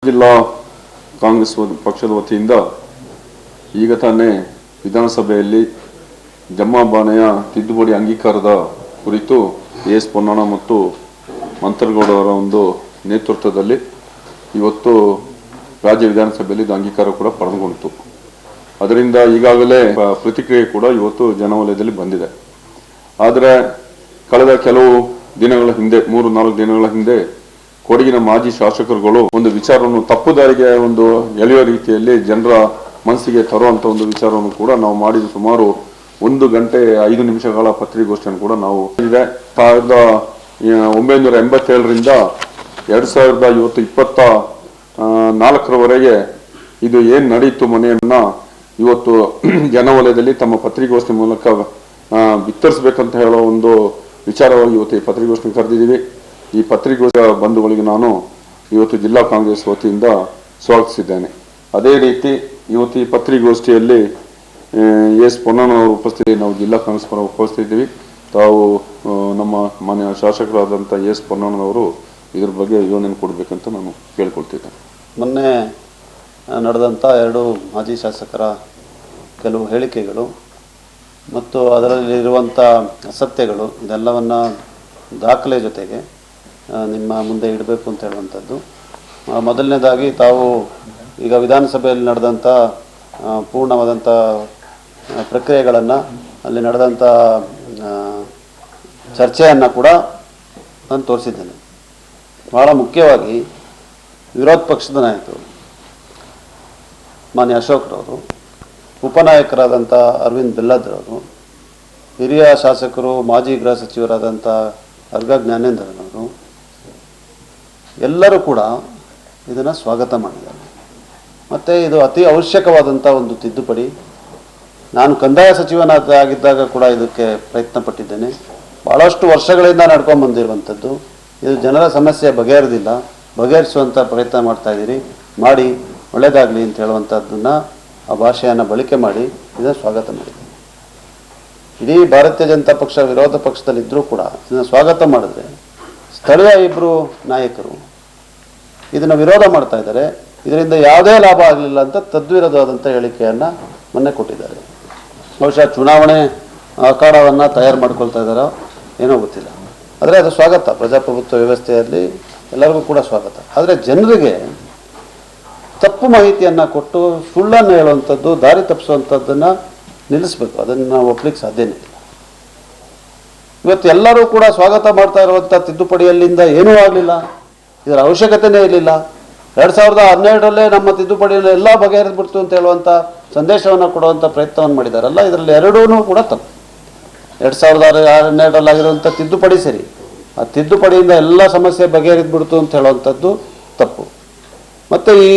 ಜಿಲ್ಲಾ ಕಾಂಗ್ರೆಸ್ ಪಕ್ಷದ ವತಿಯಿಂದ ಈಗ ತಾನೇ ವಿಧಾನಸಭೆಯಲ್ಲಿ ಜಮಾಬಾಣೆಯ ತಿದ್ದುಪಡಿ ಅಂಗೀಕಾರದ ಕುರಿತು ಎಸ್ ಪೊನ್ನಣ್ಣ ಮತ್ತು ಮಂತ್ರಗೌಡ ಅವರ ಒಂದು ನೇತೃತ್ವದಲ್ಲಿ ಇವತ್ತು ರಾಜ್ಯ ವಿಧಾನಸಭೆಯಲ್ಲಿ ಅಂಗೀಕಾರ ಕೂಡ ಪಡೆದುಕೊಂಡಿತು. ಅದರಿಂದ ಈಗಾಗಲೇ ಪ್ರತಿಕ್ರಿಯೆ ಕೂಡ ಇವತ್ತು ಜನವಲಯದಲ್ಲಿ ಬಂದಿದೆ. ಆದರೆ ಕಳೆದ ಕೆಲವು ದಿನಗಳ ಹಿಂದೆ 3-4 ದಿನಗಳ ಹಿಂದೆ ಕೊಡಗಿನ ಮಾಜಿ ಶಾಸಕರುಗಳು ಒಂದು ವಿಚಾರವನ್ನು ತಪ್ಪು ದಾರಿಗೆ ಒಂದು ಎಳೆಯುವ ರೀತಿಯಲ್ಲಿ ಜನರ ಮನಸ್ಸಿಗೆ ತರುವಂತ ಒಂದು ವಿಚಾರವನ್ನು ಕೂಡ ನಾವು ಮಾಡಿದ ಸುಮಾರು 1 ಗಂಟೆ 5 ನಿಮಿಷಗಳ ಪತ್ರಿಕಾಗೋಷ್ಠಿಯನ್ನು ಕೂಡ ನಾವು 1987ರಿಂದ 2024ರವರೆಗೆ ಇದು ಏನ್ ನಡೀತು ಮನೆಯನ್ನ ಇವತ್ತು ಜನವಲಯದಲ್ಲಿ ತಮ್ಮ ಪತ್ರಿಕಾಗೋಷ್ಠಿ ಮೂಲಕ ಬಿತ್ತರಿಸಬೇಕಂತ ಹೇಳೋ ಒಂದು ವಿಚಾರವಾಗಿ ಇವತ್ತು ಈ ಪತ್ರಿಕಾಗೋಷ್ಠಿ ಕರೆದಿದ್ದೀವಿ. ಈ ಪತ್ರಿಕಾಗೋಷ್ಠಿಯ ಬಂಧುಗಳಿಗೆ ನಾನು ಇವತ್ತು ಜಿಲ್ಲಾ ಕಾಂಗ್ರೆಸ್ ವತಿಯಿಂದ ಸ್ವಾಗತಿಸಿದ್ದೇನೆ. ಅದೇ ರೀತಿ ಇವತ್ತು ಈ ಪತ್ರಿಕಾಗೋಷ್ಠಿಯಲ್ಲಿ ಎಸ್ ಪೊನ್ನಣ್ಣನವರ ಉಪಸ್ಥಿತಿ ನಾವು ಜಿಲ್ಲಾ ಕಾಂಗ್ರೆಸ್ ಪರ ಉಪಸ್ಥಿತಿದ್ದೀವಿ. ತಾವು ನಮ್ಮ ಮಾನ್ಯ ಶಾಸಕರಾದಂಥ ಎಸ್ ಪೊನ್ನಣ್ಣನವರು ಇದ್ರ ಬಗ್ಗೆ ವಿವರಣೆ ಕೊಡಬೇಕಂತ ನಾನು ಕೇಳ್ಕೊಳ್ತಿದ್ದೇನೆ. ಮೊನ್ನೆ ನಡೆದಂಥ 2 ಮಾಜಿ ಶಾಸಕರ ಕೆಲವು ಹೇಳಿಕೆಗಳು ಮತ್ತು ಅದರಲ್ಲಿರುವಂಥ ಅಸತ್ಯಗಳು ಇದೆಲ್ಲವನ್ನು ದಾಖಲೆ ಜೊತೆಗೆ ನಿಮ್ಮ ಮುಂದೆ ಇಡಬೇಕು ಅಂತ ಹೇಳುವಂಥದ್ದು. ಮೊದಲನೇದಾಗಿ ತಾವು ಈಗ ವಿಧಾನಸಭೆಯಲ್ಲಿ ನಡೆದಂಥ ಪೂರ್ಣವಾದಂಥ ಪ್ರಕ್ರಿಯೆಗಳನ್ನು ಅಲ್ಲಿ ನಡೆದಂಥ ಚರ್ಚೆಯನ್ನು ಕೂಡ ನಾನು ತೋರಿಸಿದ್ದೇನೆ. ಭಾಳ ಮುಖ್ಯವಾಗಿ ವಿರೋಧ ಪಕ್ಷದ ನಾಯಕರು ಮಾನ್ಯ ಅಶೋಕ್ರವರು, ಉಪನಾಯಕರಾದಂಥ ಅರವಿಂದ್ ಬೆಲ್ಲದ್ರವರು, ಹಿರಿಯ ಶಾಸಕರು ಮಾಜಿ ಗೃಹ ಸಚಿವರಾದಂಥ ಅರ್ಗ ಜ್ಞಾನೇಂದ್ರನವರು ಎಲ್ಲರೂ ಕೂಡ ಇದನ್ನು ಸ್ವಾಗತ ಮಾಡಿದ್ದಾರೆ. ಮತ್ತು ಇದು ಅತಿ ಅವಶ್ಯಕವಾದಂಥ ಒಂದು ತಿದ್ದುಪಡಿ. ನಾನು ಕಂದಾಯ ಸಚಿವನಾಗಿದ್ದಾಗ ಕೂಡ ಇದಕ್ಕೆ ಪ್ರಯತ್ನ ಪಟ್ಟಿದ್ದೇನೆ. ಭಾಳಷ್ಟು ವರ್ಷಗಳಿಂದ ನಡ್ಕೊಂಡು ಬಂದಿರುವಂಥದ್ದು. ಇದು ಜನರ ಸಮಸ್ಯೆ ಬಗೆಹರಿಸುವಂಥ ಪ್ರಯತ್ನ ಮಾಡ್ತಾಯಿದ್ದೀರಿ, ಮಾಡಿ ಒಳ್ಳೆಯದಾಗಲಿ ಅಂತ ಹೇಳುವಂಥದ್ದನ್ನು ಆ ಭಾಷೆಯನ್ನು ಬಳಕೆ ಮಾಡಿ ಇದನ್ನು ಸ್ವಾಗತ ಮಾಡಿದ್ದೀನಿ. ಇಡೀ ಭಾರತೀಯ ಜನತಾ ಪಕ್ಷ ವಿರೋಧ ಪಕ್ಷದಲ್ಲಿದ್ದರೂ ಕೂಡ ಇದನ್ನು ಸ್ವಾಗತ ಮಾಡಿದ್ರೆ ಸ್ಥಳೀಯ 2 ನಾಯಕರು ಇದನ್ನು ವಿರೋಧ ಮಾಡ್ತಾ ಇದ್ದಾರೆ. ಇದರಿಂದ ಯಾವುದೇ ಲಾಭ ಆಗಲಿಲ್ಲ ಅಂತ ತದ್ವಿರೋಧವಾದಂಥ ಹೇಳಿಕೆಯನ್ನು ಮೊನ್ನೆ ಕೊಟ್ಟಿದ್ದಾರೆ. ಬಹುಶಃ ಚುನಾವಣೆ ಅಖಾಡವನ್ನು ತಯಾರು ಮಾಡ್ಕೊಳ್ತಾ ಇದ್ದಾರೋ ಏನೋ ಗೊತ್ತಿಲ್ಲ. ಆದರೆ ಅದು ಸ್ವಾಗತ, ಪ್ರಜಾಪ್ರಭುತ್ವ ವ್ಯವಸ್ಥೆಯಲ್ಲಿ ಎಲ್ಲರಿಗೂ ಕೂಡ ಸ್ವಾಗತ. ಆದರೆ ಜನರಿಗೆ ತಪ್ಪು ಮಾಹಿತಿಯನ್ನು ಕೊಟ್ಟು ಸುಳ್ಳನ್ನು ಹೇಳುವಂಥದ್ದು, ದಾರಿ ತಪ್ಪಿಸುವಂಥದ್ದನ್ನು ನಿಲ್ಲಿಸಬೇಕು. ಅದನ್ನು ನಾವು ಒಪ್ಪಲಿಕ್ಕೆ ಸಾಧ್ಯನೇ ಇಲ್ಲ. ಇವತ್ತು ಎಲ್ಲರೂ ಕೂಡ ಸ್ವಾಗತ ಮಾಡ್ತಾ ಇರುವಂಥ ತಿದ್ದುಪಡಿಯಲ್ಲಿಂದ ಏನೂ ಆಗಲಿಲ್ಲ, ಇದರ ಅವಶ್ಯಕತೆಯೇ ಇರಲಿಲ್ಲ. 2012ರಲ್ಲೇ ನಮ್ಮ ತಿದ್ದುಪಡಿಯನ್ನು ಎಲ್ಲ ಬಗೆಹರಿದ್ಬಿಡ್ತು ಅಂತ ಹೇಳುವಂಥ ಸಂದೇಶವನ್ನು ಕೊಡುವಂಥ ಪ್ರಯತ್ನವನ್ನು ಮಾಡಿದಾರಲ್ಲ, ಇದರಲ್ಲಿ ಎರಡೂ ಕೂಡ ತಪ್ಪು. 2012ರಲ್ಲಾಗಿರುವಂಥ ತಿದ್ದುಪಡಿ ಸರಿ, ಆ ತಿದ್ದುಪಡಿಯಿಂದ ಎಲ್ಲ ಸಮಸ್ಯೆ ಬಗೆಹರಿದ್ಬಿಡ್ತು ಅಂತ ಹೇಳುವಂಥದ್ದು ತಪ್ಪು. ಮತ್ತು ಈ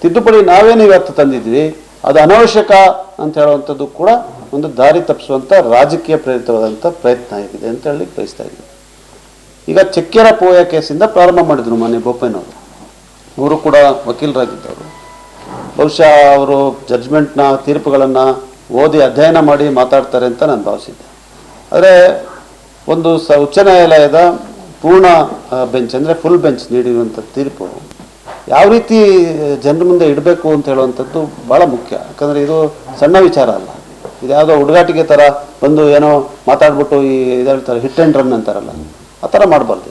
ತಿದ್ದುಪಡಿ ನಾವೇನು ಇವತ್ತು ತಂದಿದ್ವಿ ಅದು ಅನವಶ್ಯಕ ಅಂತ ಹೇಳುವಂಥದ್ದು ಕೂಡ ಒಂದು ದಾರಿ ತಪ್ಪಿಸುವಂಥ ರಾಜಕೀಯ ಪ್ರೇರಿತವಾದಂಥ ಪ್ರಯತ್ನ ಆಗಿದೆ ಅಂತ ಹೇಳಿ ಬಯಸ್ತಾ ಇದ್ದೀವಿ. ಈಗ ಚಕ್ಕೆರ ಪೋಯ ಕೇಸಿಂದ ಪ್ರಾರಂಭ ಮಾಡಿದ್ರು ಮಾನ್ಯ ಬೋಪಯ್ಯನವರು. ಅವರು ಕೂಡ ವಕೀಲರಾಗಿದ್ದವರು. ಬಹುಶಃ ಅವರು ಜಡ್ಜ್ಮೆಂಟ್ನ ತೀರ್ಪುಗಳನ್ನು ಓದಿ ಅಧ್ಯಯನ ಮಾಡಿ ಮಾತಾಡ್ತಾರೆ ಅಂತ ನಾನು ಭಾವಿಸಿದ್ದೆ. ಆದರೆ ಒಂದು ಉಚ್ಚ ನ್ಯಾಯಾಲಯದ ಪೂರ್ಣ ಬೆಂಚ್ ಅಂದರೆ ಫುಲ್ ಬೆಂಚ್ ನೀಡಿರುವಂಥ ತೀರ್ಪು ಯಾವ ರೀತಿ ಜನರ ಮುಂದೆ ಇಡಬೇಕು ಅಂತ ಹೇಳುವಂಥದ್ದು ಭಾಳ ಮುಖ್ಯ. ಯಾಕಂದರೆ ಇದು ಸಣ್ಣ ವಿಚಾರ ಅಲ್ಲ. ಇದು ಯಾವುದೋ ಹುಡುಗಾಟಿಗೆ ಥರ ಬಂದು ಏನೋ ಮಾತಾಡ್ಬಿಟ್ಟು ಈ ಹೇಳ್ತಾರೆ ಹಿಟ್ ಆ್ಯಂಡ್ ರನ್ ಅಂತಾರಲ್ಲ, ಆ ಥರ ಮಾಡಬಾರ್ದು.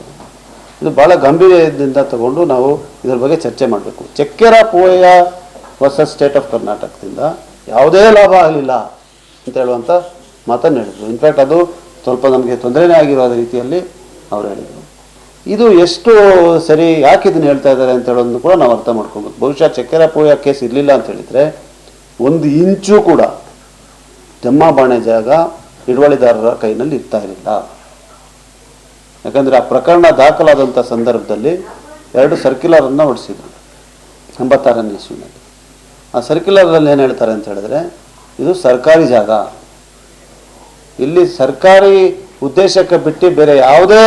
ಇದು ಭಾಳ ಗಂಭೀರದಿಂದ ತಗೊಂಡು ನಾವು ಇದರ ಬಗ್ಗೆ ಚರ್ಚೆ ಮಾಡಬೇಕು. ಚಕ್ಕೆರ ಪೋಯ ವರ್ಸಸ್ ಸ್ಟೇಟ್ ಆಫ್ ಕರ್ನಾಟಕದಿಂದ ಯಾವುದೇ ಲಾಭ ಆಗಲಿಲ್ಲ ಅಂತ ಹೇಳುವಂಥ ಮಾತನ್ನು ಹೇಳಿದರು. ಇನ್ಫ್ಯಾಕ್ಟ್ ಅದು ಸ್ವಲ್ಪ ನಮಗೆ ತೊಂದರೆನೇ ಆಗಿರೋ ರೀತಿಯಲ್ಲಿ ಅವರು ಹೇಳಿದರು. ಇದು ಎಷ್ಟು ಸರಿ, ಯಾಕೆ ಇದನ್ನು ಹೇಳ್ತಾ ಇದ್ದಾರೆ ಅಂತ ಹೇಳೋದನ್ನು ಕೂಡ ನಾವು ಅರ್ಥ ಮಾಡ್ಕೊಬೇಕು. ಬಹುಶಃ ಚಕ್ಕೆರ ಪೋಯ ಕೇಸ್ ಇರಲಿಲ್ಲ ಅಂತ ಹೇಳಿದರೆ 1 ಇಂಚು ಕೂಡ ಜಮಾಬಾಣೆ ಜಾಗ ಹಿಡುವಳಿದಾರರ ಕೈನಲ್ಲಿ ಇರ್ತಾ ಇರಲಿಲ್ಲ. ಯಾಕಂದರೆ ಆ ಪ್ರಕರಣ ದಾಖಲಾದಂಥ ಸಂದರ್ಭದಲ್ಲಿ 2 ಸರ್ಕ್ಯುಲರನ್ನು ಹೊರಡಿಸಿದ್ರು 86ನೇ ಇಸ್ವಿನಲ್ಲಿ. ಆ ಸರ್ಕ್ಯುಲರಲ್ಲಿ ಏನು ಹೇಳ್ತಾರೆ ಅಂತ ಹೇಳಿದ್ರೆ, ಇದು ಸರ್ಕಾರಿ ಜಾಗ, ಇಲ್ಲಿ ಸರ್ಕಾರಿ ಉದ್ದೇಶಕ್ಕೆ ಬಿಟ್ಟು ಬೇರೆ ಯಾವುದೇ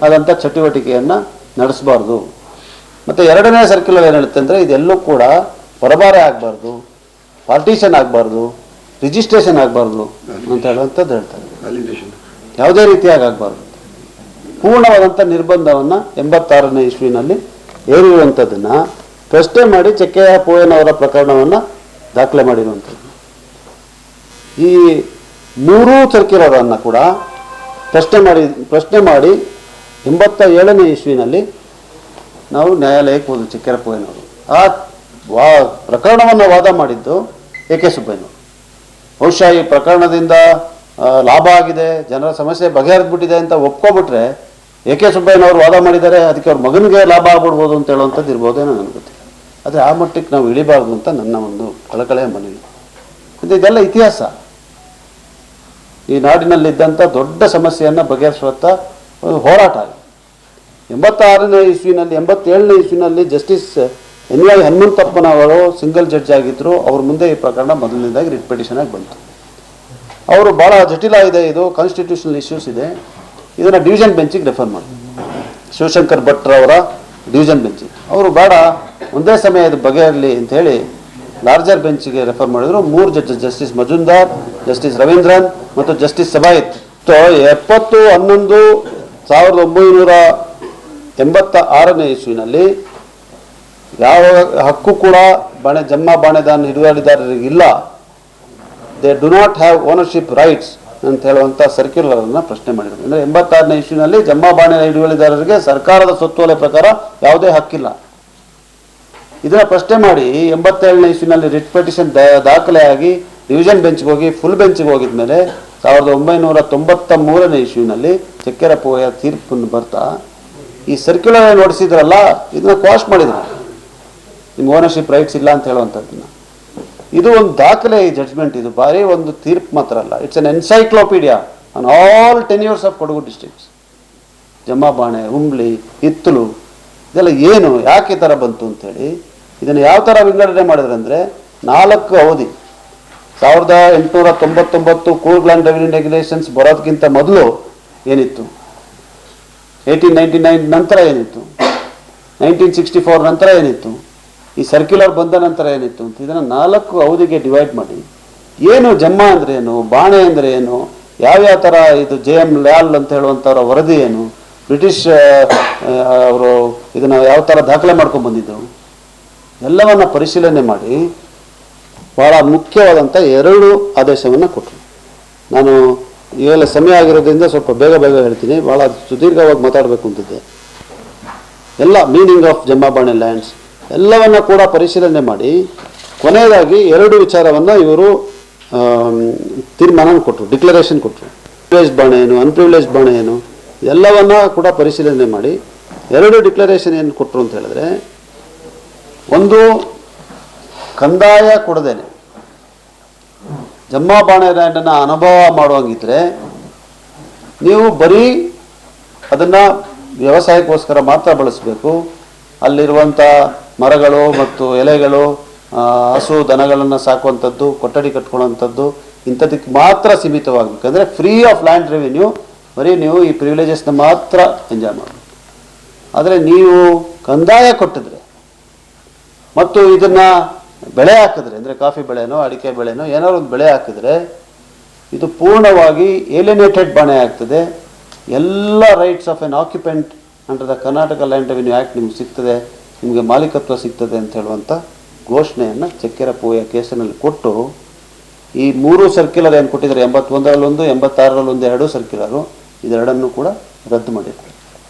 ಆದಂಥ ಚಟುವಟಿಕೆಯನ್ನು ನಡೆಸಬಾರ್ದು. ಮತ್ತು 2ನೇ ಸರ್ಕ್ಯುಲರ್ ಏನು ಹೇಳುತ್ತೆ ಅಂದರೆ, ಇದೆಲ್ಲೂ ಕೂಡ ಹೊರಬಾರೆ ಆಗಬಾರ್ದು, ಪಾರ್ಟಿಷನ್ ಆಗಬಾರ್ದು, ರಿಜಿಸ್ಟ್ರೇಷನ್ ಆಗಬಾರ್ದು ಅಂತ ಹೇಳುವಂಥದ್ದು ಹೇಳ್ತಾರೆ. ಯಾವುದೇ ರೀತಿಯಾಗಿ ಆಗಬಾರ್ದು. ಪೂರ್ಣವಾದಂಥ ನಿರ್ಬಂಧವನ್ನು 86ನೇ ಇಸ್ವಿನಲ್ಲಿ ಹೇರಿರುವಂಥದ್ದನ್ನು ಪ್ರಶ್ನೆ ಮಾಡಿ ಚೆಕ್ಕೆಯ ಪೋಯನವರ ಪ್ರಕರಣವನ್ನು ದಾಖಲೆ ಮಾಡಿರುವಂಥದ್ದು. ಈ ಮೂರೂ ಸರ್ಕ್ಯುಲರನ್ನು ಕೂಡ ಪ್ರಶ್ನೆ ಮಾಡಿ 87ನೇ ಇಸ್ವಿನಲ್ಲಿ ನಾವು ನ್ಯಾಯಾಲಯಕ್ಕೆ ಹೋದ್ವಿ. ಚೆಕ್ಕೆರ ಪೋಯನವರು ಆ ಪ್ರಕರಣವನ್ನು ವಾದ ಮಾಡಿದ್ದು AK ಸುಬ್ಬಯ್ಯನವರು. ಬಹುಶಃ ಈ ಪ್ರಕರಣದಿಂದ ಲಾಭ ಆಗಿದೆ, ಜನರ ಸಮಸ್ಯೆ ಬಗೆಹರಿದ್ಬಿಟ್ಟಿದೆ ಅಂತ ಒಪ್ಕೊಬಿಟ್ರೆ AK ಸುಬ್ಬಯ್ಯನವರು ವಾದ ಮಾಡಿದ್ದಾರೆ, ಅದಕ್ಕೆ ಅವ್ರ ಮಗನಿಗೆ ಲಾಭ ಆಗ್ಬಿಡ್ಬೋದು ಅಂತ ಹೇಳುವಂಥದ್ದು ಇರ್ಬೋದೇನೋ ನನಗೆ ಗೊತ್ತಿಲ್ಲ. ಆದರೆ ಆ ಮಟ್ಟಕ್ಕೆ ನಾವು ಇಳಿಬಾರ್ದು ಅಂತ ನನ್ನ ಒಂದು ಕಳಕಳೆಯ ಮನವಿ. ಇದೆಲ್ಲ ಇತಿಹಾಸ. ಈ ನಾಡಿನಲ್ಲಿದ್ದಂಥ ದೊಡ್ಡ ಸಮಸ್ಯೆಯನ್ನು ಬಗೆಹರಿಸುವಂಥ ಒಂದು ಹೋರಾಟ. 86ನೇ ಇಸ್ವಿನಲ್ಲಿ 87ನೇ ಇಸ್ವಿನಲ್ಲಿ ಜಸ್ಟಿಸ್ NY ಹನುಮಂತಪ್ಪನವರು ಸಿಂಗಲ್ ಜಡ್ಜ್ ಆಗಿದ್ದರು. ಅವ್ರ ಮುಂದೆ ಈ ಪ್ರಕರಣ ಮೊದಲನೇದಾಗಿ ರಿಟ್ ಪಿಟಿಷನ್ ಆಗಿ ಬಂತು. ಅವರು ಭಾಳ ಜಟಿಲ ಇದೆ, ಇದು ಕಾನ್ಸ್ಟಿಟ್ಯೂಷನಲ್ ಇಶ್ಯೂಸ್ ಇದೆ, ಇದನ್ನು ಡಿವಿಷನ್ ಬೆಂಚಿಗೆ ರೆಫರ್ ಮಾಡಿ, ಶಿವಶಂಕರ್ ಭಟ್ರವರ ಡಿವಿಷನ್ ಬೆಂಚಿಗೆ. ಅವರು ಬೇಡ, ಒಂದೇ ಸಮಯ ಇದು ಬಗೆಹರಲಿ ಅಂತ ಹೇಳಿ ಲಾರ್ಜರ್ ಬೆಂಚಿಗೆ ರೆಫರ್ ಮಾಡಿದ್ರು. 3 judges, justice Majumdar, justice Raveendran ಮತ್ತು ಜಸ್ಟಿಸ್ ಸಬಾಯಿತ್. 70/11/1986ನೇ ಇಸ್ವಿನಲ್ಲಿ ಯಾವ ಹಕ್ಕು ಕೂಡ ಜಮ್ಮ ಬಾಣೆದಾನ ಹಿಡುವಳಿದಾರರಿಗಿಲ್ಲ, they do not have ownership rights ಅಂತ ಹೇಳುವಂಥ ಸರ್ಕ್ಯುಲರನ್ನು ಪ್ರಶ್ನೆ ಮಾಡಿದರು. ಅಂದರೆ 86ನೇ ಇಸ್ವಿನಲ್ಲಿ ಜಮ್ಮ ಬಾಣೆ ಹಿಡುವಳಿದಾರರಿಗೆ ಸರ್ಕಾರದ ಸುತ್ತೋಲೆ ಪ್ರಕಾರ ಯಾವುದೇ ಹಕ್ಕಿಲ್ಲ. ಇದನ್ನು ಪ್ರಶ್ನೆ ಮಾಡಿ 87ನೇ ಇಸ್ವಿನಲ್ಲಿ ರಿಟ್ ಪಿಟಿಷನ್ ದಾಖಲೆ ಆಗಿ ಡಿವಿಷನ್ ಬೆಂಚ್ಗೆ ಹೋಗಿ ಫುಲ್ ಬೆಂಚ್ಗೆ ಹೋಗಿದ ಮೇಲೆ 1993ನೇ ಇಸ್ವಿನಲ್ಲಿ ಚೆಕ್ಕೆರ ಪೋಯ ತೀರ್ಪನ್ನು ಬರ್ತಾ ಈ ಸರ್ಕ್ಯುಲರ್ ನೋಡಿಸಿದ್ರಲ್ಲ, ಇದನ್ನ ಕ್ವಾಶ್ ಮಾಡಿದ್ರು. ನಿಮ್ಗೆ ಓನರ್ಶಿಪ್ ರೈಟ್ಸ್ ಇಲ್ಲ ಅಂತ ಹೇಳುವಂಥದ್ದನ್ನ. ಇದು ಒಂದು ದಾಖಲೆ. ಈ ಜಡ್ಜ್ಮೆಂಟ್ ಇದು ಭಾರಿ ಒಂದು ತೀರ್ಪು ಮಾತ್ರ ಅಲ್ಲ, it's an encyclopedia on all tenures of Kodagu districts. ಜಮ್ಮ ಬಾಣೆ, ಹುಂಬ್ಳಿ, ಹಿತ್ತಲು ಇದೆಲ್ಲ ಏನು, ಯಾಕೆ ಈ ಥರ ಬಂತು ಅಂತೇಳಿ ಇದನ್ನು ಯಾವ ಥರ ವಿಂಗಡಣೆ ಮಾಡಿದ್ರೆ ಅಂದರೆ 4 ಅವಧಿ. 1899 ಕೂರ್ಗ್ ಲ್ಯಾಂಡ್ ರೆವಿನ್ಯೂ ರೆಗ್ಯುಲೇಷನ್ಸ್ ಬರೋದಕ್ಕಿಂತ ಮೊದಲು ಏನಿತ್ತು, 1899 ನಂತರ ಏನಿತ್ತು, 1964 ನಂತರ ಏನಿತ್ತು, ಈ ಸರ್ಕ್ಯುಲರ್ ಬಂದ ನಂತರ ಏನಿತ್ತು ಅಂತ ಇದನ್ನು 4 ಅವಧಿಗೆ ಡಿವೈಡ್ ಮಾಡಿ ಏನು ಜಮ್ಮ ಅಂದರೆ ಏನು, ಬಾಣೆ ಅಂದರೆ ಏನು, ಯಾವ್ಯಾವ ಥರ ಇದು JM ಲ್ಯಾಲ್ ಅಂತ ಹೇಳುವಂಥವ್ರ ವರದಿ ಏನು, ಬ್ರಿಟಿಷ್ ಅವರು ಇದನ್ನು ಯಾವ ಥರ ದಾಖಲೆ ಮಾಡ್ಕೊಂಡು ಬಂದಿದ್ದರು ಎಲ್ಲವನ್ನು ಪರಿಶೀಲನೆ ಮಾಡಿ ಭಾಳ ಮುಖ್ಯವಾದಂಥ 2 ಆದೇಶವನ್ನು ಕೊಟ್ಟರು. ನಾನು ಇವೆಲ್ಲ ಸಮಯ ಆಗಿರೋದ್ರಿಂದ ಸ್ವಲ್ಪ ಬೇಗ ಹೇಳ್ತೀನಿ, ಭಾಳ ಸುದೀರ್ಘವಾಗಿ ಮಾತಾಡಬೇಕು ಅಂತಿದ್ದೆ. ಎಲ್ಲ ಮೀನಿಂಗ್ ಆಫ್ ಜಮ್ಮ ಬಾಣೆ ಲ್ಯಾಂಡ್ಸ್ ಎಲ್ಲವನ್ನ ಕೂಡ ಪರಿಶೀಲನೆ ಮಾಡಿ ಕೊನೆಯದಾಗಿ 2 ವಿಚಾರವನ್ನು ಇವರು ತೀರ್ಮಾನ ಕೊಟ್ಟರು, ಡಿಕ್ಲರೇಷನ್ ಕೊಟ್ಟರು. ಪ್ರಿವಿಲೇಜ್ ಬಾಣೆ ಏನು, ಅನ್ಪ್ರಿವಿಲೇಜ್ ಬಾಣೆ ಏನು ಎಲ್ಲವನ್ನ ಕೂಡ ಪರಿಶೀಲನೆ ಮಾಡಿ 2 ಡಿಕ್ಲರೇಷನ್ ಏನು ಕೊಟ್ಟರು ಅಂತ ಹೇಳಿದ್ರೆ, ಒಂದು ಕಂದಾಯ ಕೊಡದೇನೆ ಜಮ್ಮ ಬಾಣೆ ಲ್ಯಾಂಡನ್ನು ಅನುಭವ ಮಾಡುವಂಗಿದ್ರೆ ನೀವು ಬರೀ ಅದನ್ನು ವ್ಯವಸಾಯಕ್ಕೋಸ್ಕರ ಮಾತ್ರ ಬಳಸಬೇಕು, ಅಲ್ಲಿರುವಂಥ ಮರಗಳು ಮತ್ತು ಎಲೆಗಳು, ಹಸು ದನಗಳನ್ನು ಸಾಕುವಂಥದ್ದು, ಕೊಠಡಿ ಕಟ್ಕೊಳ್ಳುವಂಥದ್ದು ಇಂಥದಕ್ಕೆ ಮಾತ್ರ ಸೀಮಿತವಾಗಬೇಕು. ಅಂದರೆ ಫ್ರೀ ಆಫ್ ಲ್ಯಾಂಡ್ ರೆವಿನ್ಯೂ, ಬರೀ ನೀವು ಈ ಪ್ರಿವಿಲೇಜಸ್ನ ಮಾತ್ರ ಎಂಜಾಯ್ ಮಾಡಬೇಕು. ಆದರೆ ನೀವು ಕಂದಾಯ ಕೊಟ್ಟಿದ್ರೆ ಮತ್ತು ಇದನ್ನು ಬೆಳೆ ಹಾಕಿದ್ರೆ, ಅಂದರೆ ಕಾಫಿ ಬೆಳೆನೋ ಅಡಿಕೆ ಬೆಳೆನೋ ಏನಾದ್ರು ಒಂದು ಬೆಳೆ ಹಾಕಿದ್ರೆ ಇದು ಪೂರ್ಣವಾಗಿ ಏಲಿನೇಟೆಡ್ ಬಾಣೆ ಆಗ್ತದೆ. ಎಲ್ಲ rights of N occupant under the Karnataka land revenue act ನಿಮ್ಗೆ ಸಿಗ್ತದೆ, ನಿಮಗೆ ಮಾಲೀಕತ್ವ ಸಿಗ್ತದೆ ಅಂತ ಹೇಳುವಂಥ ಘೋಷಣೆಯನ್ನು ಚೆಕ್ಕೆರ ಪೋಯ ಕೇಸಿನಲ್ಲಿ ಕೊಟ್ಟು ಈ 3 ಸರ್ಕ್ಯುಲರ್ ಏನು ಕೊಟ್ಟಿದ್ದಾರೆ, 81ರಲ್ಲಿ 86ರಲ್ಲಿ 2 ಸರ್ಕ್ಯುಲರು, ಇದೆರಡನ್ನು ಕೂಡ ರದ್ದು ಮಾಡಿರ್ತಾರೆ.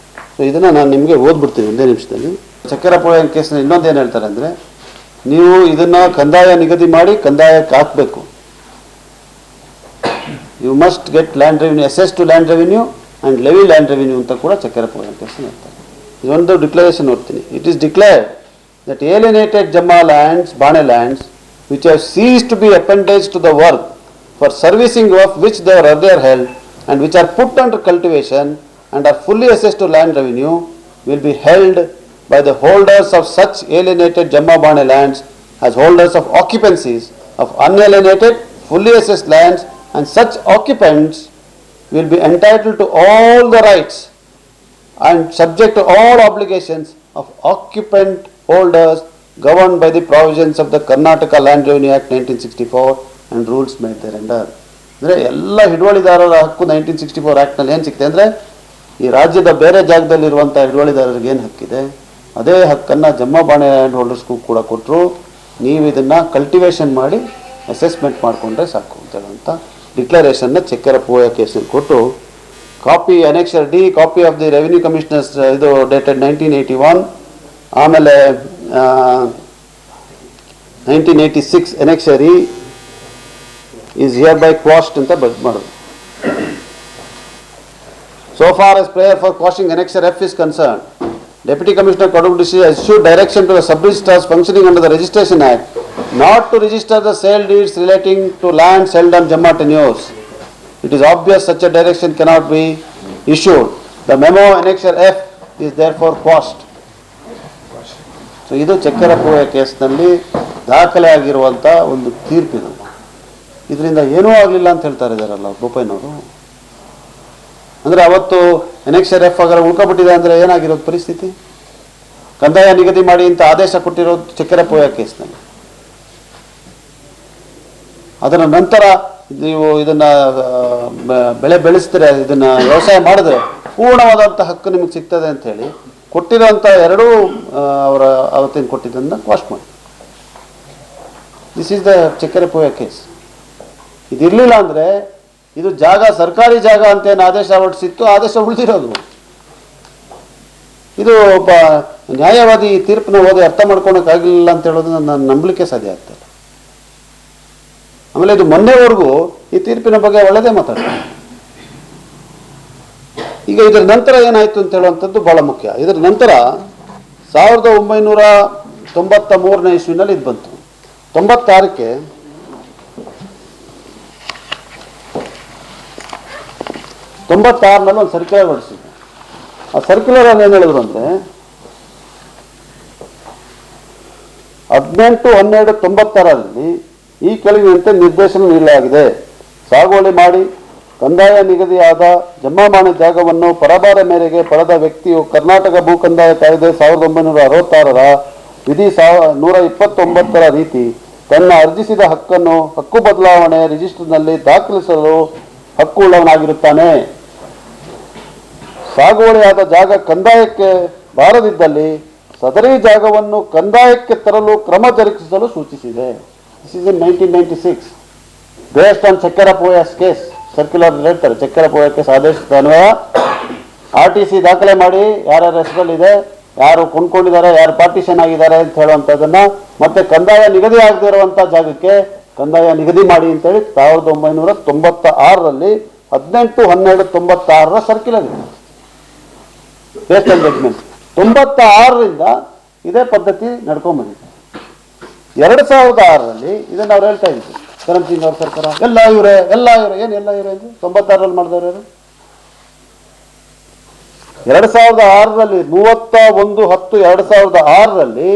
ಸೊ ಇದನ್ನು ನಾನು ನಿಮಗೆ ಓದ್ಬಿಡ್ತೀನಿ ಒಂದೇ ನಿಮಿಷದಲ್ಲಿ. ಚೆಕ್ಕೆರ ಪೋಯ ಕೇಸಿನ ಇನ್ನೊಂದು ಏನು ಹೇಳ್ತಾರೆ ಅಂದರೆ, ನೀವು ಇದನ್ನು ಕಂದಾಯ ನಿಗದಿ ಮಾಡಿ ಕಂದಾಯಕ್ಕೆ ಹಾಕಬೇಕು. You must get land revenue, assess to land revenue and levy land revenue ಅಂತ ಕೂಡ ಚೆಕ್ಕೆರ ಪೋಯ ಕೇಸನ್ನು ಹೇಳ್ತಾರೆ. ಇದೊಂದು ಡಿಕ್ಲರೇಷನ್ ಓದ್ತೀನಿ. It is declared that alienated Jamma lands, Bane lands, which have ceased to be appendage to the work for servicing of which they were earlier held and which are put under cultivation and are fully assessed to land revenue, will be held by the holders of such alienated Jamma Bane lands as holders of occupancies of unalienated, fully assessed lands, and such occupants will be entitled to all the rights and subject to all obligations of occupant holders governed by the provisions of the Karnataka Land Revenue Act 1964 and rules made thereunder. ಅಂದರೆ ಎಲ್ಲ ಹಿಡುವಳಿದಾರರ ಹಕ್ಕು 1964 ಆ್ಯಕ್ಟ್ನಲ್ಲಿ ಏನು ಸಿಕ್ಕಿದೆ ಅಂದರೆ, ಈ ರಾಜ್ಯದ ಬೇರೆ ಜಾಗದಲ್ಲಿರುವಂಥ ಹಿಡುವಳಿದಾರರಿಗೆ ಏನು ಹಕ್ಕಿದೆ, ಅದೇ ಹಕ್ಕನ್ನು ಜಮ್ಮಾ-ಬಾಣೆ ಲ್ಯಾಂಡ್ ಹೋಲ್ಡರ್ಸ್ಗೂ ಕೂಡ ಕೊಟ್ಟರು. ನೀವು ಇದನ್ನು ಕಲ್ಟಿವೇಷನ್ ಮಾಡಿ ಅಸೆಸ್ಮೆಂಟ್ ಮಾಡಿಕೊಂಡ್ರೆ ಸಾಕು ಅಂತ ಹೇಳುವಂಥ ಡಿಕ್ಲರೇಷನ್ನ ಚಕ್ಕೆರಪೋಯ ಕೇಸಲ್ಲಿ ಕೊಟ್ಟು, copy annexure D, copy of the revenue commissioners ಇದು ಡೇಟೆಡ್ 1981, ಆಮೇಲೆ 1986 annexure E is hereby quashed ಅಂತ ಮಾಡೋದು. So far as prayer for quashing annexure F is concerned, Deputy Commissioner Kodugudi has issued direction to the sub-registrars functioning under the Registration Act not to register the sale deeds relating to lands held on Jamma tenures. It is obvious such a direction cannot be issued. The memo annexure F is therefore quashed. So ಇದು ಚಕ್ಕೆರಪೋಯ ಕೇಸ್ನಲ್ಲಿ ದಾಖಲೆ ಆಗಿರುವಂಥ ಒಂದು ತೀರ್ಪಿದು. ಇದರಿಂದ ಏನೂ ಆಗಲಿಲ್ಲ ಅಂತ ಹೇಳ್ತಾ ಇದ್ದಾರಲ್ಲ ಬೋಪಯ್ಯನವರು. ಅಂದರೆ ಅವತ್ತು ಅನೆಕ್ಷರ್ ಎಫ್ ಆಗರ ಉಳ್ಕೊಬಿಟ್ಟಿದೆ ಅಂದರೆ ಏನಾಗಿರೋದು ಪರಿಸ್ಥಿತಿ? ಕಂದಾಯ ನಿಗದಿ ಮಾಡಿ ಅಂತ ಆದೇಶ ಕೊಟ್ಟಿರೋದು ಚಕ್ಕೆರಪೋಯ ಕೇಸ್ನಲ್ಲಿ. ಅದರ ನಂತರ ನೀವು ಇದನ್ನು ಬೆಳೆ ಬೆಳೆಸಿದ್ರೆ, ಇದನ್ನು ವ್ಯವಸಾಯ ಮಾಡಿದ್ರೆ ಪೂರ್ಣವಾದಂಥ ಹಕ್ಕು ನಿಮಗೆ ಸಿಗ್ತದೆ ಅಂಥೇಳಿ ಕೊಟ್ಟಿರೋಂಥ ಎರಡೂ ಅವರ ಅವತ್ತಿನ ಕೊಟ್ಟಿದ್ದನ್ನು ವಾಶ್ ಮಾಡಿ. This is the Chakkerapoya case. ಇದಿರಲಿಲ್ಲ ಅಂದರೆ ಇದು ಜಾಗ ಸರ್ಕಾರಿ ಜಾಗ ಅಂತೇನು ಆದೇಶ ಹೊರಡಿಸಿತ್ತು, ಆದೇಶ ಉಳಿದಿರೋದು. ಇದು ಒಬ್ಬ ನ್ಯಾಯವಾದಿ ತೀರ್ಪನ್ನ ಓದಿ ಅರ್ಥ ಮಾಡ್ಕೊಳಕ್ಕಾಗಲಿಲ್ಲ ಅಂತ ಹೇಳೋದು ನಾನು ನಂಬಲಿಕ್ಕೆ ಸಾಧ್ಯ ಆಗ್ತದೆ. ಆಮೇಲೆ ಇದು ಮೊನ್ನೆವರೆಗೂ ಈ ತೀರ್ಪಿನ ಬಗ್ಗೆ ಒಳ್ಳೆಯದೇ ಮಾತಾಡ್ತಾರೆ. ಈಗ ಇದರ ನಂತರ ಏನಾಯಿತು ಅಂತ ಹೇಳುವಂಥದ್ದು ಭಾಳ ಮುಖ್ಯ. ಇದರ ನಂತರ 1993ನೇ ಇಸ್ವಿನಲ್ಲಿ ಇದು ಬಂತು. 96ಕ್ಕೆ ಒಂದು ಸರ್ಕ್ಯುಲರ್ ಹೊರಡಿಸಿದ್ರು. ಆ ಸರ್ಕ್ಯುಲರ್ ಅಲ್ಲಿ ಏನು ಹೇಳಿದ್ರು ಅಂದರೆ 18/12/96ರಲ್ಲಿ ಈ ಕೆಳಗಿನಂತೆ ನಿರ್ದೇಶನ ನೀಡಲಾಗಿದೆ. ಸಾಗುವಳಿ ಮಾಡಿ ಕಂದಾಯ ನಿಗದಿಯಾದ ಜಮ್ಮಾ-ಬಾಣೆ ಜಾಗವನ್ನು ಪರಭಾರ ಮೇರೆಗೆ ಪಡೆದ ವ್ಯಕ್ತಿಯು ಕರ್ನಾಟಕ ಭೂ ಕಂದಾಯ ಕಾಯ್ದೆ 1966ರ ವಿಧಿ 129ರ ರೀತಿ ತನ್ನ ಅರ್ಜಿಸಿದ ಹಕ್ಕನ್ನು ಹಕ್ಕು ಬದಲಾವಣೆ ರಿಜಿಸ್ಟರ್ನಲ್ಲಿ ದಾಖಲಿಸಲು ಹಕ್ಕುಳ್ಳವನಾಗಿರುತ್ತಾನೆ. ಸಾಗುವಳಿಯಾದ ಜಾಗ ಕಂದಾಯಕ್ಕೆ ಬಾರದಿದ್ದಲ್ಲಿ ಸದರಿ ಜಾಗವನ್ನು ಕಂದಾಯಕ್ಕೆ ತರಲು ಕ್ರಮ ಜರುಗಿಸಲು ಸೂಚಿಸಿದೆ. This is in 1996 based on Chakkerapoya's case. Circular ಹೇಳ್ತಾರೆ ಚಕ್ಕೆರಪೋಯ ಕೇಸ್ ಆದೇಶದ ಅನ್ವಯ RTC ದಾಖಲೆ ಮಾಡಿ ಯಾರ್ಯಾರ ಹೆಸರಲ್ಲಿದೆ, ಯಾರು ಕೊಂಡ್ಕೊಂಡಿದ್ದಾರೆ, ಯಾರು ಪಾರ್ಟಿಷನ್ ಆಗಿದ್ದಾರೆ ಅಂತ ಹೇಳುವಂಥದ್ದನ್ನು, ಮತ್ತೆ ಕಂದಾಯ ನಿಗದಿ ಆಗದೆ ಇರುವಂಥ ಜಾಗಕ್ಕೆ ಕಂದಾಯ ನಿಗದಿ ಮಾಡಿ ಅಂತೇಳಿ 1996ರಲ್ಲಿ 18/12/96ರ ಸರ್ಕ್ಯುಲರ್ ಇದೆ. ಬೇಸ್ಡ್ ಆನ್ ಜಡ್ಜ್ಮೆಂಟ್ 96ರಿಂದ ಇದೇ ಪದ್ಧತಿ ನಡ್ಕೊಂಡ್ಬಂದಿದೆ. 2006ರಲ್ಲಿ ಇದನ್ನು ಅವ್ರು ಹೇಳ್ತಾ ಇದ್ರು, ಕರಣ್ ಸಿಂಗ್ ಅವ್ರ ಸರ್ಕಾರ ಎಲ್ಲ ಇವರೇ ಏನು ಎಲ್ಲ ಇವರೇ ಅಂದರೆ 96ರಲ್ಲಿ ಮಾಡಿದವರು ಯಾರು? 2006ರಲ್ಲಿ 31/10/2006ರಲ್ಲಿ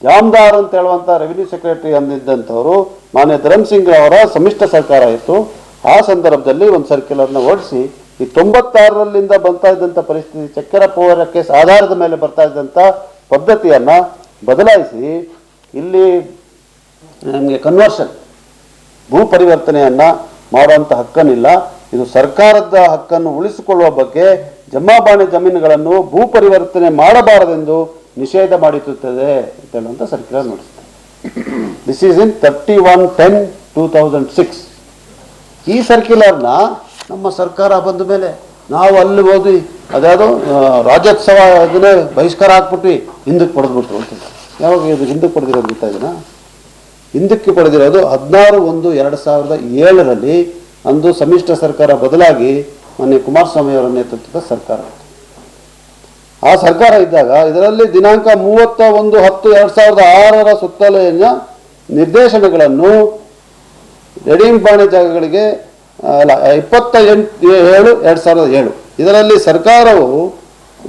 ಜಾಮದಾರ್ ಅಂತ ಹೇಳುವಂಥ ರೆವಿನ್ಯೂ ಸೆಕ್ರೆಟರಿ ಅಂದಿದ್ದಂಥವರು ಮಾನ್ಯ ಧರಮ್ ಸಿಂಗ್ ಅವರ ಸಮ್ಮಿಶ್ರ ಸರ್ಕಾರ ಇತ್ತು. ಆ ಸಂದರ್ಭದಲ್ಲಿ ಒಂದು ಸರ್ಕ್ಯುಲರ್ನ ಹೊರಡಿಸಿ ಈ 96ರಿಂದ ಬರ್ತಾ ಇದ್ದಂಥ ಪರಿಸ್ಥಿತಿ, ಚಕ್ಕೆರಪೋಯ ಕೇಸ್ ಆಧಾರದ ಮೇಲೆ ಬರ್ತಾ ಇದ್ದಂಥ ಪದ್ಧತಿಯನ್ನು ಬದಲಾಯಿಸಿ ಇಲ್ಲಿ ನಮಗೆ ಕನ್ವರ್ಷನ್ ಭೂ ಪರಿವರ್ತನೆಯನ್ನು ಮಾಡುವಂಥ ಹಕ್ಕನಿಲ್ಲ. ಇದು ಸರ್ಕಾರದ ಹಕ್ಕನ್ನು ಉಳಿಸಿಕೊಳ್ಳುವ ಬಗ್ಗೆ ಜಮ್ಮಾ-ಬಾಣೆ ಜಮೀನುಗಳನ್ನು ಭೂ ಪರಿವರ್ತನೆ ಮಾಡಬಾರದೆಂದು ನಿಷೇಧ ಮಾಡಿರುತ್ತದೆ ಅಂತ ಹೇಳುವಂಥ ಸರ್ಕ್ಯುಲರ್ ನಡೆಸುತ್ತೆ. This is in 31/10/2006. ಈ ಸರ್ಕ್ಯುಲರ್ನ ನಮ್ಮ ಸರ್ಕಾರ ಬಂದ ಮೇಲೆ ನಾವು ಅಲ್ಲಿ ಹೋದ್ವಿ, ಅದ್ಯಾವುದೋ ರಾಜ್ಯೋತ್ಸವ ಅದನ್ನೇ ಬಹಿಷ್ಕಾರ ಹಾಕ್ಬಿಟ್ವಿ, ಹಿಂದಕ್ಕೆ ಪಡೆದ್ಬಿಟ್ರು ಅಂತ. ಯಾವಾಗ ಇದು ಹಿಂದಕ್ಕೆ ಪಡೆದಿರೋದು ಗೊತ್ತಾ? ಇದನ್ನ ಹಿಂದಕ್ಕೆ ಪಡೆದಿರೋದು 16/1/2007ರಲ್ಲಿ. ಅಂದು ಸಮ್ಮಿಶ್ರ ಸರ್ಕಾರ ಬದಲಾಗಿ ಮೊನ್ನೆ ಕುಮಾರಸ್ವಾಮಿ ಅವರ ನೇತೃತ್ವದ ಸರ್ಕಾರ. ಆ ಸರ್ಕಾರ ಇದ್ದಾಗ ಇದರಲ್ಲಿ ದಿನಾಂಕ 31/10/2006ರ ಸುತ್ತಲಿನ ನಿರ್ದೇಶನಗಳನ್ನು ರೆಡೀಮ್ ಬಾಣೆ ಜಾಗಗಳಿಗೆ 28/7/2007 ಇದರಲ್ಲಿ ಸರ್ಕಾರವು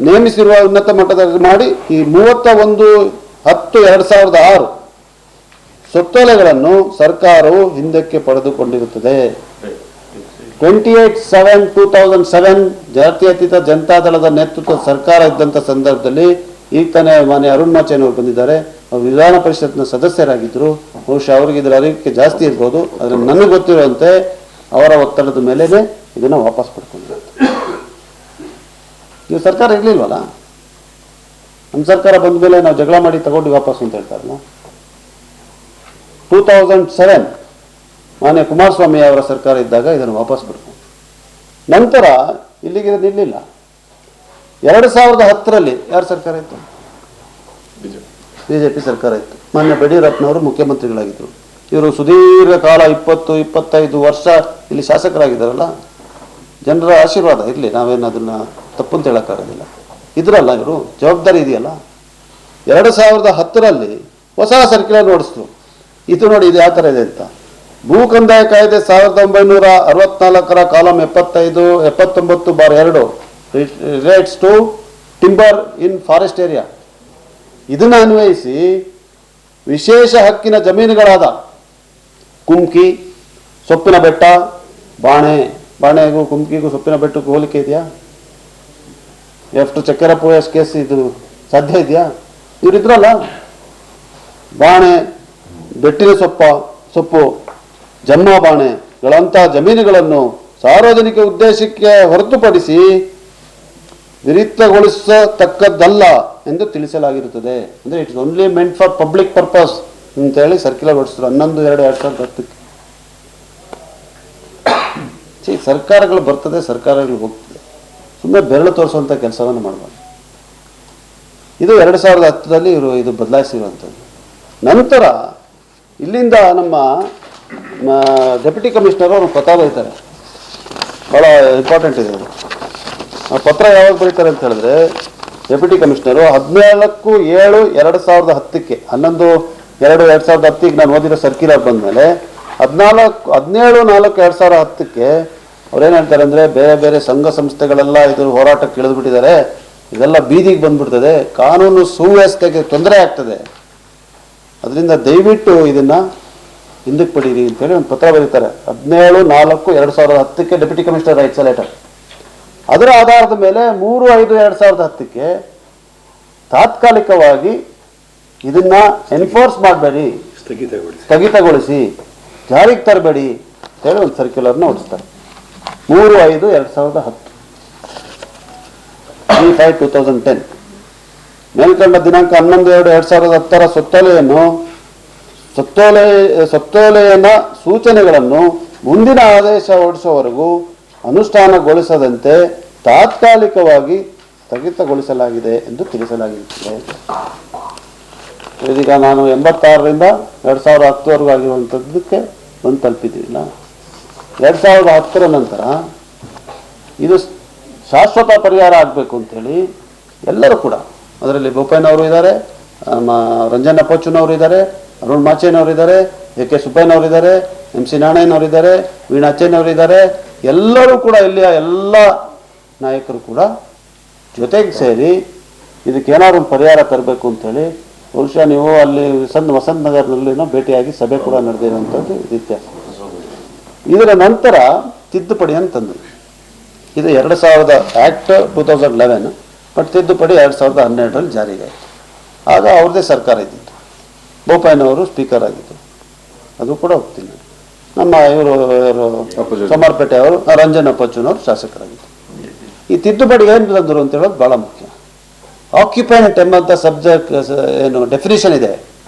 ನೇಮಿಸಿರುವ ಉನ್ನತ ಮಟ್ಟದ ಮಾಡಿ ಈ 31/10/2006 ಸುತ್ತೋಲೆಗಳನ್ನು ಸರ್ಕಾರವು ಹಿಂದಕ್ಕೆ ಪಡೆದುಕೊಂಡಿರುತ್ತದೆ. 28/7/2007 ಜಾತ್ಯತೀತ ಜನತಾದಳದ ನೇತೃತ್ವದ ಸರ್ಕಾರ ಇದ್ದಂಥ ಸಂದರ್ಭದಲ್ಲಿ ಈಗ ತಾನೇ ಮಾನ್ಯ ಅರುಣ್ ಮಾಚೇನವರು ಬಂದಿದ್ದಾರೆ. ಅವರು ವಿಧಾನ ಪರಿಷತ್ನ ಸದಸ್ಯರಾಗಿದ್ದರು. ಬಹುಶಃ ಅವರಿಗೆ ಇದರ ಅರಿವಿಕೆ ಜಾಸ್ತಿ ಇರ್ಬೋದು. ಆದರೆ ನನಗೆ ಗೊತ್ತಿರುವಂತೆ ಅವರ ಒತ್ತಡದ ಮೇಲೇ ಇದನ್ನು ವಾಪಸ್ ಪಡ್ಕೊಂಡಿದ್ದಾರೆ. ಈ ಸರ್ಕಾರ ಇರಲಿಲ್ವಲ್ಲ, ನಮ್ಮ ಸರ್ಕಾರ ಬಂದ ಮೇಲೆ ನಾವು ಜಗಳ ಮಾಡಿ ತಗೊಂಡು ವಾಪಸ್ ಅಂತ ಹೇಳ್ತಾರಲ್ಲ. 2007 ಮಾನ್ಯ ಕುಮಾರಸ್ವಾಮಿ ಅವರ ಸರ್ಕಾರ ಇದ್ದಾಗ ಇದನ್ನು ವಾಪಸ್ ಬಿಡ್ತು. ನಂತರ ಇಲ್ಲಿಗೆ ನಿಲ್ಲಿಲ್ಲ. 2010ರಲ್ಲಿ ಯಾರ ಸರ್ಕಾರ ಇತ್ತು? ಬಿಜೆಪಿ ಸರ್ಕಾರ ಇತ್ತು. ಮಾನ್ಯ ಯಡಿಯೂರಪ್ಪನವರು ಮುಖ್ಯಮಂತ್ರಿಗಳಾಗಿದ್ದರು. ಇವರು ಸುದೀರ್ಘ ಕಾಲ 20-25 ವರ್ಷ ಇಲ್ಲಿ ಶಾಸಕರಾಗಿದ್ದಾರಲ್ಲ. ಜನರ ಆಶೀರ್ವಾದ ಇರಲಿ, ನಾವೇನು ಅದನ್ನು ತಪ್ಪು ಅಂತ ಹೇಳೋಕ್ಕಾಗೋದಿಲ್ಲ. ಇದ್ರಲ್ಲ ಇವರು ಜವಾಬ್ದಾರಿ ಇದೆಯಲ್ಲ. 2010ರಲ್ಲಿ ಹೊಸ ಸರ್ಕ್ಯುಲರ್ ನೋಡಿಸ್ತು. ಇದು ನೋಡಿ, ಇದು ಯಾವ ಥರ ಇದೆ ಅಂತ. ಭೂ ಕಂದಾಯ ಕಾಯ್ದೆ 1964 column 75-79/2 relates to timber in forest area. ಇದನ್ನು ಅನ್ವಯಿಸಿ ವಿಶೇಷ ಹಕ್ಕಿನ ಜಮೀನುಗಳಾದ ಕುಮ್ಕಿ, ಸೊಪ್ಪಿನ ಬೆಟ್ಟ, ಬಾಣೆಗೂ ಕುಮ್ಕಿಗೂ ಸೊಪ್ಪಿನ ಬೆಟ್ಟಕ್ಕೂ ಹೋಲಿಕೆ ಇದೆಯಾ? ಎಷ್ಟು ಚಕ್ಕೆರಪ್ಪ ಕೇಸ್ ಇದು ಸಾಧ್ಯ ಇದೆಯಾ? ಇವರಿದ್ರಲ್ಲ, ಬಾಣೆ, ಬೆಟ್ಟಿನ ಸೊಪ್ಪು, ಜಮ್ಮ ಬಾಣೆಗಳಂಥ ಜಮೀನುಗಳನ್ನು ಸಾರ್ವಜನಿಕ ಉದ್ದೇಶಕ್ಕೆ ಹೊರತುಪಡಿಸಿ ವಿರಿಕ್ತಗೊಳಿಸತಕ್ಕದ್ದಲ್ಲ ಎಂದು ತಿಳಿಸಲಾಗಿರುತ್ತದೆ. ಅಂದರೆ it's only meant for public purpose ಅಂತೇಳಿ ಸರ್ಕ್ಯುಲರ್ ಹೊರಡಿಸಿದ್ರು 11/2/2010. ಸರ್ಕಾರಗಳು ಬರ್ತದೆ, ಸರ್ಕಾರಗಳು ಹೋಗ್ತದೆ. ಸುಮ್ಮನೆ ಬೆರಳು ತೋರಿಸುವಂಥ ಕೆಲಸವನ್ನು ಮಾಡಬಾರ್ದು. ಇದು 2010ರಲ್ಲಿ ಇವರು ಇದು ಬದಲಾಯಿಸಿರುವಂಥದ್ದು. ನಂತರ ಇಲ್ಲಿಂದ ನಮ್ಮ ಡೆಪ್ಯೂಟಿ ಕಮಿಷನರ್ ಅವರು ಪತ್ರ ಬರೀತಾರೆ. ಭಾಳ ಇಂಪಾರ್ಟೆಂಟ್ ಇದೆ ಅದು. ಆ ಪತ್ರ ಯಾವಾಗ ಬರೀತಾರೆ ಅಂತ ಹೇಳಿದ್ರೆ, ಡೆಪ್ಯೂಟಿ ಕಮಿಷನರು 14/7/2010ಕ್ಕೆ 11/2/2010ಕ್ಕೆ ನಾನು ಓದಿರೋ ಸರ್ಕ್ಯುಲರ್ ಬಂದಮೇಲೆ 17/4/2010ಕ್ಕೆ ಅವ್ರೇನು ಹೇಳ್ತಾರೆ ಅಂದರೆ, ಬೇರೆ ಬೇರೆ ಸಂಘ ಸಂಸ್ಥೆಗಳೆಲ್ಲ ಇದು ಹೋರಾಟಕ್ಕೆ ಇಳಿದ್ಬಿಟ್ಟಿದ್ದಾರೆ, ಇದೆಲ್ಲ ಬೀದಿಗೆ ಬಂದ್ಬಿಡ್ತದೆ, ಕಾನೂನು ಸುವ್ಯವಸ್ಥೆಗೆ ತೊಂದರೆ ಆಗ್ತದೆ, ಅದರಿಂದ ದಯವಿಟ್ಟು ಇದನ್ನು ಹಿಂದಕ್ಕೆ ಪಡೀರಿ ಅಂತೇಳಿ ಒಂದು ಪತ್ರ ಬರೀತಾರೆ. 17/4/2010ಕ್ಕೆ ಡೆಪ್ಯೂಟಿ ಕಮಿಷನರ್ ರೈಟ್ಸ್ ಲೆಟರ್. ಅದರ ಆಧಾರದ ಮೇಲೆ 3/5/2010ಕ್ಕೆ ತಾತ್ಕಾಲಿಕವಾಗಿ ಇದನ್ನ ಎನ್ಫೋರ್ಸ್ ಮಾಡಬೇಡಿ, ಸ್ಥಗಿತಗೊಳಿಸಿ, ಜಾರಿಗೆ ತರಬೇಡಿ ಅಂತೇಳಿ ಒಂದು ಸರ್ಕ್ಯುಲರ್ನ ಹೊರಡಿಸ್ತಾರೆ. 3/5/2010 3/5/2010 ಮೇಲ್ಕಂಡ ದಿನಾಂಕ 11/2/2010 ಸುತ್ತೋಲೆಯನ್ನ ಸೂಚನೆಗಳನ್ನು ಮುಂದಿನ ಆದೇಶ ಹೊರಡಿಸುವವರೆಗೂ ಅನುಷ್ಠಾನಗೊಳಿಸದಂತೆ ತಾತ್ಕಾಲಿಕವಾಗಿ ಸ್ಥಗಿತಗೊಳಿಸಲಾಗಿದೆ ಎಂದು ತಿಳಿಸಲಾಗಿರುತ್ತದೆ. ಇದೀಗ ನಾನು 86ರಿಂದ 2010ವರೆಗೂ ಆಗಿರುವಂಥದ್ದಕ್ಕೆ ಬಂದು ತಲುಪಿದ್ದೀವಿಲ್ಲ. 2010ರ ನಂತರ ಇದು ಶಾಶ್ವತ ಪರಿಹಾರ ಆಗಬೇಕು ಅಂತೇಳಿ ಎಲ್ಲರೂ ಕೂಡ, ಅದರಲ್ಲಿ ಬೋಪಯ್ಯನವರು ಇದ್ದಾರೆ, ರಂಜನ್ ಅಪ್ಪಚ್ಚನವರು ಇದ್ದಾರೆ, ಅರುಣ್ ಮಾಚೇನವರು ಇದ್ದಾರೆ, AK ಸುಬ್ಬಯ್ಯನವರು ಇದ್ದಾರೆ, MC ನಾಣಯ್ಯನವರು ಇದ್ದಾರೆ, ವೀಣಾ ಅಚ್ಚಯ್ಯನವರು ಇದ್ದಾರೆ. ಎಲ್ಲರೂ ಕೂಡ ಇಲ್ಲಿಯ ಎಲ್ಲ ನಾಯಕರು ಕೂಡ ಜೊತೆಗೆ ಸೇರಿ ಇದಕ್ಕೇನಾದ್ರು ಒಂದು ಪರಿಹಾರ ತರಬೇಕು ಅಂತೇಳಿ, ಬಹುಶಃ ನೀವು ಅಲ್ಲಿ ವಸಂತ ನಗರದಲ್ಲಿನೋ ಭೇಟಿಯಾಗಿ ಸಭೆ ಕೂಡ ನಡೆದಿರುವಂಥದ್ದು ಇತ್ಯಾಸ. ಇದರ ನಂತರ ತಿದ್ದುಪಡಿಯನ್ನು ತಂದರು. ಇದು 2000 ಆ್ಯಕ್ಟ್ 2011, ಬಟ್ ತಿದ್ದುಪಡಿ 2012ರಲ್ಲಿ ಜಾರಿಗೆ ಆಯಿತು. ಆಗ ಅವ್ರದ್ದೇ ಸರ್ಕಾರ ಇದ್ದಿತ್ತು, ಬೋಪಯ್ಯನವರು ಸ್ಪೀಕರ್ ಆಗಿತ್ತು, ಅದು ಕೂಡ ಹೋಗ್ತೀನಿ. ನಮ್ಮ ಇವರು ಸೋಮಾರ್ಪೇಟೆ ಅವರು ರಂಜನ್ ಅಪ್ಪಚ್ಚನವರು ಶಾಸಕರಾಗಿತ್ತು. ಈ ತಿದ್ದುಪಡಿ ಏನು ತಂದರು ಅಂತ ಹೇಳೋದು ಭಾಳ ಮುಖ್ಯ. ಆಕ್ಯುಪೆಂಟ್ ಎಂಬಂಥ ಸಬ್ಜೆಕ್ಟ್ ಏನು ಡೆಫಿನೇಷನ್ ಇದೆ,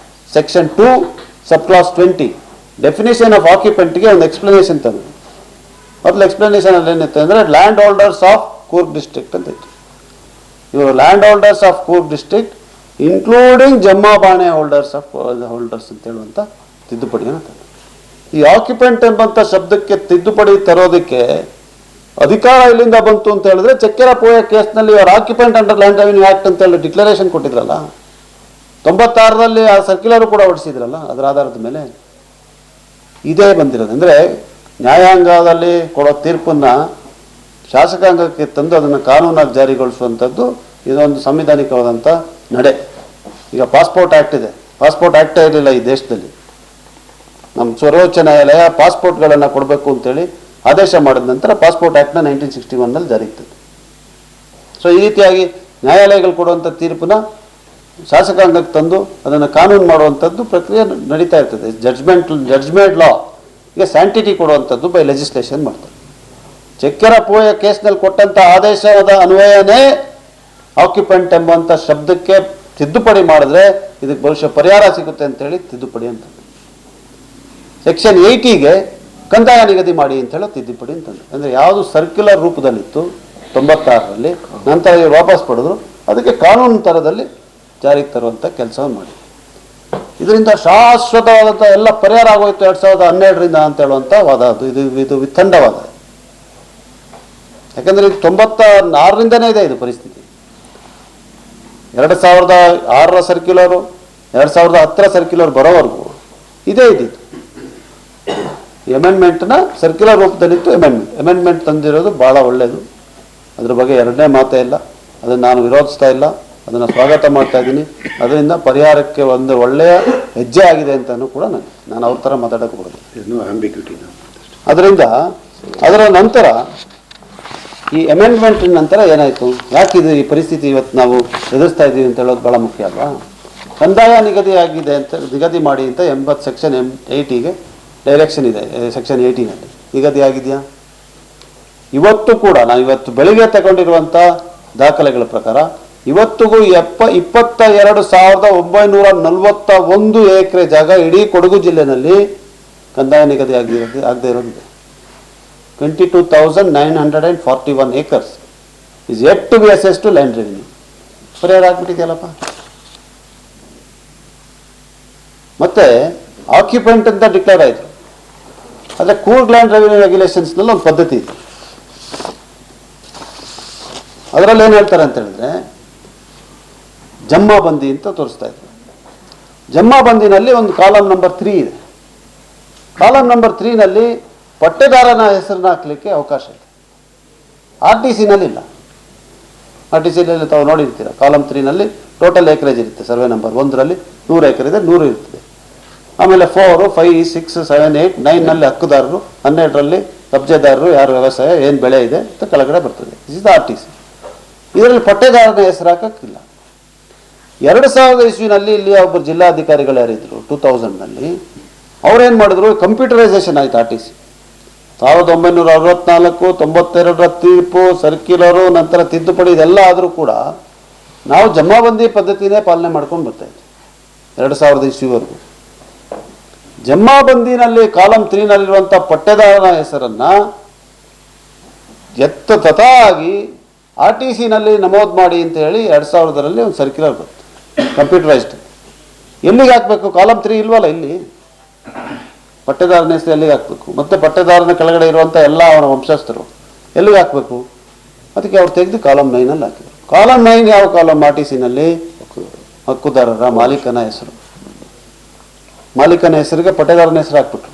section 2 sub clause 20 definition of ಆಕ್ಯುಪೆಂಟ್ಗೆ ಒಂದು ಎಕ್ಸ್ಪ್ಲನೇಷನ್ ತಂದರು. ಮೊದಲು ಎಕ್ಸ್ಪ್ಲನೇಷನ್ ಅಲ್ಲಿ ಏನಿತ್ತು ಅಂದರೆ, land holders of Coorg district ಅಂತ ಇತ್ತು. ಇವರು land holders of Coorg district including ಜಮ್ಮಾ ಬಾಣೆ ಹೋಲ್ಡರ್ಸ್ ಅಂತ ಹೇಳುವಂಥ ತಿದ್ದುಪಡಿಯನ್ನು ತಂದರು. ಈ ಆಕ್ಯುಪೆಂಟ್ ಎಂಬಂಥ ಶಬ್ದಕ್ಕೆ ತಿದ್ದುಪಡಿ ತರೋದಕ್ಕೆ ಅಧಿಕಾರ ಇಲ್ಲಿಂದ ಬಂತು ಅಂತ ಹೇಳಿದ್ರೆ, ಚಕ್ಕೆರ ಪೋಯ ಕೇಸ್ನಲ್ಲಿ ಅವರು occupant under land revenue act ಅಂತ ಹೇಳಿ ಡಿಕ್ಲರೇಷನ್ ಕೊಟ್ಟಿದ್ರಲ್ಲ, 96ರಲ್ಲಿ ಆ ಸರ್ಕ್ಯುಲರ್ ಕೂಡ ಹೊರಡಿಸಿದ್ರಲ್ಲ, ಅದರ ಆಧಾರದ ಮೇಲೆ ಇದೇ ಬಂದಿರೋದು. ಅಂದರೆ ನ್ಯಾಯಾಂಗದಲ್ಲಿ ಕೊಡೋ ತೀರ್ಪನ್ನು ಶಾಸಕಾಂಗಕ್ಕೆ ತಂದು ಅದನ್ನು ಕಾನೂನಾಗಿ ಜಾರಿಗೊಳಿಸುವಂಥದ್ದು ಇದೊಂದು ಸಂವಿಧಾನಿಕವಾದಂಥ ನಡೆ. ಈಗ ಪಾಸ್ಪೋರ್ಟ್ ಆ್ಯಕ್ಟ್ ಇದೆ, ಪಾಸ್ಪೋರ್ಟ್ ಆ್ಯಕ್ಟೇ ಇರಲಿಲ್ಲ ಈ ದೇಶದಲ್ಲಿ. ನಮ್ಮ ಸರ್ವೋಚ್ಚ ನ್ಯಾಯಾಲಯ ಪಾಸ್ಪೋರ್ಟ್ಗಳನ್ನು ಕೊಡಬೇಕು ಅಂತೇಳಿ ಆದೇಶ ಮಾಡಿದ ನಂತರ ಪಾಸ್ಪೋರ್ಟ್ ಆ್ಯಕ್ಟ್ನ 1961ನಲ್ಲಿ ಜಾರಿಗೆ ತಂತು. ಸೊ ಈ ರೀತಿಯಾಗಿ ನ್ಯಾಯಾಲಯಗಳು ಕೊಡುವಂಥ ತೀರ್ಪನ್ನ ಶಾಸಕಾಂಗಕ್ಕೆ ತಂದು ಅದನ್ನು ಕಾನೂನು ಮಾಡುವಂಥದ್ದು ಪ್ರಕ್ರಿಯೆ ನಡೀತಾ ಇರ್ತದೆ. ಜಡ್ಜ್ಮೆಂಟ್ ಲಾ ಈಗ ಸ್ಯಾಂಟಿಟಿ ಕೊಡುವಂಥದ್ದು ಬೈ ಲೆಜಿಸ್ಲೇಷನ್ ಮಾಡ್ತಾರೆ. ಚಕ್ಕೆರ ಪೋಯ ಕೇಸ್ನಲ್ಲಿ ಕೊಟ್ಟಂಥ ಆದೇಶದ ಅನ್ವಯನೇ ಆಕ್ಯುಪೆಂಟ್ ಎಂಬಂಥ ಶಬ್ದಕ್ಕೆ ತಿದ್ದುಪಡಿ ಮಾಡಿದ್ರೆ ಇದಕ್ಕೆ ಬಹುಶಃ ಪರಿಹಾರ ಸಿಗುತ್ತೆ ಅಂತೇಳಿ ತಿದ್ದುಪಡಿ ಅಂತ. ಸೆಕ್ಷನ್ 80ಗೆ ಕಂದಾಯ ನಿಗದಿ ಮಾಡಿ ಅಂತ ಹೇಳೋ ತಿದ್ದುಪಡಿ ಅಂತಂದ್ರೆ, ಅಂದರೆ ಯಾವುದು ಸರ್ಕ್ಯುಲರ್ ರೂಪದಲ್ಲಿತ್ತು 96ರಲ್ಲಿ, ನಂತರ ಇವರು ವಾಪಸ್ ಪಡೆದ್ರು, ಅದಕ್ಕೆ ಕಾನೂನು ಥರದಲ್ಲಿ ಜಾರಿಗೆ ತರುವಂಥ ಕೆಲಸವನ್ನು ಮಾಡಿ. ಇದರಿಂದ ಶಾಶ್ವತವಾದಂಥ ಎಲ್ಲ ಪರಿಹಾರ ಆಗೋಯ್ತು 2012ರಿಂದ ಅಂತ ಹೇಳುವಂಥ ವಾದ ಅದು. ಇದು ವಿತ್ತಂಡವಾದ. ಯಾಕಂದರೆ ಇದು 96ರಿಂದನೇ ಇದೆ ಇದು ಪರಿಸ್ಥಿತಿ. 2006ರ ಸರ್ಕ್ಯುಲರು, 2010ರ ಸರ್ಕ್ಯುಲರ್ ಬರೋವರೆಗೂ ಇದೇ ಇದ್ದಿತ್ತು. ಅಮೆಂಡ್ಮೆಂಟ್ನ ಸರ್ಕ್ಯುಲರ್ ರೂಪದಲ್ಲಿತ್ತು. ಅಮೆಂಡ್ಮೆಂಟ್ ತಂದಿರೋದು ಭಾಳ ಒಳ್ಳೆಯದು, ಅದ್ರ ಬಗ್ಗೆ ಎರಡನೇ ಮಾತೇ ಇಲ್ಲ. ಅದನ್ನು ನಾನು ವಿರೋಧಿಸ್ತಾ ಇಲ್ಲ, ಅದನ್ನು ಸ್ವಾಗತ ಮಾಡ್ತಾ ಇದ್ದೀನಿ. ಅದರಿಂದ ಪರಿಹಾರಕ್ಕೆ ಒಂದು ಒಳ್ಳೆಯ ಹೆಜ್ಜೆ ಆಗಿದೆ ಅಂತಲೂ ಕೂಡ ನಾನು ಅವ್ರ ಥರ ಮಾತಾಡೋಕೆ ಬರೋದು. ಅದರಿಂದ ಅದರ ನಂತರ ಈ ಅಮೆಂಡ್ಮೆಂಟ್ ನಂತರ ಏನಾಯಿತು, ಯಾಕಿದು ಈ ಪರಿಸ್ಥಿತಿ ಇವತ್ತು ನಾವು ಎದುರಿಸ್ತಾ ಇದ್ದೀವಿ ಅಂತ ಹೇಳೋದು ಭಾಳ ಮುಖ್ಯ ಅಲ್ವಾ. ಕಂದಾಯ ನಿಗದಿ ಆಗಿದೆ ಅಂತ ನಿಗದಿ ಮಾಡಿ ಅಂತ ಸೆಕ್ಷನ್ 80ಗೆ ಡೈರೆಕ್ಷನ್ ಇದೆ. ಸೆಕ್ಷನ್ 80ನಲ್ಲಿ ನಿಗದಿ ಆಗಿದೆಯಾ? ಇವತ್ತು ಕೂಡ ನಾವು ಇವತ್ತು ಬೆಳಿಗ್ಗೆ ತಗೊಂಡಿರುವಂಥ ದಾಖಲೆಗಳ ಪ್ರಕಾರ ಇವತ್ತಿಗೂ 22,941 ಎಕರೆ ಜಾಗ ಇಡೀ ಕೊಡಗು ಜಿಲ್ಲೆನಲ್ಲಿ ಕಂದಾಯ ನಿಗದಿ ಆಗದೆ ಇರೋದಿದೆ. 22,941 acres is yet to be assessed to land revenue. ಪರಿಹಾರ ಆಗ್ಬಿಟ್ಟಿದೆಯಲ್ಲಪ್ಪ. ಮತ್ತೆ ಆಕ್ಯುಪೆಂಟ್ ಅಂತ ಡಿಕ್ಲೇರ್ ಆಯಿತು. ಆದರೆ ಕೂರ್ಗ್ ಲ್ಯಾಂಡ್ ರೆವಿನ್ಯೂ ರೆಗ್ಯುಲೇಷನ್ಸ್ನಲ್ಲಿ ಒಂದು ಪದ್ಧತಿ ಇದೆ. ಅದರಲ್ಲಿ ಏನು ಹೇಳ್ತಾರೆ ಅಂತ ಹೇಳಿದ್ರೆ, ಜಮಾಬಂದಿ ಅಂತ ತೋರಿಸ್ತಾ ಇದ್ರು. ಜಮಾಬಂದಿನಲ್ಲಿ ಒಂದು ಕಾಲಮ್ ನಂಬರ್ 3 ಇದೆ. ಕಾಲಮ್ ನಂಬರ್ 3ನಲ್ಲಿ ಪಟ್ಟೆದಾರನ ಹೆಸರನ್ನ ಹಾಕಲಿಕ್ಕೆ ಅವಕಾಶ ಇದೆ. RTCನಲ್ಲಿ ಇಲ್ಲ. RTCನಲ್ಲಿ ತಾವು ನೋಡಿರ್ತೀರ, ಕಾಲಮ್ 3ನಲ್ಲಿ ಟೋಟಲ್ ಏಕರೇಜ್ ಇರುತ್ತೆ. ಸರ್ವೆ ನಂಬರ್ 1ರಲ್ಲಿ 100 ಎಕರೆ ಇದೆ, 100 ಇರ್ತದೆ. ಆಮೇಲೆ 4, 5, 6, 7, 8, 9ನಲ್ಲಿ ಹಕ್ಕುದಾರರು, 12ರಲ್ಲಿ ಕಬ್ಜೆದಾರರು, ಯಾರು ವ್ಯವಸಾಯ ಏನು ಬೆಳೆ ಇದೆ ಅಂತ ಕೆಳಗಡೆ ಬರ್ತದೆ. Is RTC. ಇದರಲ್ಲಿ ಪಟ್ಟೆದಾರನ ಹೆಸರು ಹಾಕಕ್ಕಿಲ್ಲ. 2000 ಇಸ್ವಿನಲ್ಲಿ ಇಲ್ಲಿ ಒಬ್ಬರು ಜಿಲ್ಲಾಧಿಕಾರಿಗಳು ಯಾರಿದ್ರು 2000ನಲ್ಲಿ, ಅವ್ರೇನು ಮಾಡಿದ್ರು, ಕಂಪ್ಯೂಟರೈಸೇಷನ್ ಆಯ್ತು RTC. 1964, 92ರ ತೀರ್ಪು, ಸರ್ಕ್ಯುಲರು, ನಂತರ ತಿದ್ದುಪಡಿ ಇದೆಲ್ಲ ಆದರೂ ಕೂಡ ನಾವು ಜಮಾಬಂದಿ ಪದ್ಧತಿನೇ ಪಾಲನೆ ಮಾಡ್ಕೊಂಡು ಬರ್ತಾ ಇದ್ವಿ 2000 ಇಸ್ವಿವರೆಗೂ. ಜಮಾಬಂದಿನಲ್ಲಿ ಕಾಲಮ್ 3ನಲ್ಲಿರುವಂಥ ಪಟ್ಟೆದಾರನ ಹೆಸರನ್ನು ತಥಾಗಿ RTCನಲ್ಲಿ ನಮೂದು ಮಾಡಿ ಅಂತ ಹೇಳಿ 2000ರಲ್ಲಿ ಒಂದು ಸರ್ಕ್ಯುಲರ್ ಬಂತು, ಕಂಪ್ಯೂಟರೈಸ್ಡ್. ಎಲ್ಲಿಗೆ ಹಾಕಬೇಕು? ಕಾಲಮ್ 3 ಇಲ್ವಲ್ಲ ಇಲ್ಲಿ. ಪಟ್ಟೆದಾರನ ಹೆಸರು ಎಲ್ಲಿಗೆ ಹಾಕಬೇಕು? ಮತ್ತು ಪಟ್ಟೆದಾರನ ಕೆಳಗಡೆ ಇರುವಂಥ ಎಲ್ಲ ಅವನ ವಂಶಸ್ಥರು ಎಲ್ಲಿಗೆ ಹಾಕಬೇಕು? ಅದಕ್ಕೆ ಅವ್ರು ತೆಗೆದು ಕಾಲಮ್ 9ನಲ್ಲಿ ಹಾಕಿದರು. ಕಾಲಮ್ 9 ಯಾವ ಕಾಲಮ್? RTCನಲ್ಲಿ ಹಕ್ಕುದಾರರ ಮಾಲೀಕನ ಹೆಸರು. ಮಾಲೀಕನ ಹೆಸರಿಗೆ ಪಟ್ಟೆದಾರನ ಹೆಸರು ಹಾಕ್ಬಿಟ್ರು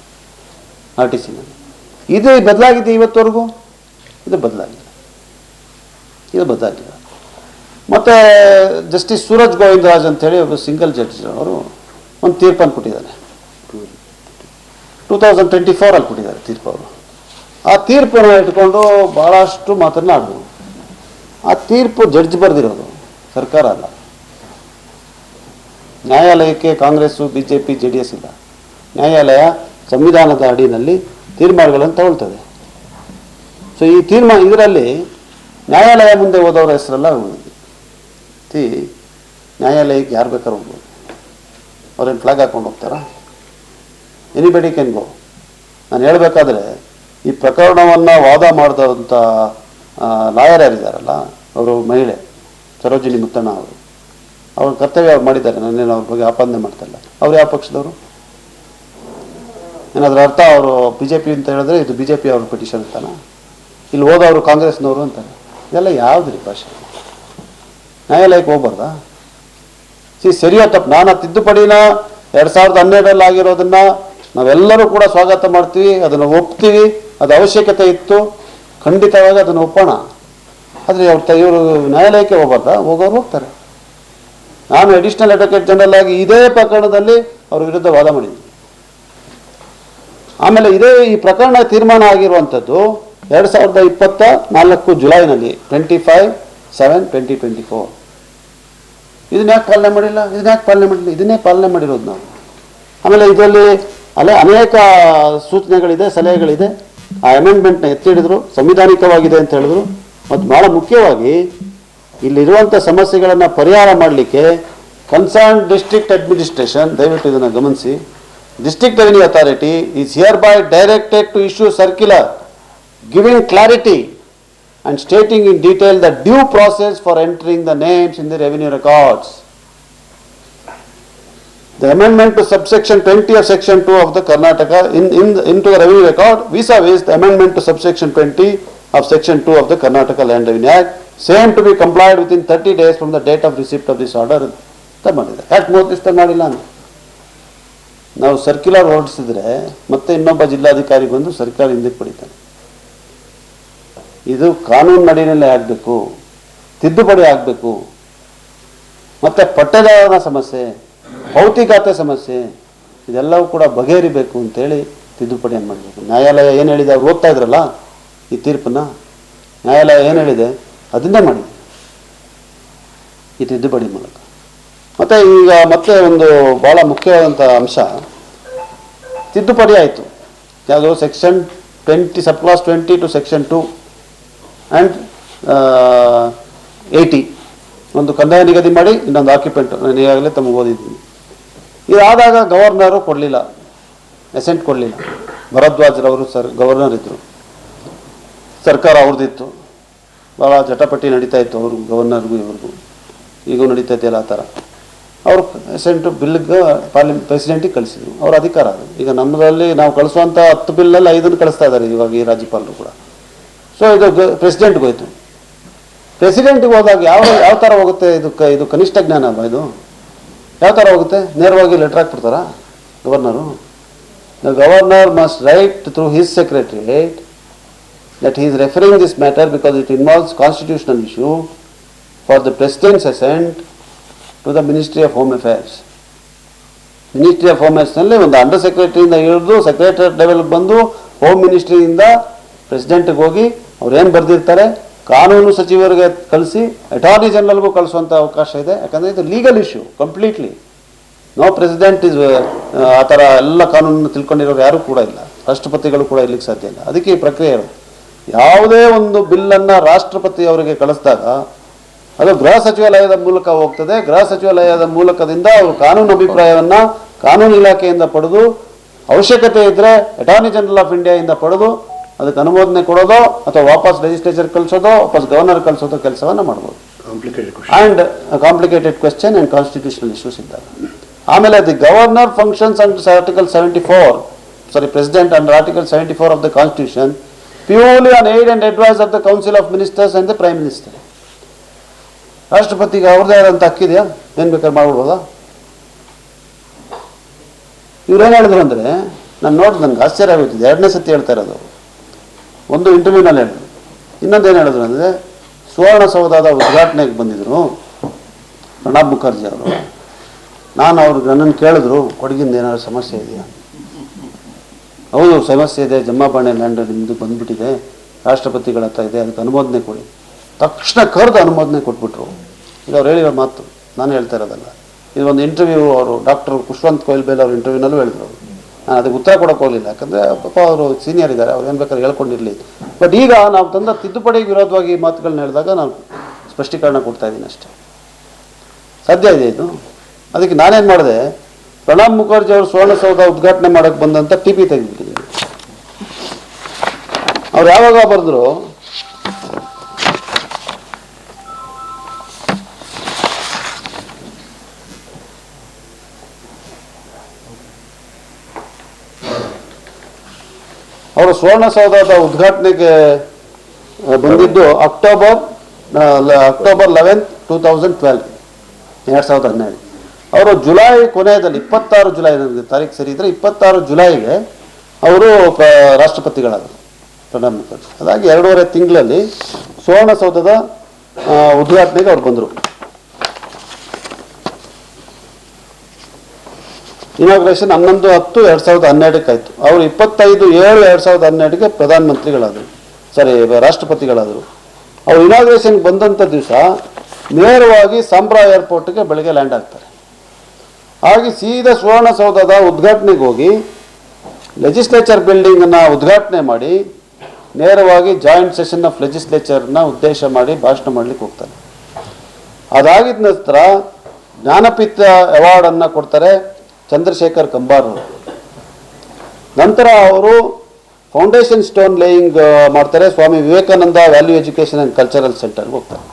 RTCನಲ್ಲಿ. ಇದು ಬದಲಾಗಿದೆ ಇವತ್ತವರೆಗೂ? ಇದು ಬದಲಾಗಿಲ್ಲ. ಮತ್ತು ಜಸ್ಟಿಸ್ ಸೂರಜ್ ಗೋವಿಂದರಾಜ್ ಅಂತೇಳಿ ಒಬ್ಬ ಸಿಂಗಲ್ ಜಡ್ಜ್ ಅವರು ಒಂದು ತೀರ್ಪನ್ನು ಕೊಟ್ಟಿದ್ದಾರೆ. 2024 ಕೊಟ್ಟಿದ್ದಾರೆ ತೀರ್ಪು ಅವರು. ಆ ತೀರ್ಪನ್ನು ಇಟ್ಕೊಂಡು ಭಾಳಷ್ಟು ಮಾತನಾಡಿದ್ರು. ಆ ತೀರ್ಪು ಜಡ್ಜ್ ಬರೆದಿರೋದು, ಸರ್ಕಾರ ಅಲ್ಲ. ನ್ಯಾಯಾಲಯಕ್ಕೆ ಕಾಂಗ್ರೆಸ್ಸು, BJP, JDS ಇಲ್ಲ. ನ್ಯಾಯಾಲಯ ಸಂವಿಧಾನದ ಅಡಿಯಲ್ಲಿ ತೀರ್ಮಾನಗಳನ್ನು ತಗೊಳ್ತದೆ. ಸೊ ಈ ಇದರಲ್ಲಿ ನ್ಯಾಯಾಲಯ ಮುಂದೆ ಹೋದವರ ಹೆಸರೆಲ್ಲ ನ್ಯಾಯಾಲಯಕ್ಕೆ ಯಾರು ಬೇಕಾದ್ರೂ ಹೋಗ್ಬೋದು. ಅವ್ರೇನು ಫ್ಲಾಗ್ ಹಾಕೊಂಡು ಹೋಗ್ತಾರಾ? Anybody can go. ನಾನು ಹೇಳಬೇಕಾದ್ರೆ ಈ ಪ್ರಕರಣವನ್ನು ವಾದ ಮಾಡಿದಂಥ ಲಾಯರ್ ಯಾರಿದ್ದಾರಲ್ಲ, ಅವರು ಮಹಿಳೆ ಸರೋಜಿನಿ ಮುತ್ತಣ್ಣ ಅವರು, ಅವ್ರ ಕರ್ತವ್ಯ ಅವ್ರು ಮಾಡಿದ್ದಾರೆ. ನಾನೇನು ಅವ್ರ ಬಗ್ಗೆ ಆಪಾದನೆ ಮಾಡ್ತಾ ಇಲ್ಲ. ಅವ್ರು ಯಾವ ಪಕ್ಷದವರು? ಏನಾದರೂ ಅರ್ಥ ಅವರು BJP ಅಂತ ಹೇಳಿದ್ರೆ ಇದು BJP ಅವ್ರ ಪಿಟಿಷನ್ ಅಂತಾನ? ಇಲ್ಲಿ ಹೋದವರು ಕಾಂಗ್ರೆಸ್ನವರು ಅಂತಾರೆ. ಇದೆಲ್ಲ ಯಾವುದ್ರಿ ಭಾಷೆ? ನ್ಯಾಯಾಲಯಕ್ಕೆ ಹೋಗ್ಬಾರ್ದಾ? ಸರಿಯೋ ತಪ್ಪು? ನಾನು ತಿದ್ದುಪಡಿನ 2012ರಲ್ಲಿ ಆಗಿರೋದನ್ನ ನಾವೆಲ್ಲರೂ ಕೂಡ ಸ್ವಾಗತ ಮಾಡ್ತೀವಿ, ಅದನ್ನು ಒಪ್ತೀವಿ. ಅದು ಅವಶ್ಯಕತೆ ಇತ್ತು, ಖಂಡಿತವಾಗಿ ಅದನ್ನು ಒಪ್ಪೋಣ. ಆದರೆ ಇವರು ನ್ಯಾಯಾಲಯಕ್ಕೆ ಹೋಗ್ಬಾರ್ದಾ? ಹೋಗೋರು ಹೋಗ್ತಾರೆ. ನಾನು ಅಡಿಷನಲ್ ಅಡ್ವೊಕೇಟ್ ಜನರಲ್ ಆಗಿ ಇದೇ ಪ್ರಕರಣದಲ್ಲಿ ಅವ್ರ ವಿರುದ್ಧ ವಾದ ಮಾಡಿದ್ದೀನಿ. ಆಮೇಲೆ ಈ ಪ್ರಕರಣ ತೀರ್ಮಾನ ಆಗಿರುವಂಥದ್ದು 2024 ಜುಲೈನಲ್ಲಿ 25/7/2024. ಇದನ್ನ ಯಾಕೆ ಪಾಲನೆ ಮಾಡಿಲ್ಲ? ಇದನ್ನೇ ಪಾಲನೆ ಮಾಡಿರೋದು ನಾವು. ಆಮೇಲೆ ಇದರಲ್ಲಿ ಅನೇಕ ಸೂಚನೆಗಳಿದೆ, ಸಲಹೆಗಳಿದೆ. ಆ ಅಮೆಂಡ್ಮೆಂಟ್ನ ಎತ್ತಿ ಹಿಡಿದ್ರು, ಸಂವಿಧಾನಿಕವಾಗಿದೆ ಅಂತ ಹೇಳಿದ್ರು. ಮತ್ತು ಭಾಳ ಮುಖ್ಯವಾಗಿ ಇಲ್ಲಿರುವಂಥ ಸಮಸ್ಯೆಗಳನ್ನು ಪರಿಹಾರ ಮಾಡಲಿಕ್ಕೆ ಕನ್ಸರ್ನ್ ಡಿಸ್ಟ್ರಿಕ್ಟ್ ಅಡ್ಮಿನಿಸ್ಟ್ರೇಷನ್, ದಯವಿಟ್ಟು ಇದನ್ನು ಗಮನಿಸಿ, district revenue authority is hereby directed to issue circular giving clarity and stating in detail the due process for entering the names in the revenue records. The amendment to subsection 20 of section 2 of the Karnataka into the revenue record vis-a-vis the amendment to subsection 20 of section 2 of the Karnataka Land Revenue Act, same to be complied within 30 days from the date of receipt of this order. ಯಾಕೆ 30 ದಿವಸ ಮಾಡಿಲ್ಲ? ನಾವು circular ಹೊರಡಿಸಿದ್ರೆ ಮತ್ತೆ ಇನ್ನೊಬ್ಬ ಜಿಲ್ಲಾಧಿಕಾರಿ ಬಂದು ಸರ್ಕಾರ ಹಿಂದಕ್ಕೆ ಪಡಿತಾನೆ. ಇದು ಕಾನೂನು ನಡಿನಲ್ಲೇ ಆಗಬೇಕು, ತಿದ್ದುಪಡಿ ಆಗಬೇಕು. ಮತ್ತು ಪಟ್ಟದಾರನ ಸಮಸ್ಯೆ, ಭೌತಿಕತೆ ಸಮಸ್ಯೆ, ಇದೆಲ್ಲವೂ ಕೂಡ ಬಗೆಹರಿಬೇಕು ಅಂತೇಳಿ ತಿದ್ದುಪಡಿಯನ್ನು ಮಾಡಬೇಕು. ನ್ಯಾಯಾಲಯ ಏನು ಹೇಳಿದೆ, ಅವ್ರು ಓದ್ತಾ ಇದ್ರಲ್ಲ ಈ ತೀರ್ಪನ್ನು, ನ್ಯಾಯಾಲಯ ಏನು ಹೇಳಿದೆ ಅದನ್ನೇ ಮಾಡಿ ಈ ತಿದ್ದುಪಡಿ ಮೂಲಕ. ಮತ್ತು ಈಗ ಮತ್ತೆ ಒಂದು ಭಾಳ ಮುಖ್ಯವಾದಂಥ ಅಂಶ, ತಿದ್ದುಪಡಿ ಆಯಿತು. ಯಾವುದೋ section 20 sub clause 20 to section 2 and 80 ಒಂದು ಕಂದಾಯ ನಿಗದಿ ಮಾಡಿ, ಇನ್ನೊಂದು ಆಕ್ಯುಪೆಂಟ್, ನಾನು ಈಗಾಗಲೇ ತಮಗೆ ಓದಿದ್ದೀನಿ. ಇದಾದಾಗ ಗವರ್ನರು ಕೊಡಲಿಲ್ಲ, ಅಸೆಂಟ್ ಕೊಡಲಿಲ್ಲ. ಭರದ್ವಾಜ್ರವರು ಗವರ್ನರ್ ಇದ್ದರು, ಸರ್ಕಾರ ಅವ್ರದ್ದಿತ್ತು, ಭಾಳ ಜಟಾಪಟಿ ನಡೀತಾ ಇತ್ತು ಅವರು, ಗವರ್ನರ್ಗೂ ಇವ್ರಿಗೂ ಈಗೂ ನಡೀತೈತೆಲ್ಲ ಆ ಥರ. ಅವರು ಅಸೆಂಟು ಬಿಲ್ಗೆ ಪ್ರೆಸಿಡೆಂಟಿಗೆ ಕಳಿಸಿದ್ರು, ಅವ್ರ ಅಧಿಕಾರ ಅದು. ಈಗ ನಮ್ಮದಲ್ಲಿ ನಾವು ಕಳಿಸುವಂಥ 10 ಬಿಲ್ಲಲ್ಲಿ 5 ಕಳಿಸ್ತಾ ಇದ್ದಾರೆ ಇವಾಗ ಈ ರಾಜ್ಯಪಾಲರು ಕೂಡ. ಸೊ ಇದು ಪ್ರೆಸಿಡೆಂಟ್ಗೆ ಹೋಯ್ತು. ಪ್ರೆಸಿಡೆಂಟ್ಗೆ ಹೋದಾಗ ಯಾವ ಥರ ಹೋಗುತ್ತೆ? ಇದು ಕನಿಷ್ಠ ಜ್ಞಾನ ಅಲ್ವಾ ಇದು? ಯಾವ ಥರ ಹೋಗುತ್ತೆ? ನೇರವಾಗಿ ಲೆಟರ್ ಹಾಕ್ಬಿಡ್ತಾರಾ governor? The governor must write through his secretariat that he is referring this matter because it involves constitutional issue for the President's assent to the Ministry of Home Affairs. Ministry of home ಅಫೇರ್ಸ್ನಲ್ಲಿ ಒಂದು under ಸೆಕ್ರೆಟರಿಯಿಂದ ಹಿಡಿದು secretary ಲೆವೆಲ್ಗೆ ಬಂದು home ಮಿನಿಸ್ಟ್ರಿಯಿಂದ ಪ್ರೆಸಿಡೆಂಟ್ಗೆ ಹೋಗಿ ಅವ್ರು ಏನು ಬರೆದಿರ್ತಾರೆ ಕಾನೂನು ಸಚಿವರಿಗೆ ಕಳಿಸಿ ಅಟಾರ್ನಿ ಜನರಲ್ಗೂ ಕಳಿಸುವಂಥ ಅವಕಾಶ ಇದೆ. ಯಾಕಂದರೆ ಇದು legal issue completely. No precedent is ಆ ಥರ ಎಲ್ಲ ಕಾನೂನನ್ನು ತಿಳ್ಕೊಂಡಿರೋರು ಯಾರೂ ಕೂಡ ಇಲ್ಲ, ರಾಷ್ಟ್ರಪತಿಗಳು ಕೂಡ ಇರ್ಲಿಕ್ಕೆ ಸಾಧ್ಯ ಇಲ್ಲ. ಅದಕ್ಕೆ ಈ ಪ್ರಕ್ರಿಯೆ ಇರೋದು. ಯಾವುದೇ ಒಂದು ಬಿಲ್ಲನ್ನು ರಾಷ್ಟ್ರಪತಿ ಅವರಿಗೆ ಕಳಿಸಿದಾಗ ಅದು ಗೃಹ ಸಚಿವಾಲಯದ ಮೂಲಕ ಹೋಗ್ತದೆ. ಗೃಹ ಸಚಿವಾಲಯದ ಮೂಲಕದಿಂದ ಅವರು ಕಾನೂನು ಅಭಿಪ್ರಾಯವನ್ನು ಕಾನೂನು ಇಲಾಖೆಯಿಂದ ಪಡೆದು, ಅವಶ್ಯಕತೆ ಇದ್ದರೆ ಅಟಾರ್ನಿ ಜನರಲ್ ಆಫ್ ಇಂಡಿಯಾದಿಂದ ಪಡೆದು ಅದಕ್ಕೆ ಅನುಮೋದನೆ ಕೊಡೋದು ಅಥವಾ ವಾಪಸ್ ಲೆಜಿಸ್ಲೇಚರ್ ಕಳಿಸೋದು, ವಾಪಸ್ ಗವರ್ನರ್ ಕಳಿಸೋದು ಕೆಲಸವನ್ನು ಮಾಡ್ಬೋದು. And complicated question and constitutional issues ಇದ್ದಾಗ. ಆಮೇಲೆ the governor functions under article 74, president under article 74 of the constitution purely on aid and advice of the council of ministers and the prime minister. ರಾಷ್ಟ್ರಪತಿಗೆ ಅವ್ರದ್ದೇ ಆದಂಥ ಹಕ್ಕಿದೆಯಾ? ಏನು ಬೇಕಾದ್ರೆ ಮಾಡ್ಬಿಡ್ಬೋದಾ? ಇವ್ರೇನು ಹೇಳಿದ್ರು ಅಂದರೆ, ನಾನು ನೋಡಿ ನನಗೆ ಆಶ್ಚರ್ಯ ಆಗೋಯ್ತಿದೆ. 2ನೇ ಸತಿ ಹೇಳ್ತಾ ಇರೋದು. ಒಂದು ಇಂಟರ್ವ್ಯೂನಲ್ಲಿ ಹೇಳಿದ್ರು, ಇನ್ನೊಂದೇನು ಹೇಳಿದ್ರು ಅಂದರೆ, ಸುವರ್ಣಸೌಧದ ಉದ್ಘಾಟನೆಗೆ ಬಂದಿದ್ದರು ಪ್ರಣಬ್ ಮುಖರ್ಜಿ ಅವರು. ನನ್ನನ್ನು ಕೇಳಿದ್ರು, ಕೊಡಗಿಂದ ಏನಾದ್ರು ಸಮಸ್ಯೆ ಇದೆಯಾ? ಹೌದು ಸಮಸ್ಯೆ ಇದೆ, ಜಮ್ಮಬಾಣೆ ಲ್ಯಾಂಡ್ ನಿಮ್ಮದು ಬಂದುಬಿಟ್ಟಿದೆ, ರಾಷ್ಟ್ರಪತಿಗಳ ಹತ್ರ ಇದೆ, ಅದಕ್ಕೆ ಅನುಮೋದನೆ ಕೊಡಿ. ತಕ್ಷಣ ಕರೆದು ಅನುಮೋದನೆ ಕೊಟ್ಬಿಟ್ರು. ಇದು ಅವ್ರು ಹೇಳಿರೋ ಮಾತು, ನಾನು ಹೇಳ್ತಾ ಇರೋದಲ್ಲ. ಇದು ಒಂದು ಇಂಟರ್ವ್ಯೂ ಅವರು ಡಾಕ್ಟರ್ ಖುಷ್ವಂತ್ ಕೊಯಿಲ್ಬೇಲ್ ಅವ್ರ ಇಂಟರ್ವ್ಯೂನಲ್ಲೂ ಹೇಳಿದ್ರು. ನಾನು ಅದಕ್ಕೆ ಉತ್ತರ ಕೊಡೋಕೆ ಹೋಗಲಿಲ್ಲ, ಯಾಕಂದರೆ ಪಾಪ ಅವರು ಸೀನಿಯರ್ ಇದ್ದಾರೆ, ಅವ್ರು ಏನು ಬೇಕಾದ್ರೆ ಹೇಳ್ಕೊಂಡಿರಲಿ. ಬಟ್ ಈಗ ನಾವು ತಂದ ತಿದ್ದುಪಡಿಗೆ ವಿರೋಧವಾಗಿ ಈ ಮಾತುಗಳನ್ನ ಹೇಳಿದಾಗ ನಾನು ಸ್ಪಷ್ಟೀಕರಣ ಕೊಡ್ತಾ ಇದ್ದೀನಿ ಅಷ್ಟೇ. ಸಾಧ್ಯ ಇದೆ ಇದು. ಅದಕ್ಕೆ ನಾನೇನು ಮಾಡಿದೆ, ಪ್ರಣಬ್ ಮುಖರ್ಜಿ ಅವರು ಸುವರ್ಣಸೌಧ ಉದ್ಘಾಟನೆ ಮಾಡೋಕ್ಕೆ ಬಂದಂಥ TP ತೆಗೆದುಬಿಟ್ಟಿದ್ದೀನಿ. ಅವ್ರು ಯಾವಾಗ ಬರೆದ್ರು, ಅವರು ಸುವರ್ಣಸೌಧದ ಉದ್ಘಾಟನೆಗೆ ಬಂದಿದ್ದು ಅಕ್ಟೋಬರ್ 11, 2012, 2012. ಅವರು ಜುಲೈ ಕೊನೆಯಲ್ಲಿ 26 ಜುಲೈ, ನನಗೆ ತಾರೀಕು ಸರಿ ಇದ್ದರೆ 26 ಜುಲೈಗೆ ಅವರು ರಾಷ್ಟ್ರಪತಿಗಳಾದರು ಪ್ರಣಬ್ ಮುಖರ್ಜಿ. ಅದಾಗಿ 2.5 ತಿಂಗಳಲ್ಲಿ ಸುವರ್ಣಸೌಧದ ಉದ್ಘಾಟನೆಗೆ ಅವ್ರು ಬಂದರು. ಇನಾಗ್ರೇಷನ್ 11/10/2012 ಆಯಿತು. ಅವರು 25/7/2012 ಪ್ರಧಾನಮಂತ್ರಿಗಳಾದರು, ರಾಷ್ಟ್ರಪತಿಗಳಾದರು. ಅವರು ಇನಾಗ್ರೇಷನ್ಗೆ ಬಂದಂಥ ದಿವಸ ನೇರವಾಗಿ ಸಾಂಬ್ರಾ ಏರ್ಪೋರ್ಟ್ಗೆ ಬೆಳಗ್ಗೆ ಲ್ಯಾಂಡ್ ಆಗ್ತಾರೆ. ಹಾಗೆ ಸೀದಾ ಸುವರ್ಣಸೌಧದ ಉದ್ಘಾಟನೆಗೆ ಹೋಗಿ ಲೆಜಿಸ್ಲೇಚರ್ ಬಿಲ್ಡಿಂಗನ್ನು ಉದ್ಘಾಟನೆ ಮಾಡಿ ನೇರವಾಗಿ ಜಾಯಿಂಟ್ ಸೆಷನ್ ಆಫ್ ಲೆಜಿಸ್ಲೇಚರ್ನ ಉದ್ದೇಶ ಮಾಡಿ ಭಾಷಣ ಮಾಡಲಿಕ್ಕೆ ಹೋಗ್ತಾರೆ. ಅದಾಗಿದ ನಂತರ ಜ್ಞಾನಪೀಠ ಅವಾರ್ಡನ್ನು ಕೊಡ್ತಾರೆ ಚಂದ್ರಶೇಖರ್ ಕಂಬಾರ್ ಅವರು. ನಂತರ ಅವರು ಫೌಂಡೇಶನ್ ಸ್ಟೋನ್ ಲೇಯಿಂಗ್ ಮಾಡ್ತಾರೆ, Swami Vivekananda value education and cultural ಸೆಂಟರ್ಗೆ ಹೋಗ್ತಾರೆ.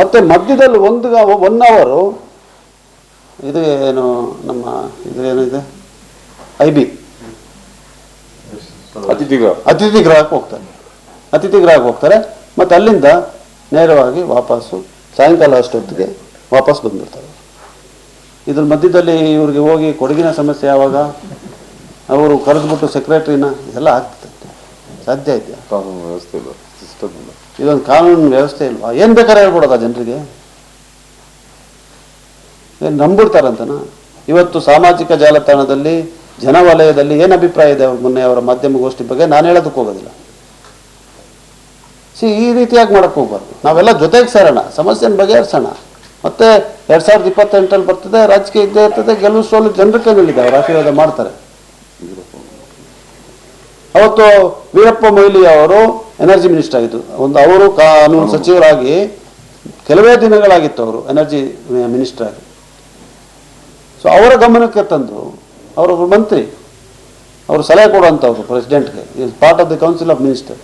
ಮತ್ತು ಮಧ್ಯದಲ್ಲಿ 1 ಅವರು ಇದು ಏನು ನಮ್ಮ ಇದು ಏನಿದೆ IB ಅತಿಥಿ ಗೃಹಕ್ಕೆ ಹೋಗ್ತಾರೆ. ಮತ್ತು ಅಲ್ಲಿಂದ ನೇರವಾಗಿ ವಾಪಸ್ಸು ಸಾಯಂಕಾಲ ಅಷ್ಟೊತ್ತಿಗೆ ವಾಪಸ್ ಬಂದ್ಬಿಡ್ತಾರೆ. ಇದ್ರ ಮಧ್ಯದಲ್ಲಿ ಇವ್ರಿಗೆ ಹೋಗಿ ಕೊಡಗಿನ ಸಮಸ್ಯೆ ಯಾವಾಗ ಅವರು ಕರೆದ್ಬಿಟ್ಟು ಸೆಕ್ರೆಟ್ರಿನ ಇದೆಲ್ಲ ಆಗ್ತದೆ, ಸಾಧ್ಯ ಇದೆಯಾ? ಕಾನೂನು ವ್ಯವಸ್ಥೆ ಇಲ್ಲ, ಸಿಸ್ಟಮ್ ಇಲ್ಲ, ಇದೊಂದು ಕಾನೂನು ವ್ಯವಸ್ಥೆ ಇಲ್ವಾ? ಏನು ಬೇಕಾದ್ರೆ ಹೇಳ್ಕೊಡೋದ ಜನರಿಗೆ? ಏನು ನಂಬಿಡ್ತಾರಂತನ? ಇವತ್ತು ಸಾಮಾಜಿಕ ಜಾಲತಾಣದಲ್ಲಿ ಜನವಲಯದಲ್ಲಿ ಏನು ಅಭಿಪ್ರಾಯ ಇದೆ ಮೊನ್ನೆ ಅವರ ಮಾಧ್ಯಮಗೋಷ್ಠಿ ಬಗ್ಗೆ ನಾನು ಹೇಳೋದಕ್ಕೆ ಹೋಗೋದಿಲ್ಲ. ಈ ರೀತಿಯಾಗಿ ಮಾಡಕ್ಕೆ ಹೋಗ್ಬಾರ್ದು. ನಾವೆಲ್ಲ ಜೊತೆಗೆ ಸೇರೋಣ, ಸಮಸ್ಯೆನ ಬಗೆಹರಿಸೋಣ. ಮತ್ತೆ 2028 ಬರ್ತದೆ, ರಾಜಕೀಯ ಇದ್ದೇ ಇರ್ತದೆ, ಗೆಲುವು ಸೋಲು ಜನರ ಕೈಯಲ್ಲಿದೆ, ಅವರು ಆಶೀರ್ವಾದ ಮಾಡ್ತಾರೆ. ಅವತ್ತು ವೀರಪ್ಪ ಮೊಯ್ಲಿ ಅವರು ಎನರ್ಜಿ ಮಿನಿಸ್ಟರ್ ಆಗಿದ್ದು, ಅವರು ಕಾನೂನು ಸಚಿವರಾಗಿ ಕೆಲವೇ ದಿನಗಳಾಗಿತ್ತು ಅವರು ಎನರ್ಜಿ ಮಿನಿಸ್ಟರ್ ಆಗಿ. ಸೊ ಅವರ ಗಮನಕ್ಕೆ ತಂದು ಅವರೊಬ್ಬರು ಮಂತ್ರಿ, ಅವರು ಸಲಹೆ ಕೊಡುವಂಥವ್ರು ಪ್ರೆಸಿಡೆಂಟ್ಗೆ, is part of the council of minister.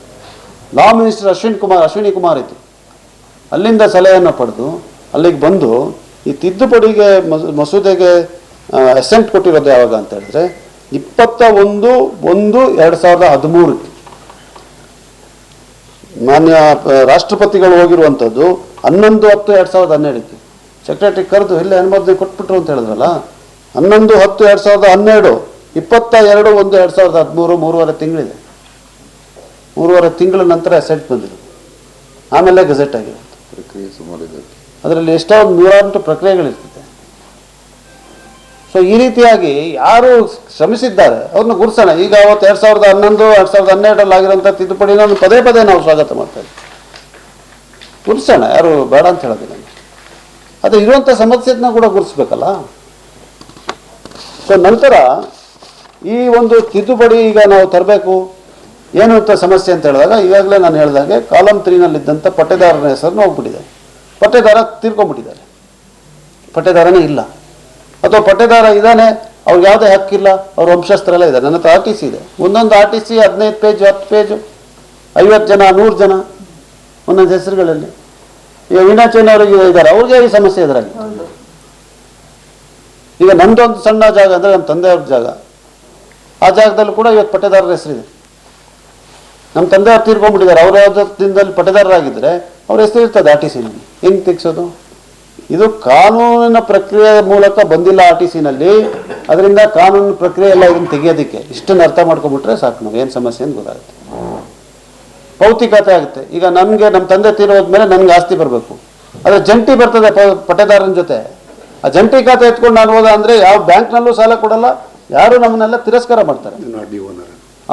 Law minister Ashwini Kumar ಇತ್ತು. ಅಲ್ಲಿಂದ ಸಲಹೆಯನ್ನು ಪಡೆದು ಅಲ್ಲಿಗೆ ಬಂದು ಈ ತಿದ್ದುಪಡಿಗೆ ಮಸೂದೆಗೆ ಅಸೆಂಟ್ ಕೊಟ್ಟಿರೋದು ಯಾವಾಗ ಅಂತ ಹೇಳಿದ್ರೆ 21/1/2013 ಮಾನ್ಯ ರಾಷ್ಟ್ರಪತಿಗಳು ಹೋಗಿರುವಂಥದ್ದು 11/10/2012 ಸೆಕ್ರೆಟರಿ ಕರೆದು ಇಲ್ಲಿ ಅನುಮೋದನೆ ಕೊಟ್ಬಿಟ್ರು ಅಂತ ಹೇಳಿದ್ರಲ್ಲ. 11/10/2012, 22/1/2013, 3.5 ತಿಂಗಳಿದೆ. 3.5 ತಿಂಗಳ ನಂತರ ಅಸೆಂಟ್ ಬಂದಿದೆ, ಆಮೇಲೆ ಗೆಜೆಟ್ ಆಗಿದೆ. ಪ್ರಕ್ರಿಯೆ ಸುಮಾರಿದೆ, ಅದರಲ್ಲಿ ಎಷ್ಟೋ 108 ಪ್ರಕ್ರಿಯೆಗಳಿರ್ತದೆ. ಸೊ ಈ ರೀತಿಯಾಗಿ ಯಾರು ಶ್ರಮಿಸಿದ್ದಾರೆ ಅವ್ರನ್ನ ಗುರುಸೋಣ. ಈಗ ಅವತ್ತು 2011, 2012 ಆಗಿರೋಂಥ ತಿದ್ದುಪಡಿನ ಪದೇ ಪದೇ ನಾವು ಸ್ವಾಗತ ಮಾಡ್ತಾ ಇದ್ದೀವಿ. ಗುರುಸೋಣ, ಯಾರು ಬೇಡ ಅಂತ ಹೇಳೋದಿಲ್ಲ. ಅದು ಇರುವಂಥ ಸಮಸ್ಯೆನ ಕೂಡ ಗುರುಸ್ಬೇಕಲ್ಲ. ಸೊ ನಂತರ ಈ ಒಂದು ತಿದ್ದುಪಡಿ ಈಗ ನಾವು ತರಬೇಕು, ಏನು ಅಂತ ಸಮಸ್ಯೆ ಅಂತ ಹೇಳಿದಾಗ ಈಗಾಗಲೇ ನಾನು ಹೇಳಿದಾಗೆ ಕಾಲಮ್ 3ನಲ್ಲಿದ್ದಂಥ ಪಟ್ಟೇದಾರನ ಹೆಸರನ್ನು ಹೋಗ್ಬಿಟ್ಟಿದೆ. ಪಟ್ಟೇದಾರ ತೀರ್ಕೊಂಡ್ಬಿಟ್ಟಿದ್ದಾರೆ, ಪಟ್ಟೇದಾರನೇ ಇಲ್ಲ. ಅಥವಾ ಪಟ್ಟೇದಾರ ಇದ್ದಾನೆ, ಅವ್ರಿಗೆ ಯಾವುದೇ ಹಕ್ಕಿಲ್ಲ, ಅವ್ರ ವಂಶಸ್ಥರೆಲ್ಲ ಇದ್ದಾರೆ. ನನ್ನ ಹತ್ರ RTC ಇದೆ, ಒಂದೊಂದು RTC 15 ಪೇಜ್ 10 ಪೇಜು, 50 ಜನ 100 ಜನ ಒಂದೊಂದು ಹೆಸರುಗಳಲ್ಲಿ. ಈಗ ವೀಣಾಚನ್ ಅವರಿಗೆ ಇದ್ದಾರೆ, ಅವ್ರಿಗೆ ಈ ಸಮಸ್ಯೆ ಎದುರಾಗಿ. ಈಗ ನಮ್ದೊಂದು ಸಣ್ಣ ಜಾಗ ಅಂದರೆ ನಮ್ಮ ತಂದೆಯವ್ರ ಜಾಗ, ಆ ಜಾಗದಲ್ಲೂ ಕೂಡ ಇವತ್ತು ಪಟ್ಟೇದಾರರ ಹೆಸರಿದೆ. ನಮ್ಮ ತಂದೆಯವ್ರು ತೀರ್ಕೊಂಡ್ಬಿಟ್ಟಿದ್ದಾರೆ, ಅವ್ರ ಯಾವುದೋ ದಿನದಲ್ಲಿ ಪಟ್ಟೇದಾರರಾಗಿದ್ದರೆ ಅವ್ರ ಹೆಸರು ಇರ್ತದೆ RTCನಲ್ಲಿ. ಹೆಂಗೆ ತೆಗ್ಸೋದು? ಇದು ಕಾನೂನಿನ ಪ್ರಕ್ರಿಯೆ ಮೂಲಕ ಬಂದಿಲ್ಲ RTCನಲ್ಲಿ. ಅದರಿಂದ ಕಾನೂನು ಪ್ರಕ್ರಿಯೆ ಎಲ್ಲ ಇದನ್ನು ತೆಗೆಯೋದಕ್ಕೆ ಇಷ್ಟನ್ನು ಅರ್ಥ ಮಾಡ್ಕೊಂಡ್ಬಿಟ್ರೆ ಸಾಕು, ನಾವು ಏನು ಸಮಸ್ಯೆ ಅಂತ ಗೊತ್ತಾಗುತ್ತೆ. ಭೌತಿಕತೆ ಆಗುತ್ತೆ. ಈಗ ನನಗೆ ನಮ್ಮ ತಂದೆ ತೀರೋದ್ಮೇಲೆ ನನಗೆ ಆಸ್ತಿ ಬರಬೇಕು, ಆದರೆ ಜಂಟಿ ಬರ್ತದೆ ಪಟ್ಟೇದಾರನ ಜೊತೆ. ಆ ಜಂಟಿ ಖಾತೆ ಎತ್ಕೊಂಡು ನಾನು ಹೋದ ಅಂದರೆ ಯಾವ ಬ್ಯಾಂಕ್ನಲ್ಲೂ ಸಾಲ ಕೊಡಲ್ಲ, ಯಾರು ನಮ್ಮನ್ನೆಲ್ಲ ತಿರಸ್ಕಾರ ಮಾಡ್ತಾರೆ.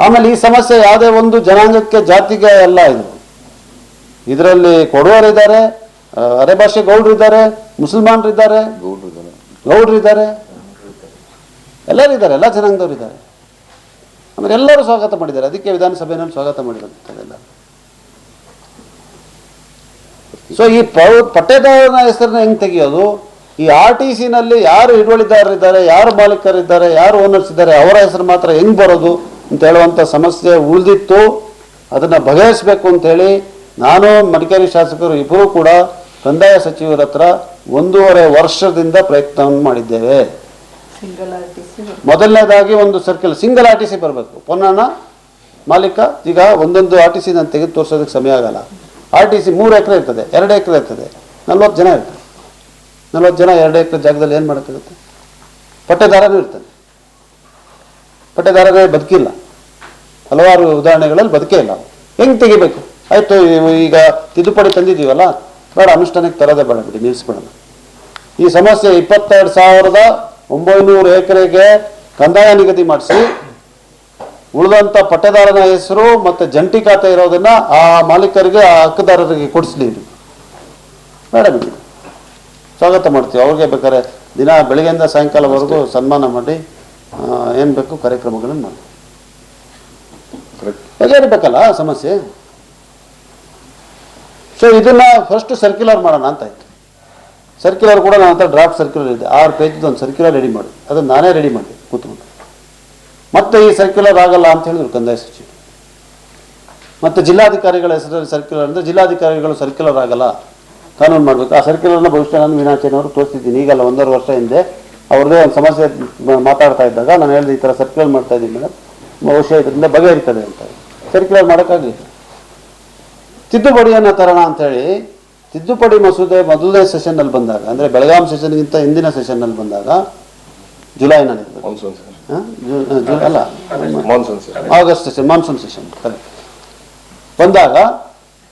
ಆಮೇಲೆ ಈ ಸಮಸ್ಯೆ ಯಾವುದೇ ಒಂದು ಜನಾಂಗಕ್ಕೆ ಜಾತಿಗೆ ಎಲ್ಲ ಇದು. ಇದರಲ್ಲಿ ಕೊಡುವರಿದ್ದಾರೆ, ಅರೆಭಾಷೆ ಗೌಡ್ರಿದ್ದಾರೆ, ಮುಸಲ್ಮಾನರಿದ್ದಾರೆ, ಗೌಡ್ರಿದ್ದಾರೆ, ಎಲ್ಲರಿದ್ದಾರೆ, ಎಲ್ಲ ಜನಾಂಗದವರಿದ್ದಾರೆ. ಆಮೇಲೆ ಎಲ್ಲರೂ ಸ್ವಾಗತ ಮಾಡಿದ್ದಾರೆ. ಅದಕ್ಕೆ ವಿಧಾನಸಭೆಯಲ್ಲಿ ಸ್ವಾಗತ ಮಾಡಿರೋಂಥದ್ದೆಲ್ಲ. ಸೊ ಈ ಪಟ್ಟೇದಾರನ ಹೆಸರನ್ನ ಹೆಂಗೆ ತೆಗೆಯೋದು? ಈ RTCನಲ್ಲಿ ಯಾರು ಹಿಡುವಳಿದಾರರಿದ್ದಾರೆ, ಯಾರು ಮಾಲೀಕರಿದ್ದಾರೆ, ಯಾರು ಓನರ್ಸ್ ಇದ್ದಾರೆ, ಅವರ ಹೆಸರು ಮಾತ್ರ ಹೆಂಗೆ ಬರೋದು ಅಂತ ಹೇಳುವಂಥ ಸಮಸ್ಯೆ ಉಳಿದಿತ್ತು. ಅದನ್ನು ಬಗೆಹರಿಸಬೇಕು ಅಂತೇಳಿ ನಾನು, ಮಡಿಕೇರಿ ಶಾಸಕರು ಇಬ್ಬರೂ ಕೂಡ ಕಂದಾಯ ಸಚಿವರ ಹತ್ರ 1.5 ವರ್ಷದಿಂದ ಪ್ರಯತ್ನವನ್ನು ಮಾಡಿದ್ದೇವೆ. ಮೊದಲನೇದಾಗಿ ಒಂದು ಸರ್ಕಲ್ ಸಿಂಗಲ್ RTC ಬರಬೇಕು. ಪೊನ್ನಣ್ಣ ಮಾಲೀಕ. ಈಗ ಒಂದೊಂದು RTC ನಾನು ತೆಗೆದು ತೋರಿಸೋದಕ್ಕೆ ಸಮಯ ಆಗಲ್ಲ. RTC 3 ಎಕರೆ ಇರ್ತದೆ, 2 ಎಕರೆ ಇರ್ತದೆ, 40 ಜನ ಇರ್ತಾರೆ. 40 ಜನ 2 ಎಕರೆ ಜಾಗದಲ್ಲಿ ಏನು ಮಾಡೋಕ್ಕಾಗುತ್ತೆ? ಪಟ್ಟೇದಾರನೂ ಇರ್ತಾನೆ, ಪಟ್ಟೇದಾರನೇ ಬದುಕಿಲ್ಲ. ಹಲವಾರು ಉದಾಹರಣೆಗಳಲ್ಲಿ ಬದುಕೇ ಇಲ್ಲ. ಹೆಂಗೆ ತೆಗಿಬೇಕು? ಆಯಿತು, ಈಗ ತಿದ್ದುಪಡಿ ತಂದಿದ್ದೀವಲ್ಲ, ಬೇಡ ಅನುಷ್ಠಾನಕ್ಕೆ ತರೋದೇ ಬೇಡ, ಬಿಡಿ ನಿಲ್ಲಿಸ್ಬಿಡೋಣ. ಈ ಸಮಸ್ಯೆ 22,900 ಎಕರೆಗೆ ಕಂದಾಯ ನಿಗದಿ ಮಾಡಿಸಿ ಉಳಿದಂಥ ಪಟ್ಟೇದಾರನ ಹೆಸರು ಮತ್ತು ಜಂಟಿ ಖಾತೆ ಇರೋದನ್ನು ಆ ಮಾಲೀಕರಿಗೆ, ಆ ಹಕ್ಕುದಾರರಿಗೆ ಕೊಡಿಸ್ಲಿ. ಬೇಡ ಬಿಡಿ, ಸ್ವಾಗತ ಮಾಡ್ತೀವಿ. ಅವ್ರಿಗೆ ಬೇಕಾದ್ರೆ ದಿನ ಬೆಳಗ್ಗೆಯಿಂದ ಸಾಯಂಕಾಲವರೆಗೂ ಸನ್ಮಾನ ಮಾಡಿ ಏನು ಬೇಕು ಕಾರ್ಯಕ್ರಮಗಳನ್ನು ಮಾಡಿ ಬಗೆಹರಿಬೇಕಲ್ಲ ಸಮಸ್ಯೆ. ಸೊ ಇದನ್ನ ಫಸ್ಟ್ ಸರ್ಕ್ಯುಲರ್ ಮಾಡೋಣ ಅಂತ ಆಯ್ತು. ಸರ್ಕ್ಯುಲರ್ ಕೂಡ ನನ್ನ ಹತ್ರ ಡ್ರಾಫ್ಟ್ ಸರ್ಕ್ಯುಲರ್ ಇದೆ, 6 ಪೇಜ್ದು ಒಂದು ಸರ್ಕ್ಯುಲರ್ ರೆಡಿ ಮಾಡಿ, ಅದನ್ನು ನಾನೇ ರೆಡಿ ಮಾಡಿ ಕೂತ್ಕೊಂಡು. ಮತ್ತೆ ಈ ಸರ್ಕ್ಯುಲರ್ ಆಗಲ್ಲ ಅಂತ ಹೇಳಿದ್ರು ಕಂದಾಯ ಸಚಿವರು. ಮತ್ತು ಜಿಲ್ಲಾಧಿಕಾರಿಗಳ ಹೆಸರಲ್ಲಿ ಸರ್ಕ್ಯುಲರ್ ಅಂದರೆ ಜಿಲ್ಲಾಧಿಕಾರಿಗಳು ಸರ್ಕ್ಯುಲರ್ ಆಗಲ್ಲ, ಕಾನೂನು ಮಾಡಬೇಕು. ಆ ಸರ್ಕ್ಯುಲರ್ನ ಬಹುಶಃ ನಾನು ಮೀನಾಕ್ಷಿನವರು ತೋರಿಸಿದ್ದೀನಿ, ಈಗಲ್ಲ 1.5 ವರ್ಷ ಹಿಂದೆ ಅವ್ರದ್ದೇ ಒಂದು ಸಮಸ್ಯೆ ಮಾತಾಡ್ತಾ ಇದ್ದಾಗ ನಾನು ಹೇಳಿದೆ ಈ ಥರ ಸರ್ಕ್ಯುಲರ್ ಮಾಡ್ತಾ ಇದ್ದೀನಿ ಮೇಡಮ್, ಬಹುಶಃ ಇದರಿಂದ ಬಗೆಹರಿತದೆ ಅಂತ. ಸರ್ಕ್ಯುಲರ್ ಮಾಡೋಕ್ಕಾಗಲಿಲ್ಲ. ತಿದ್ದುಪಡಿಯನ್ನು ತರೋಣ ಅಂಥೇಳಿ ತಿದ್ದುಪಡಿ ಮಸೂದೆ ಮೊದಲನೇ ಸೆಷನ್ನಲ್ಲಿ ಬಂದಾಗ, ಅಂದರೆ ಬೆಳಗಾಂ ಸೆಷನ್ಗಿಂತ ಹಿಂದಿನ ಸೆಷನ್ನಲ್ಲಿ ಬಂದಾಗ, ಜುಲೈನಲ್ಲಿ ಅಲ್ಲ August session, monsoon session correct ಬಂದಾಗ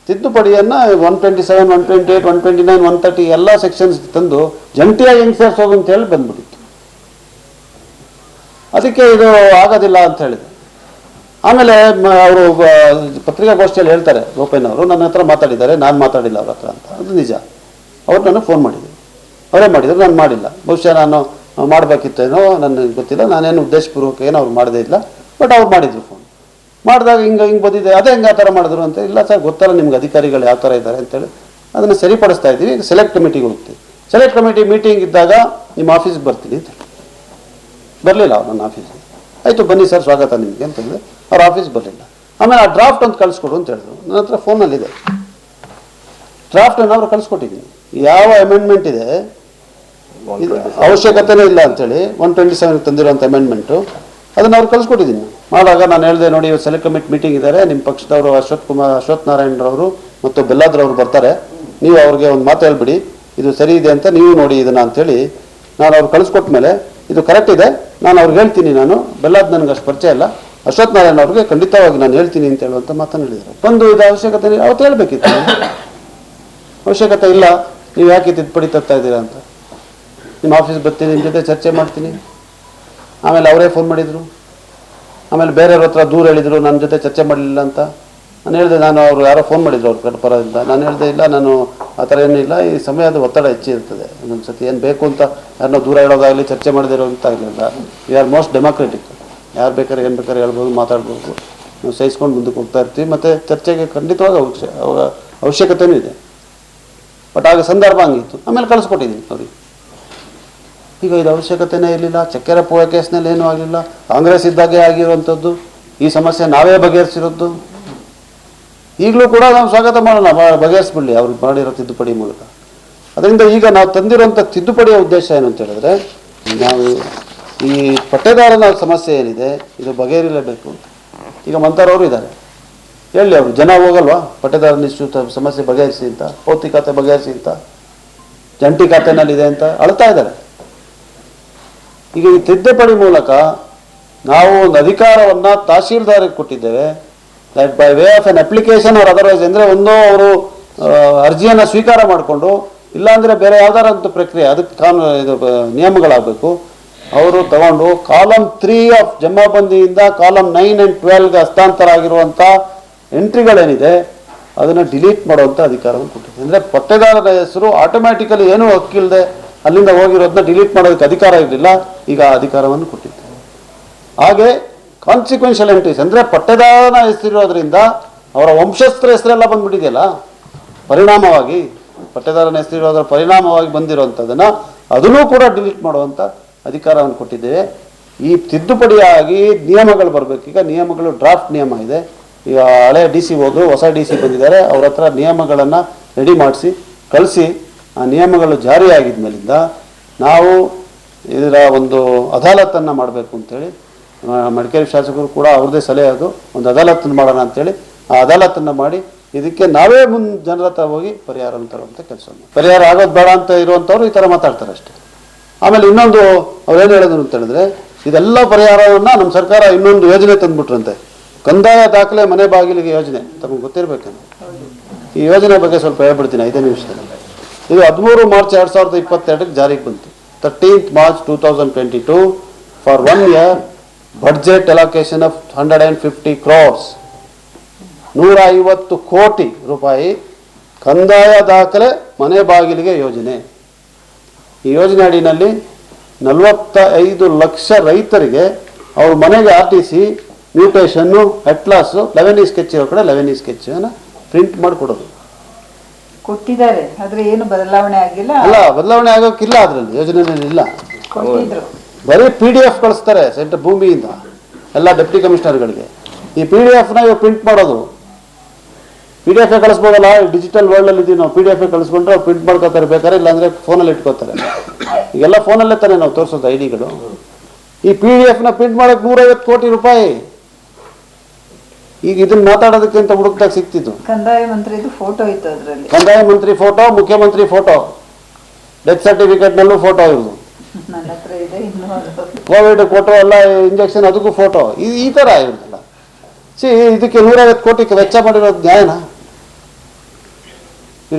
ತಿದ್ದುಪಡಿಯನ್ನು 127, 128, 129, 130 ಎಲ್ಲ ಸೆಕ್ಷನ್ಸ್ ತಂದು ಜಂಟಿಯಾಗಿ ಹೆಂಗೆ ಸೇರಿಸೋದು ಅಂತೇಳಿ ಬಂದ್ಬಿಟ್ಟಿತ್ತು. ಅದಕ್ಕೆ ಇದು ಆಗೋದಿಲ್ಲ ಅಂತ ಹೇಳಿದೆ. ಆಮೇಲೆ ಅವರು ಪತ್ರಿಕಾಗೋಷ್ಠಿಯಲ್ಲಿ ಹೇಳ್ತಾರೆ, ಗೋಪಯ್ಯನವರು ನನ್ನ ಹತ್ರ ಮಾತಾಡಿದ್ದಾರೆ, ನಾನು ಮಾತಾಡಿಲ್ಲ ಅವ್ರ ಹತ್ರ ಅಂತ. ಅದು ನಿಜ. ಅವ್ರು ನನಗೆ ಫೋನ್ ಮಾಡಿದರು, ಅವರೇ ಮಾಡಿದರು, ನಾನು ಮಾಡಿಲ್ಲ. ಬಹುಶಃ ನಾನು ಮಾಡಬೇಕಿತ್ತೇನೋ ನನಗೆ ಗೊತ್ತಿಲ್ಲ, ನಾನೇನು ಉದ್ದೇಶಪೂರ್ವಕ ಏನೋ ಅವ್ರು ಮಾಡದೇ ಇಲ್ಲ, ಬಟ್ ಅವ್ರು ಮಾಡಿದರು ಫೋನ್ ಮಾಡಿದಾಗ ಹಿಂಗೆ ಬಂದಿದೆ. ಅದೇ ಹೆಂಗೆ ಆ ಥರ ಮಾಡಿದ್ರು ಅಂತ. ಇಲ್ಲ ಸರ್ ಗೊತ್ತಲ್ಲ ನಿಮ್ಗೆ ಅಧಿಕಾರಿಗಳು ಯಾವ ಥರ ಇದ್ದಾರೆ ಅಂತೇಳಿ ಅದನ್ನು ಸರಿಪಡಿಸ್ತಾ ಇದ್ದೀವಿ. ಈಗ ಸೆಲೆಕ್ಟ್ ಕಮಿಟಿಗೆ ಹೋಗ್ತೀವಿ. ಸೆಲೆಕ್ಟ್ ಕಮಿಟಿ ಮೀಟಿಂಗ್ ಇದ್ದಾಗ ನಿಮ್ಮ ಆಫೀಸ್ಗೆ ಬರ್ತೀನಿ ಅಂತ ಬರಲಿಲ್ಲ ಅವ್ರು ನನ್ನ ಆಫೀಸಿಗೆ. ಆಯಿತು ಬನ್ನಿ ಸರ್ ಸ್ವಾಗತ ನಿಮಗೆ ಅಂತ ಹೇಳಿದ್ರೆ ಅವ್ರ ಆಫೀಸ್ ಬರಲಿಲ್ಲ. ಆಮೇಲೆ ಆ ಡ್ರಾಫ್ಟ್ ಅಂತ ಕಳಿಸ್ಕೊಡು ಅಂತ ಹೇಳಿದ್ರು. ನನ್ನ ಹತ್ರ ಫೋನಲ್ಲಿದೆ ಡ್ರಾಫ್ಟನ್ನು ಅವರು ಕಳಿಸ್ಕೊಟ್ಟಿದ್ದೀನಿ. ಯಾವ ಅಮೆಂಡ್ಮೆಂಟ್ ಇದೆ ಇದು ಅವಶ್ಯಕತೆನೇ ಇಲ್ಲ ಅಂಥೇಳಿ 127 ತಂದಿರೋಂಥ ಅಮೆಂಡ್ಮೆಂಟು ಅದನ್ನು ಅವ್ರು ಕಳಿಸ್ಕೊಟ್ಟಿದ್ದೀನಿ. ಮಾಡುವಾಗ ನಾನು ಹೇಳಿದೆ, ನೋಡಿ ಇವತ್ತು ಸೆಲೆಕ್ಟ್ ಕಮಿಟಿ ಮೀಟಿಂಗ್ ಇದ್ದಾರೆ, ನಿಮ್ಮ ಪಕ್ಷದವರು ಅಶ್ವಥ್ ನಾರಾಯಣರವರು ಮತ್ತು ಬೆಲ್ಲಾದ್ರವರು ಬರ್ತಾರೆ, ನೀವು ಅವ್ರಿಗೆ ಒಂದು ಮಾತು ಹೇಳ್ಬಿಡಿ ಇದು ಸರಿ ಇದೆ ಅಂತ, ನೀವು ನೋಡಿ ಇದನ್ನು ಅಂಥೇಳಿ ನಾನು ಅವ್ರು ಕಳಿಸ್ಕೊಟ್ಟ ಮೇಲೆ ಇದು ಕರೆಕ್ಟ್ ಇದೆ, ನಾನು ಅವ್ರಿಗೆ ಹೇಳ್ತೀನಿ, ನಾನು ಬೆಲ್ಲಾದ್ ನನಗೆ ಅಷ್ಟು ಪರಿಚಯ ಇಲ್ಲ, ಅಶ್ವಥ್ ನಾರಾಯಣ ಅವ್ರಿಗೆ ಖಂಡಿತವಾಗಿ ನಾನು ಹೇಳ್ತೀನಿ ಅಂತ ಹೇಳುವಂಥ ಮಾತನ್ನು ಹೇಳಿದರು. ಬಂದು ಇದು ಅವಶ್ಯಕತೆ ಅವತ್ತು ಹೇಳಬೇಕಿತ್ತು, ಅವಶ್ಯಕತೆ ಇಲ್ಲ, ನೀವು ಯಾಕೆ ತಿದ್ದುಪಡಿ ತರ್ತಾ ಇದ್ದೀರಾ ಅಂತ. ನಿಮ್ಮ ಆಫೀಸ್ ಬರ್ತೀನಿ, ನಿಮ್ಮ ಜೊತೆ ಚರ್ಚೆ ಮಾಡ್ತೀನಿ. ಆಮೇಲೆ ಅವರೇ ಫೋನ್ ಮಾಡಿದರು. ಆಮೇಲೆ ಬೇರೆಯವ್ರ ಹತ್ರ ದೂರ ಹೇಳಿದರು, ನನ್ನ ಜೊತೆ ಚರ್ಚೆ ಮಾಡಲಿಲ್ಲ ಅಂತ. ನಾನು ಹೇಳಿದೆ, ನಾನು ಅವರು ಯಾರೋ ಫೋನ್ ಮಾಡಿದ್ರು ಅವ್ರ ಪರದಿಂದ. ನಾನು ಹೇಳಿದೆ, ಇಲ್ಲ ನಾನು ಆ ಥರ ಏನಿಲ್ಲ, ಈ ಸಮಯದ ಒತ್ತಡ ಹೆಚ್ಚಿರ್ತದೆ, ಒಂದೊಂದು ಸತಿ ಏನು ಬೇಕು ಅಂತ ಯಾರನ್ನೋ ದೂರ ಹೇಳೋದಾಗಲಿ ಚರ್ಚೆ ಮಾಡದಿರೋ ಅಂತ ಆಗಲಿಲ್ಲ. ವಿ ಆರ್ ಮೋಸ್ಟ್ ಡೆಮಾಕ್ರೆಟಿಕ್, ಯಾರು ಬೇಕಾದ್ರೆ ಏನು ಬೇಕಾದ್ರೆ ಹೇಳ್ಬೋದು, ಮಾತಾಡ್ಬೋದು, ನಾವು ಸಹಿಸ್ಕೊಂಡು ಮುಂದಕ್ಕೆ ಹೋಗ್ತಾ ಇರ್ತೀವಿ. ಮತ್ತು ಚರ್ಚೆಗೆ ಖಂಡಿತವಾಗಿ ಅವಶ್ಯಕತೆಯೂ ಇದೆ. ಬಟ್ ಆಗ ಸಂದರ್ಭ ಹಂಗಿತ್ತು. ಆಮೇಲೆ ಕಳಿಸ್ಕೊಟ್ಟಿದ್ದೀನಿ ಅವ್ರಿಗೆ. ಈಗ ಇದು ಅವಶ್ಯಕತೆನೇ ಇರಲಿಲ್ಲ. ಚಕ್ಕೆರೆ ಪೋಯ ಕೇಸ್ನಲ್ಲಿ ಏನೂ ಆಗಲಿಲ್ಲ, ಕಾಂಗ್ರೆಸ್ ಇದ್ದಾಗೆ ಆಗಿರುವಂಥದ್ದು, ಈ ಸಮಸ್ಯೆ ನಾವೇ ಬಗೆಹರಿಸಿರೋದು. ಈಗಲೂ ಕೂಡ ನಾವು ಸ್ವಾಗತ ಮಾಡೋಣ, ಬಗೆಹರಿಸ್ಬಿಡಲಿ ಅವ್ರಿಗೆ ಮಾಡಿರೋ ತಿದ್ದುಪಡಿ ಮೂಲಕ. ಅದರಿಂದ ಈಗ ನಾವು ತಂದಿರೋಂಥ ತಿದ್ದುಪಡಿಯ ಉದ್ದೇಶ ಏನು ಅಂತ ಹೇಳಿದ್ರೆ, ನಾವು ಈ ಪಟ್ಟೇದಾರನ ಸಮಸ್ಯೆ ಏನಿದೆ ಇದು ಬಗೆಹರಿಲೇಬೇಕು. ಈಗ ಮಂತರವರು ಇದ್ದಾರೆ, ಹೇಳಿ ಅವರು ಜನ ಹೋಗಲ್ವಾ ಪಟ್ಟೇದಾರನ ಇಷ್ಟು ಸಮಸ್ಯೆ ಬಗೆಹರಿಸಿ ಅಂತ, ಪೌತಿ ಖಾತೆ ಬಗೆಹರಿಸಿ ಅಂತ, ಜಂಟಿ ಖಾತೆನಲ್ಲಿದೆ ಅಂತ ಅಳ್ತಾ ಇದ್ದಾರೆ. ಈಗ ಈ ತಿದ್ದುಪಡಿ ಮೂಲಕ ನಾವು ಒಂದು ಅಧಿಕಾರವನ್ನು ತಹಶೀಲ್ದಾರಿಗೆ ಕೊಟ್ಟಿದ್ದೇವೆ, that by way of N application R otherwise, ಅಂದರೆ ಒಂದೋ ಅವರು ಅರ್ಜಿಯನ್ನು ಸ್ವೀಕಾರ ಮಾಡಿಕೊಂಡು, ಇಲ್ಲಾಂದರೆ ಬೇರೆ ಯಾವ್ದಾರ ಒಂದು ಪ್ರಕ್ರಿಯೆ ಅದಕ್ಕೆ ಇದು ನಿಯಮಗಳಾಗಬೇಕು. ಅವರು ತಗೊಂಡು ಕಾಲಮ್ 3 ಆಫ್ ಜಮಾಬಂದಿಯಿಂದ ಕಾಲಮ್ 9 and 12ಗೆ ಹಸ್ತಾಂತರ ಆಗಿರುವಂಥ ಎಂಟ್ರಿಗಳೇನಿದೆ ಅದನ್ನು ಡಿಲೀಟ್ ಮಾಡುವಂಥ ಅಧಿಕಾರವನ್ನು ಕೊಟ್ಟಿದೆ. ಅಂದರೆ ಪಟ್ಟೇದಾರರ ಹೆಸರು ಆಟೋಮ್ಯಾಟಿಕಲಿ ಏನೂ ಹಕ್ಕಿಲ್ಲದೆ ಅಲ್ಲಿಂದ ಹೋಗಿರೋದನ್ನ ಡಿಲೀಟ್ ಮಾಡೋದಕ್ಕೆ ಅಧಿಕಾರ ಇರಲಿಲ್ಲ, ಈಗ ಆ ಅಧಿಕಾರವನ್ನು ಕೊಟ್ಟಿದೆ. ಹಾಗೆ ಕಾನ್ಸಿಕ್ವೆನ್ಷಿಯಲ್ ಎಂಟ್ರೀಸ್, ಅಂದರೆ ಪಟ್ಟೇದಾರನ ಹೆಸರಿರೋದ್ರಿಂದ ಅವರ ವಂಶಸ್ಥರ ಹೆಸರೆಲ್ಲ ಬಂದ್ಬಿಟ್ಟಿದೆಯಲ್ಲ, ಪರಿಣಾಮವಾಗಿ ಪಟ್ಟೇದಾರನ ಹೆಸರಿರೋದ್ರ ಪರಿಣಾಮವಾಗಿ ಬಂದಿರೋವಂಥದ್ದನ್ನು ಅದನ್ನೂ ಕೂಡ ಡಿಲೀಟ್ ಮಾಡುವಂಥ ಅಧಿಕಾರವನ್ನು ಕೊಟ್ಟಿದ್ದೇವೆ. ಈ ತಿದ್ದುಪಡಿಯಾಗಿ ನಿಯಮಗಳು ಬರಬೇಕು. ಈಗ ನಿಯಮಗಳು ಡ್ರಾಫ್ಟ್ ನಿಯಮ ಇದೆ. ಈಗ ಹಳೆ ಡಿ ಸಿ ಹೋದ್ರು, ಹೊಸ ಡಿ ಸಿ ಬಂದಿದ್ದಾರೆ, ಅವ್ರ ಹತ್ರ ನಿಯಮಗಳನ್ನು ರೆಡಿ ಮಾಡಿಸಿ ಕಳಿಸಿ, ಆ ನಿಯಮಗಳು ಜಾರಿಯಾಗಿದ್ದ ಮೇಲಿಂದ ನಾವು ಇದರ ಒಂದು ಅದಾಲತನ್ನು ಮಾಡಬೇಕು ಅಂತೇಳಿ ಮಡಿಕೇರಿ ಶಾಸಕರು ಕೂಡ ಅವ್ರದ್ದೇ ಸಲಹೆ, ಅದು ಒಂದು ಅದಾಲತನ್ನು ಮಾಡೋಣ ಅಂತೇಳಿ ಆ ಅದಾಲತನ್ನು ಮಾಡಿ ಇದಕ್ಕೆ ನಾವೇ ಜನರ ಹತ್ರ ಹೋಗಿ ಪರಿಹಾರವನ್ನು ತರುವಂಥ ಕೆಲಸ. ಪರಿಹಾರ ಆಗೋದು ಬೇಡ ಅಂತ ಇರುವಂಥವ್ರು ಈ ಥರ ಮಾತಾಡ್ತಾರೆ ಅಷ್ಟೇ. ಆಮೇಲೆ ಇನ್ನೊಂದು ಅವ್ರೇನು ಹೇಳಿದ್ರು ಅಂತ ಹೇಳಿದ್ರೆ, ಇದೆಲ್ಲ ಪರಿಹಾರವನ್ನು ನಮ್ಮ ಸರ್ಕಾರ ಇನ್ನೊಂದು ಯೋಜನೆ ತಂದುಬಿಟ್ರಂತೆ, ಕಂದಾಯ ದಾಖಲೆ ಮನೆ ಬಾಗಿಲಿಗೆ ಯೋಜನೆ. ತಮಗೆ ಗೊತ್ತಿರಬೇಕಂತ ಈ ಯೋಜನೆ ಬಗ್ಗೆ ಸ್ವಲ್ಪ ಹೇಳ್ಬಿಡ್ತೀನಿ 5 ನಿಮಿಷದಲ್ಲಿ. ಇದು 13 ಮಾರ್ಚ್ 2022ಕ್ಕೆ ಜಾರಿಗೆ ಬಂತು. 13th March 2022 for 1 year budget allocation of 150 crores, 150 ಕೋಟಿ ರೂಪಾಯಿ ಕಂದಾಯ ದಾಖಲೆ ಮನೆ ಬಾಗಿಲಿಗೆ ಯೋಜನೆ. ಈ ಯೋಜನೆ ಅಡಿನಲ್ಲಿ 45 ಲಕ್ಷ ರೈತರಿಗೆ ಅವ್ರ ಮನೆಗೆ RTC ಮ್ಯೂಟೇಷನ್ನು, ಅಟ್ಲಾಸು, 11E ಸ್ಕೆಚ್ ಇರೋ ಕಡೆ 11E ಸ್ಕೆಚನ್ನು ಪ್ರಿಂಟ್ ಮಾಡಿಕೊಡೋದು. ಕೊಟ್ಟಿದ್ದಾರೆ, ಆದ್ರೆ ಏನು ಬದಲಾವಣೆ ಆಗಿಲ್ಲ. ಅಲ್ಲ, ಬದಲಾವಣೆ ಆಗೋಕ್ಕಿಲ್ಲ, ಅದ್ರಲ್ಲಿ ಯೋಜನೆಯಲ್ಲಿ ಇಲ್ಲ. ಕೊಟ್ಟಿದ್ರು, ಬರೀ PDF ಕಳಿಸ್ತಾರೆ ಸೆಂಟ್ರಲ್ ಭೂಮಿಯಿಂದ ಎಲ್ಲ ಡೆಪ್ಟಿ ಕಮಿಷನರ್ಗಳಿಗೆ. ಈ PDF ನ ಇವಾಗ ಪ್ರಿಂಟ್ ಮಾಡೋದು, PDF ಕಳಿಸ್ಬೋದಲ್ಲ, ಡಿಜಿಟಲ್ ವರ್ಲ್ಡಲ್ಲಿ ಇದ್ದೀವಿ ನಾವು. PDF ಕಳಿಸ್ಕೊಂಡ್ರೆ ಅವ್ರು ಪ್ರಿಂಟ್ ಮಾಡ್ಕೋತಾರೆ ಬೇಕಾದ್ರೆ, ಇಲ್ಲಾಂದ್ರೆ ಫೋನಲ್ಲಿ ಇಟ್ಕೋತಾರೆ. ಈಗೆಲ್ಲ ಫೋನಲ್ಲೇ ತಾನೇ ನಾವು ತೋರಿಸೋದು ಐಡಿಗಳು. ಈ PDF ನ ಪ್ರಿಂಟ್ ಮಾಡೋಕೆ 150 ಕೋಟಿ ರೂಪಾಯಿ. ಈಗ ಇದನ್ನ ಮಾತಾಡೋದಕ್ಕೆ ಅಂತ ಹುಡುಕ್ದಾಗ ಸಿಕ್ತಿತ್ತು. ಕಂದಾಯ ಮಂತ್ರಿದು ಫೋಟೋ ಇತ್ತು ಅದರಲ್ಲಿ, ಕಂದಾಯ ಮಂತ್ರಿ ಫೋಟೋ, ಮುಖ್ಯಮಂತ್ರಿ ಫೋಟೋ, ಡೆತ್ ಸರ್ಟಿಫಿಕೇಟ್ ನಲ್ಲೂ ಫೋಟೋ ಇರುವುದು. ನನ್ನ ಹತ್ರ ಇದೆ ಇನ್ನೂ. ಕೋವಿಡ್ ಫೋಟೋ ಎಲ್ಲ, ಇಂಜೆಕ್ಷನ್ ಅದಕ್ಕೂ ಫೋಟೋ, ಈ ತರ ಇರುತ್ತಲ್ಲ. ಇದಕ್ಕೆ 150 ಕೋಟಿ ವೆಚ್ಚ ಮಾಡಿರೋದು ನ್ಯಾಯನಾ?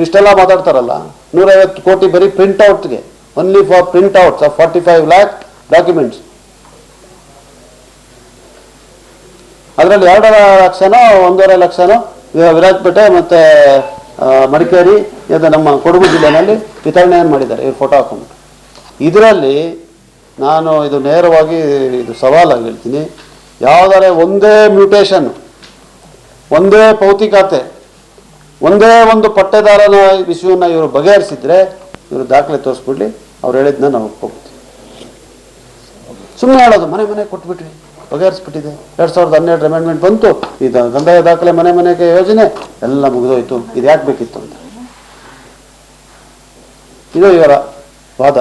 ಇಷ್ಟೆಲ್ಲ ಮಾತಾಡ್ತಾರಲ್ಲ, 150 ಕೋಟಿ ಬರೀ ಪ್ರಿಂಟ್ಔಟ್ಗೆ, only for printouts of 45 lakh documents. ಅದರಲ್ಲಿ 2.5 ಲಕ್ಷನೋ 1.5 ಲಕ್ಷನೋ ವಿರಾಜಪೇಟೆ ಮತ್ತೆ ಮಡಿಕೇರಿ, ಇದು ನಮ್ಮ ಕೊಡಗು ಜಿಲ್ಲೆನಲ್ಲಿ ವಿತರಣೆಯನ್ನು ಮಾಡಿದ್ದಾರೆ ಇವ್ರು ಫೋಟೋ ಹಾಕೊಂಡು. ಇದರಲ್ಲಿ ನಾನು ಇದು ನೇರವಾಗಿ ಇದು ಸವಾಲಾಗಿ ಹೇಳ್ತೀನಿ, ಯಾವುದಾರೆ ಒಂದೇ ಮ್ಯೂಟೇಷನ್, ಒಂದೇ ಭೌತಿಕತೆ, ಒಂದೇ ಒಂದು ಪಟ್ಟೆದಾರನ ವಿಷಯವನ್ನು ಇವರು ಬಗೆಹರಿಸಿದ್ರೆ ಇವರು ದಾಖಲೆ ತೋರಿಸ್ಬಿಡ್ಲಿ, ಅವ್ರು ಹೇಳಿದ್ನ ನಾವು ಒಪ್ಕೊಳ್ತೀವಿ. ಸುಮ್ಮನೆ ಹೇಳೋದು ಮನೆ ಮನೆ ಕೊಟ್ಬಿಟ್ವಿ, ಬಗೆಹರಿಸ್ಬಿಟ್ಟಿದೆ. 2012 ಅಮೆಂಡ್ಮೆಂಟ್ ಬಂತು, ಇದು ಕಂದಾಯ ದಾಖಲೆ ಮನೆ ಮನೆಗೆ ಯೋಜನೆ ಎಲ್ಲ ಮುಗಿದೋಯ್ತು, ಇದು ಯಾಕೆ ಬೇಕಿತ್ತು ಅಂತ ಇದು ಇವರ ವಾದ.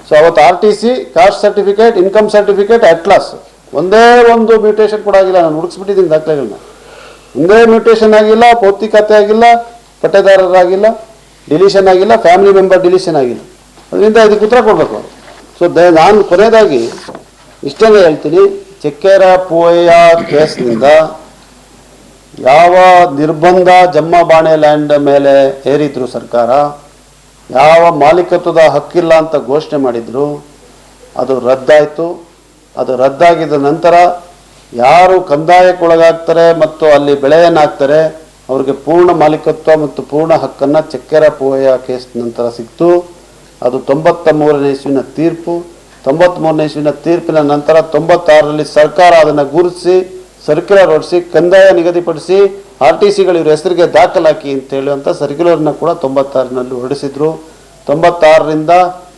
ಸೊ ಅವತ್ತು RTC, caste certificate, income certificate, atlas, ಒಂದೇ ಒಂದು ಮ್ಯೂಟೇಷನ್ ಕೂಡ ಆಗಿಲ್ಲ. ನಾನು ಹುಡುಕ್ಸ್ಬಿಟ್ಟಿದ್ದೀನಿ ದಾಖಲೆಗಳನ್ನ. ಒಂದೇ ಮ್ಯೂಟೇಷನ್ ಆಗಿಲ್ಲ, ಭೌತಿಕತೆ ಆಗಿಲ್ಲ, ಪಟ್ಟೆದಾರರಾಗಿಲ್ಲ, ಡಿಲೀಷನ್ ಆಗಿಲ್ಲ, ಫ್ಯಾಮಿಲಿ ಮೆಂಬರ್ ಡಿಲೀಷನ್ ಆಗಿಲ್ಲ. ಅದರಿಂದ ಇದಕ್ಕೆ ಉತ್ತರ ಕೊಡಬೇಕು. ಸೊ ನಾನು ಕೊನೆಯದಾಗಿ ಇಷ್ಟೇ ಹೇಳ್ತೀನಿ, ಚೆಕ್ಕೆರ ಪೂಯ ಕೇಸ್ನಿಂದ ಯಾವ ನಿರ್ಬಂಧ ಜಮ್ಮ ಬಾಣೆ ಲ್ಯಾಂಡ್ ಮೇಲೆ ಹೇರಿದ್ರು ಸರ್ಕಾರ, ಯಾವ ಮಾಲೀಕತ್ವದ ಹಕ್ಕಿಲ್ಲ ಅಂತ ಘೋಷಣೆ ಮಾಡಿದ್ರು, ಅದು ರದ್ದಾಯಿತು. ಅದು ರದ್ದಾಗಿದ್ದ ನಂತರ ಯಾರು ಕಂದಾಯಕ್ಕೊಳಗಾಗ್ತಾರೆ ಮತ್ತು ಅಲ್ಲಿ ಬೆಳೆಯನ್ನು ಹಾಕ್ತಾರೆ ಅವ್ರಿಗೆ ಪೂರ್ಣ ಮಾಲೀಕತ್ವ ಮತ್ತು ಪೂರ್ಣ ಹಕ್ಕನ್ನು ಚೆಕ್ಕೆರ ಪೂಯ ಕೇಸ್ ನಂತರ ಸಿಕ್ತು. ಅದು 93ನೇ ಇಸ್ವಿನ ತೀರ್ಪು. 93ನೇ ಇಸ್ವಿನ ತೀರ್ಪಿನ ನಂತರ 96ರಲ್ಲಿ ಸರ್ಕಾರ ಅದನ್ನು ಗುರುತಿಸಿ ಸರ್ಕ್ಯುಲರ್ ಹೊರಡಿಸಿ ಕಂದಾಯ ನಿಗದಿಪಡಿಸಿ RTCಗಳು ಇವ್ರ ಹೆಸರಿಗೆ ದಾಖಲಾಕಿ ಅಂತ ಹೇಳುವಂಥ ಸರ್ಕ್ಯುಲರ್ನ ಕೂಡ 96ರಲ್ಲಿ ಹೊರಡಿಸಿದ್ರು. 96ರಿಂದ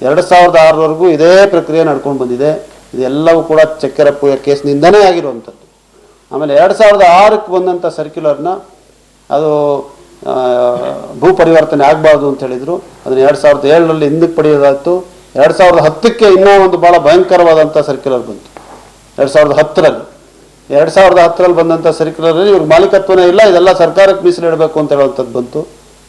2006ವರೆಗೂ ಇದೇ ಪ್ರಕ್ರಿಯೆ ನಡ್ಕೊಂಡು ಬಂದಿದೆ. ಇದೆಲ್ಲವೂ ಕೂಡ ಚೆಕ್ಕೆರ ಪೂಯ ಕೇಸ್ನಿಂದನೇ ಆಗಿರುವಂಥದ್ದು. ಆಮೇಲೆ 2006ಕ್ಕೆ ಬಂದಂಥ ಸರ್ಕ್ಯುಲರ್ನ ಅದು ಭೂ ಪರಿವರ್ತನೆ ಆಗಬಾರ್ದು ಅಂತ ಹೇಳಿದರು. ಅದನ್ನು 2007ರಲ್ಲಿ ಹಿಂದಕ್ಕೆ ಪಡೆಯೋದಾಯಿತು. 2010ಕ್ಕೆ ಇನ್ನೂ ಒಂದು ಭಾಳ ಭಯಂಕರವಾದಂಥ ಸರ್ಕ್ಯುಲರ್ ಬಂತು. 2010ರಲ್ಲಿ 2010ರಲ್ಲಿ ಬಂದಂಥ ಸರ್ಕ್ಯುಲರಲ್ಲಿ ಇವ್ರಿಗೆ ಮಾಲೀಕತ್ವನೇ ಇಲ್ಲ, ಇದೆಲ್ಲ ಸರ್ಕಾರಕ್ಕೆ ಮೀಸಲಿಡಬೇಕು ಅಂತ ಹೇಳುವಂಥದ್ದು ಬಂತು.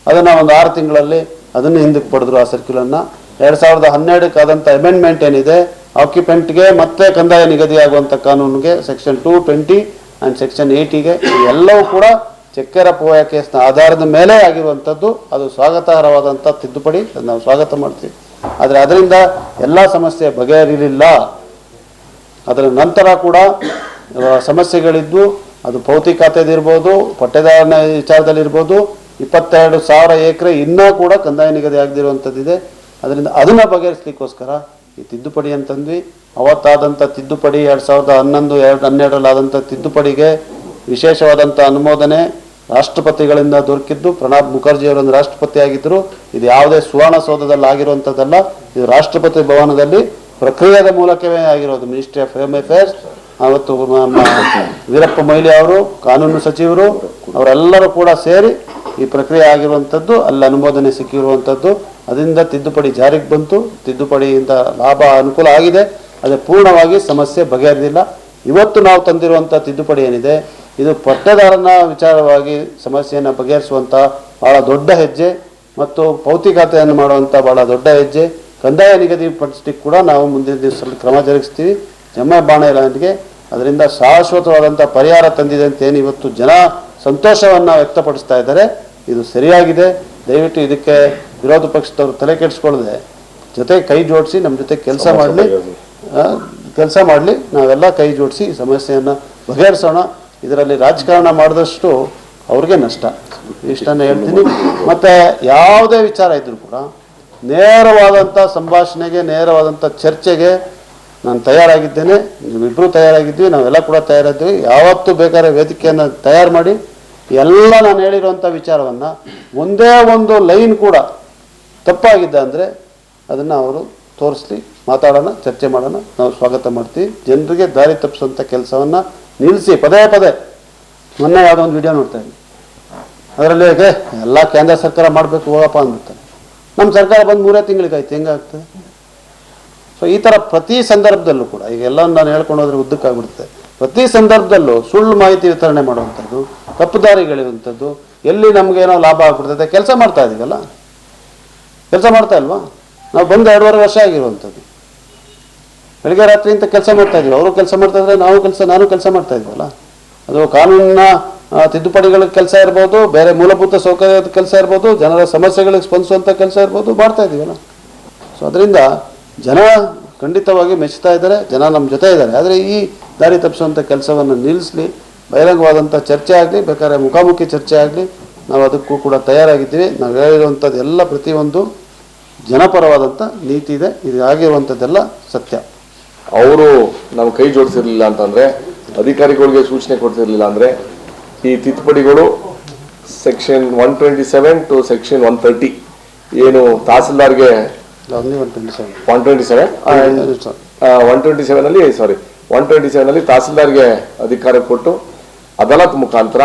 ಅದನ್ನು ಒಂದು 6 ತಿಂಗಳಲ್ಲಿ ಅದನ್ನು ಹಿಂದಕ್ಕೆ ಪಡೆದ್ರು ಆ ಸರ್ಕ್ಯುಲರ್ನ. 2012ಕ್ಕೆ ಆದಂಥ ಅಮೆಂಡ್ಮೆಂಟ್ ಏನಿದೆ, ಆಕ್ಯುಪೆಂಟ್ಗೆ ಮತ್ತೆ ಕಂದಾಯ ನಿಗದಿಯಾಗುವಂಥ ಕಾನೂನಿಗೆ ಸೆಕ್ಷನ್ 220 ಆ್ಯಂಡ್ ಸೆಕ್ಷನ್ 80ಗೆ ಎಲ್ಲವೂ ಕೂಡ ಚೆಕ್ಕೆರ ಪೂಯ ಕೇಸ್ನ ಆಧಾರದ ಮೇಲೆ ಆಗಿರುವಂಥದ್ದು. ಅದು ಸ್ವಾಗತಾರ್ಹವಾದಂಥ ತಿದ್ದುಪಡಿ, ಅದನ್ನು ನಾವು ಸ್ವಾಗತ ಮಾಡ್ತೀವಿ. ಆದರೆ ಅದರಿಂದ ಎಲ್ಲ ಸಮಸ್ಯೆ ಬಗೆಹರಿಲಿಲ್ಲ. ಅದರ ನಂತರ ಕೂಡ ಸಮಸ್ಯೆಗಳಿದ್ದು, ಅದು ಭೌತಿಕತೆದಿರ್ಬೋದು, ಪಟ್ಟೆದಾರನ ವಿಚಾರದಲ್ಲಿರ್ಬೋದು. 22,000 ಎಕರೆ ಇನ್ನೂ ಕೂಡ ಕಂದಾಯ ನಿಗದಿ ಆಗದಿರುವಂಥದ್ದಿದೆ. ಅದರಿಂದ ಅದನ್ನು ಬಗೆಹರಿಸಲಿಕ್ಕೋಸ್ಕರ ಈ ತಿದ್ದುಪಡಿ ಅಂತಂದ್ವಿ. ಅವತ್ತಾದಂಥ ತಿದ್ದುಪಡಿ 2011-12 ಆದಂಥ ತಿದ್ದುಪಡಿಗೆ ವಿಶೇಷವಾದಂಥ ಅನುಮೋದನೆ ರಾಷ್ಟ್ರಪತಿಗಳಿಂದ ದೊರಕಿದ್ದು. ಪ್ರಣಬ್ ಮುಖರ್ಜಿಯವರೊಂದು ರಾಷ್ಟ್ರಪತಿ ಆಗಿದ್ದರು. ಇದು ಯಾವುದೇ ಸುವರ್ಣಸೌಧದಲ್ಲಿ ಆಗಿರುವಂಥದ್ದಲ್ಲ, ಇದು ರಾಷ್ಟ್ರಪತಿ ಭವನದಲ್ಲಿ ಪ್ರಕ್ರಿಯೆಯ ಮೂಲಕವೇ ಆಗಿರೋದು. ಮಿನಿಸ್ಟ್ರಿ ಆಫ್ ಹೋಮ್ ಅಫೇರ್ಸ್, ಅವತ್ತು ವೀರಪ್ಪ ಮೊಯ್ಲಿ ಅವರು ಕಾನೂನು ಸಚಿವರು ಅವರೆಲ್ಲರೂ ಕೂಡ ಸೇರಿ ಈ ಪ್ರಕ್ರಿಯೆ ಆಗಿರುವಂಥದ್ದು, ಅಲ್ಲಿ ಅನುಮೋದನೆ ಸಿಕ್ಕಿರುವಂಥದ್ದು. ಅದರಿಂದ ತಿದ್ದುಪಡಿ ಜಾರಿಗೆ ಬಂತು. ತಿದ್ದುಪಡಿಯಿಂದ ಲಾಭ ಅನುಕೂಲ ಆಗಿದೆ. ಅದೇ ಪೂರ್ಣವಾಗಿ ಸಮಸ್ಯೆ ಬಗೆಹರಿದಿಲ್ಲ. ಇವತ್ತು ನಾವು ತಂದಿರುವಂಥ ತಿದ್ದುಪಡಿ ಏನಿದೆ, ಇದು ಪಟ್ಟೆದಾರನ ವಿಚಾರವಾಗಿ ಸಮಸ್ಯೆಯನ್ನು ಬಗೆಹರಿಸುವಂಥ ಭಾಳ ದೊಡ್ಡ ಹೆಜ್ಜೆ ಮತ್ತು ಭೌತಿಕತೆಯನ್ನು ಮಾಡುವಂಥ ಭಾಳ ದೊಡ್ಡ ಹೆಜ್ಜೆ. ಕಂದಾಯ ನಿಗದಿಪಡಿಸಲಿಕ್ಕೆ ಕೂಡ ನಾವು ಮುಂದಿನ ದಿವಸದಲ್ಲಿ ಕ್ರಮ ಜರುಗಿಸ್ತೀವಿ ಜಮ್ಮ ಬಾಣೆ ಲ್ಯಾಂಡ್ಗೆ. ಅದರಿಂದ ಶಾಶ್ವತವಾದಂಥ ಪರಿಹಾರ ತಂದಿದೆ ಅಂತೇನು ಇವತ್ತು ಜನ ಸಂತೋಷವನ್ನು ವ್ಯಕ್ತಪಡಿಸ್ತಾ ಇದ್ದಾರೆ. ಇದು ಸರಿಯಾಗಿದೆ. ದಯವಿಟ್ಟು ಇದಕ್ಕೆ ವಿರೋಧ ಪಕ್ಷದವರು ತಲೆ ಕೆಡಿಸ್ಕೊಳ್ಳದೆ ಜೊತೆ ಕೈ ಜೋಡಿಸಿ ನಮ್ಮ ಜೊತೆ ಕೆಲಸ ಮಾಡಲಿ. ನಾವೆಲ್ಲ ಕೈ ಜೋಡಿಸಿ ಈ ಸಮಸ್ಯೆಯನ್ನು ಬಗೆಹರಿಸೋಣ. ಇದರಲ್ಲಿ ರಾಜಕಾರಣ ಮಾಡಿದಷ್ಟು ಅವ್ರಿಗೆ ನಷ್ಟ. ಇಷ್ಟನ್ನು ಹೇಳ್ತೀನಿ. ಮತ್ತು ಯಾವುದೇ ವಿಚಾರ ಇದ್ದರೂ ಕೂಡ ನೇರವಾದಂಥ ಸಂಭಾಷಣೆಗೆ, ನೇರವಾದಂಥ ಚರ್ಚೆಗೆ ನಾನು ತಯಾರಾಗಿದ್ದೇನೆ. ನೀವಿಬ್ಬರೂ ತಯಾರಾಗಿದ್ವಿ, ನಾವೆಲ್ಲ ಕೂಡ ತಯಾರಾಗಿದ್ವಿ. ಯಾವತ್ತೂ ಬೇಕಾದ್ರೆ ವೇದಿಕೆಯನ್ನು ತಯಾರು ಮಾಡಿ ಎಲ್ಲ ನಾನು ಹೇಳಿರುವಂಥ ವಿಚಾರವನ್ನು ಒಂದೇ ಒಂದು ಲೈನ್ ಕೂಡ ತಪ್ಪಾಗಿದ್ದ ಅಂದರೆ ಅದನ್ನು ಅವರು ತೋರಿಸ್ಲಿ, ಮಾತಾಡೋಣ, ಚರ್ಚೆ ಮಾಡೋಣ, ನಾವು ಸ್ವಾಗತ ಮಾಡ್ತೀವಿ. ಜನರಿಗೆ ದಾರಿ ತಪ್ಪಿಸುವಂಥ ಕೆಲಸವನ್ನು ನಿಲ್ಲಿಸಿ. ಪದೇ ಪದೇ ಮೊನ್ನೆ ಯಾವುದೋ ಒಂದು ವಿಡಿಯೋ ನೋಡ್ತಾ ಇದ್ವಿ, ಅದರಲ್ಲಿ ಎಲ್ಲ ಕೇಂದ್ರ ಸರ್ಕಾರ ಮಾಡಬೇಕು ಹೋಗಪ್ಪ ಅಂದ್ಬಿಡ್ತಾರೆ. ನಮ್ಮ ಸರ್ಕಾರ ಬಂದು 3 ತಿಂಗಳಿಗಾಯ್ತು, ಹೆಂಗಾಗ್ತದೆ? ಸೊ ಈ ಥರ ಪ್ರತಿ ಸಂದರ್ಭದಲ್ಲೂ ಕೂಡ, ಈಗ ಎಲ್ಲ ನಾನು ಹೇಳ್ಕೊಂಡು ಹೋದ್ರೆ ಉದ್ದಕ್ಕಾಗ್ಬಿಡುತ್ತೆ, ಪ್ರತಿ ಸಂದರ್ಭದಲ್ಲೂ ಸುಳ್ಳು ಮಾಹಿತಿ ವಿತರಣೆ ಮಾಡುವಂಥದ್ದು, ತಪ್ಪುದಾರಿಗಳಿರುವಂಥದ್ದು, ಎಲ್ಲಿ ನಮಗೇನೋ ಲಾಭ ಆಗ್ಬಿಡ್ತದೆ. ಕೆಲಸ ಮಾಡ್ತಾ ಇದ್ದೀವಲ್ಲ, ಕೆಲಸ ಮಾಡ್ತಾ ಇಲ್ವಾ? ನಾವು ಬಂದು 2.5 ವರ್ಷ ಆಗಿರುವಂಥದ್ದು. ಬೆಳಗ್ಗೆ ರಾತ್ರಿ ಅಂತ ಕೆಲಸ ಮಾಡ್ತಾ ಇದೀವಿ, ಅವರು ಕೆಲಸ ಮಾಡ್ತಾ ಇದ್ರೆ ನಾನು ಕೆಲಸ ಮಾಡ್ತಾ ಇದ್ವಲ್ಲ. ಅದು ಕಾನೂನಿನ ತಿದ್ದುಪಡಿಗಳ ಕೆಲಸ ಇರ್ಬೋದು, ಬೇರೆ ಮೂಲಭೂತ ಸೌಕರ್ಯದ ಕೆಲಸ ಇರ್ಬೋದು, ಜನರ ಸಮಸ್ಯೆಗಳಿಗೆ ಸ್ಪಂದಿಸುವಂಥ ಕೆಲಸ ಇರ್ಬೋದು, ಮಾಡ್ತಾ ಇದ್ದೀವಲ್ಲ. ಸೊ ಅದರಿಂದ ಜನ ಖಂಡಿತವಾಗಿ ಮೆಚ್ಚುತ್ತಾ ಇದ್ದಾರೆ, ಜನ ನಮ್ಮ ಜೊತೆ ಇದ್ದಾರೆ. ಆದರೆ ಈ ದಾರಿ ತಪ್ಪಿಸುವಂಥ ಕೆಲಸವನ್ನು ನಿಲ್ಲಿಸಲಿ, ಬಹಿರಂಗವಾದಂಥ ಚರ್ಚೆ ಆಗಲಿ, ಬೇಕಾದ್ರೆ ಮುಖಾಮುಖಿ ಚರ್ಚೆ ಆಗಲಿ, ನಾವು ಅದಕ್ಕೂ ಕೂಡ ತಯಾರಾಗಿದ್ದೀವಿ. ನಾವು ಹೇಳಿರುವಂಥದ್ದು ಎಲ್ಲ ಪ್ರತಿಯೊಂದು ಜನಪರವಾದಂಥ ನೀತಿ ಇದೆ. ಇದು ಆಗಿರುವಂಥದ್ದೆಲ್ಲ ಸತ್ಯ. ಅವರು ನಾವು ಕೈ ಜೋಡಿಸಿರ್ಲಿಲ್ಲ ಅಂತಂದರೆ, ಅಧಿಕಾರಿಗಳಿಗೆ ಸೂಚನೆ ಕೊಡ್ತಿರ್ಲಿಲ್ಲ ಅಂದರೆ, ಈ ತಿದ್ದುಪಡಿಗಳು ಸೆಕ್ಷನ್ 127 ಟು ಸೆಕ್ಷನ್ 130 ಏನು ತಹಸೀಲ್ದಾರ್ಗೆ 127 ಅಲ್ಲಿ ತಹಸೀಲ್ದಾರ್ಗೆ ಅಧಿಕಾರ ಕೊಟ್ಟು ಅದಾಲತ್ ಮುಖಾಂತರ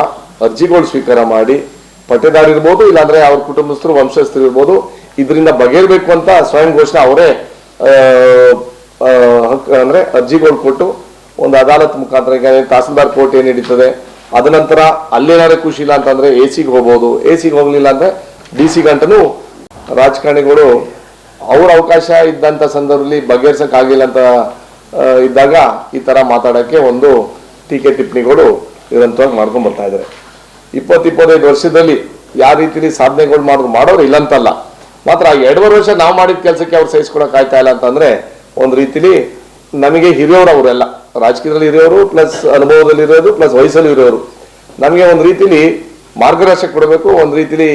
ಅರ್ಜಿಗಳು ಸ್ವೀಕಾರ ಮಾಡಿ, ಪಟ್ಟೇದಾರ್ ಇರ್ಬೋದು, ಇಲ್ಲಾಂದ್ರೆ ಅವ್ರ ಕುಟುಂಬಸ್ಥರು, ವಂಶಸ್ಥರು ಇರ್ಬೋದು, ಇದರಿಂದ ಬಗೆಹರಬೇಕು ಅಂತ ಸ್ವಯಂ ಘೋಷಣೆ ಅವರೇ ಅಂದ್ರೆ ಅರ್ಜಿಗಳು ಕೊಟ್ಟು ಒಂದು ಅದಾಲತ್ ಮುಖಾಂತರ, ಈಗ ತಹಸೀಲ್ದಾರ್ ಕೋರ್ಟ್ ಏನ್ ನಡೀತದೆ, ಅದ ನಂತರ ಅಲ್ಲೇನಾದ್ರೆ ಖುಷಿ ಇಲ್ಲ ಅಂತಂದ್ರೆ ಎಸಿಗೆ ಹೋಗ್ಬೋದು, ಎಸಿಗೆ ಹೋಗ್ಲಿಲ್ಲ ಅಂದ್ರೆ DC ಗಂಟನು ರಾಜಕಾರಣಿಗಳು ಅವ್ರ ಅವಕಾಶ ಇದ್ದಂತ ಸಂದರ್ಭದಲ್ಲಿ ಬಗೆಹರಿಸಕ್ ಆಗಿಲ್ಲ ಅಂತ ಇದ್ದಾಗ ಈ ತರ ಮಾತಾಡಕ್ಕೆ ಒಂದು ಟೀಕೆ ಟಿಪ್ಪಣಿಗಳು ನಿರಂತರವಾಗಿ ಮಾಡ್ಕೊಂಡ್ ಬರ್ತಾ ಇದ್ದಾರೆ. 20-25 ವರ್ಷದಲ್ಲಿ ಯಾವ ರೀತಿಲಿ ಸಾಧನೆಗಳು ಮಾಡೋರು ಇಲ್ಲಂತಲ್ಲ, ಮಾತ್ರ 2.5 ವರ್ಷ ನಾವು ಮಾಡಿದ ಕೆಲಸಕ್ಕೆ ಅವ್ರು ಸಹಿಸ್ಕೊಳಕ್ ಆಯ್ತಾ ಇಲ್ಲ ಅಂತಂದ್ರೆ, ಒಂದು ರೀತಿಲಿ ನಮಗೆ ಹಿರಿಯವರು ಅವರೆಲ್ಲ ರಾಜಕೀಯದಲ್ಲಿ ಹಿರಿಯವರು, ಪ್ಲಸ್ ಅನುಭವದಲ್ಲಿ ಇರೋರು, ಪ್ಲಸ್ ವಯಸ್ಸಲ್ಲಿ ಇರೋರು, ನಮಗೆ ಒಂದು ರೀತಿಲಿ ಮಾರ್ಗದರ್ಶನ ಕೊಡಬೇಕು. ಒಂದು ರೀತಿಲಿ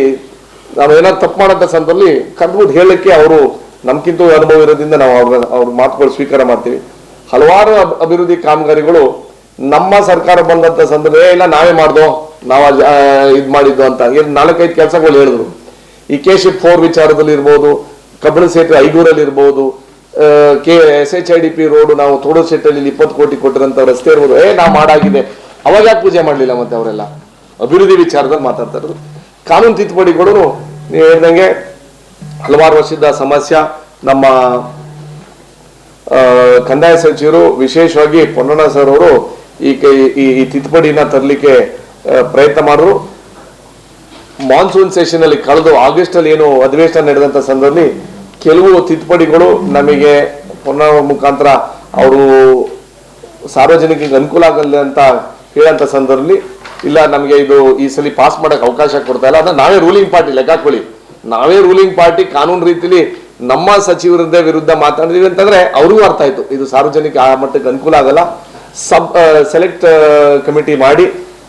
ನಾವು ಏನಾದ್ರು ತಪ್ಪು ಮಾಡೋಂಥ ಸಂದರ್ಭದಲ್ಲಿ ಕರೆದ್ಬಿಟ್ಟು ಹೇಳಲಿಕ್ಕೆ ಅವರು ನಮ್ಗಿಂತ ಅನುಭವ ಇರೋದ್ರಿಂದ ನಾವು ಅವ್ರ ಮಾತುಗಳು ಸ್ವೀಕಾರ ಮಾಡ್ತೀವಿ. ಹಲವಾರು ಅಭಿವೃದ್ಧಿ ಕಾಮಗಾರಿಗಳು ನಮ್ಮ ಸರ್ಕಾರ ಬಂದಂತ ಸಂದರ್ಭ ಇಲ್ಲ ನಾವೇ ಮಾಡ್ದೋ, ನಾವು ಇದ್ ಮಾಡಿದ್ದು ಅಂತ 4-5 ಕೆಲಸಗಳು ಹೇಳಿದ್ರು. ಈ KSHIP 4 ವಿಚಾರದಲ್ಲಿ ಇರ್ಬೋದು, ಕಬ್ಬಣ ಸೇತುವೆ ಐಗೂರಲ್ಲಿ ಇರ್ಬೋದು, SHIDP ರೋಡ್ ನಾವು ತೋಡಶೆಟ್ಟಲ್ಲಿ 20 ಕೋಟಿ ಕೊಟ್ಟಿರಂತ ರಸ್ತೆ ಇರ್ಬೋದು, ನಾವು ಮಾಡಾಗಿದೆ, ಅವಾಗ ಯಾಕೆ ಪೂಜೆ ಮಾಡ್ಲಿಲ್ಲ? ಮತ್ತೆ ಅವರೆಲ್ಲ ಅಭಿವೃದ್ಧಿ ವಿಚಾರದಲ್ಲಿ ಮಾತಾಡ್ತಾ ಇರೋದು. ಕಾನೂನು ತಿದ್ದುಪಡಿಗಳು ನೀವು ಹೇಳ್ದಂಗೆ ಹಲವಾರು ವರ್ಷದ ಸಮಸ್ಯೆ. ನಮ್ಮ ಕಂದಾಯ ಸಚಿವರು ವಿಶೇಷವಾಗಿ ಪೊನ್ನಣ್ಣ ಸರ್ ಅವರು ಈ ತಿದ್ದುಪಡಿನ ತರಲಿಕ್ಕೆ ಪ್ರಯತ್ನ ಮಾಡಿದ್ರು. ಮಾನ್ಸೂನ್ ಸೆಷನ್ ಅಲ್ಲಿ ಕಳೆದು ಆಗಸ್ಟ್ ಅಲ್ಲಿ ಏನು ಅಧಿವೇಶನ ನಡೆದಂತ ಸಂದರ್ಭದಲ್ಲಿ ಕೆಲವು ತಿದ್ದುಪಡಿಗಳು ನಮಗೆ ಪೊನ್ನಣ್ಣ ಮುಖಾಂತರ ಅವರು ಸಾರ್ವಜನಿಕರಿಗೆ ಅನುಕೂಲ ಆಗಲ್ಲ ಅಂತ ಹೇಳಂತ ಸಂದರ್ಭದಲ್ಲಿ, ಇಲ್ಲ ನಮಗೆ ಇದು ಈ ಸಲ ಪಾಸ್ ಮಾಡಕ್ ಅವಕಾಶ ಕೊಡ್ತಾ ಇಲ್ಲ, ಅದನ್ನ ನಾವೇ ರೂಲಿಂಗ್ ಪಾರ್ಟಿ ಲೆಕ್ಕ ಹಾಕೊಳ್ಳಿ, ನಾವೇ ರೂಲಿಂಗ್ ಪಾರ್ಟಿ ಕಾನೂನು ರೀತಿಲಿ ನಮ್ಮ ಸಚಿವರದ್ದೇ ವಿರುದ್ಧ ಮಾತಾಡಿದೀವಿ ಅಂತಂದ್ರೆ ಅವ್ರಿಗೂ ಅರ್ಥ ಆಯ್ತು ಇದು ಸಾರ್ವಜನಿಕ ಆ ಮಟ್ಟಕ್ಕೆ ಅನುಕೂಲ ಆಗಲ್ಲ. ಸೆಲೆಕ್ಟ್ ಕಮಿಟಿ ಮಾಡಿ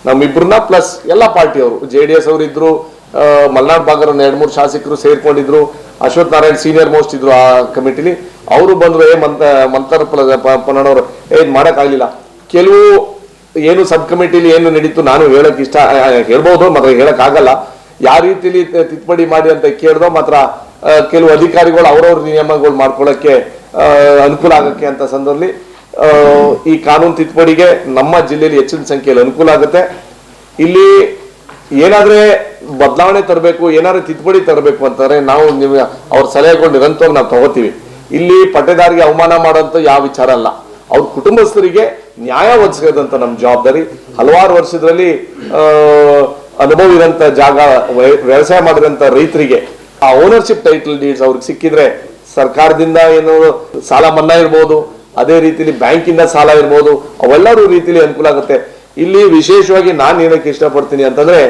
ನಮ್ಮಿಬ್ರನ್ನ ಪ್ಲಸ್ ಎಲ್ಲ ಪಾರ್ಟಿಯವರು, JDS ಅವರು ಇದ್ರು, ಮಲ್ನಾಡ್ ಭಾಗರ 2-3 ಶಾಸಕರು ಸೇರ್ಕೊಂಡಿದ್ರು, ಅಶ್ವಥ್ ನಾರಾಯಣ್ ಸೀನಿಯರ್ ಮೋಸ್ಟ್ ಇದ್ರು ಆ ಕಮಿಟಿಲಿ, ಅವರು ಬಂದ್ರು. ಮಂತರ ಪೊನ್ನಣ್ಣವರು ಮಾಡಕ್ ಆಗ್ಲಿಲ್ಲ. ಕೆಲವು ಏನು ಸಬ್ ಕಮಿಟಿಲಿ ಏನು ನಡೀತು ನಾನು ಹೇಳಕ್ ಹೇಳ್ಬಹುದು, ಮಾತ್ರ ಹೇಳಕ್ ಆಗಲ್ಲ. ಯಾವ ರೀತಿಲಿ ತಿದ್ದುಪಡಿ ಮಾಡಿ ಅಂತ ಕೇಳಿದೋ ಮಾತ್ರ ಕೆಲವು ಅಧಿಕಾರಿಗಳು ಅವ್ರವ್ರ ನಿಯಮಗಳು ಮಾಡ್ಕೊಳ್ಳಕ್ಕೆ ಅನುಕೂಲ ಆಗಕ್ಕೆ ಅಂತ ಸಂದರ್ಭದಲ್ಲಿ ಈ ಕಾನೂನು ತಿದ್ದುಪಡಿಗೆ ನಮ್ಮ ಜಿಲ್ಲೆಯಲ್ಲಿ ಹೆಚ್ಚಿನ ಸಂಖ್ಯೆಯಲ್ಲಿ ಅನುಕೂಲ ಆಗುತ್ತೆ. ಇಲ್ಲಿ ಏನಾದ್ರೆ ಬದಲಾವಣೆ ತರಬೇಕು, ಏನಾದ್ರು ತಿದ್ದುಪಡಿ ತರಬೇಕು ಅಂತಂದ್ರೆ ನಾವು ಅವ್ರ ಸಲಹೆಗಳು ನಿರಂತರವಾಗಿ ನಾವು ತಗೋತೀವಿ. ಇಲ್ಲಿ ಪಟ್ಟೇದಾರಿಗೆ ಅವಮಾನ ಮಾಡೋಂಥ ಯಾವ ವಿಚಾರ ಅಲ್ಲ, ಅವ್ರ ಕುಟುಂಬಸ್ಥರಿಗೆ ನ್ಯಾಯ ಒದಗಿಸೋದಂತ ನಮ್ಮ ಜವಾಬ್ದಾರಿ. ಹಲವಾರು ವರ್ಷದಲ್ಲಿ ಅನುಭವ ಇರೋಂಥ ಜಾಗ, ವ್ಯವಸಾಯ ಮಾಡಿರೋಂಥ ರೈತರಿಗೆ ಆ ಓನರ್ಶಿಪ್ ಟೈಟಲ್ ಡೀಡ್ಸ್ ಅವ್ರಿಗೆ ಸಿಕ್ಕಿದ್ರೆ ಸರ್ಕಾರದಿಂದ ಏನು ಸಾಲ ಮನ್ನಾ ಇರ್ಬೋದು, ಅದೇ ರೀತಿಲಿ ಬ್ಯಾಂಕಿಂದ ಸಾಲ ಇರ್ಬೋದು, ಅವೆಲ್ಲರೂ ರೀತಿಲಿ ಅನುಕೂಲ ಆಗುತ್ತೆ. ಇಲ್ಲಿ ವಿಶೇಷವಾಗಿ ನಾನು ಏನಕ್ಕೆ ಇಷ್ಟಪಡ್ತೀನಿ ಅಂತಂದ್ರೆ,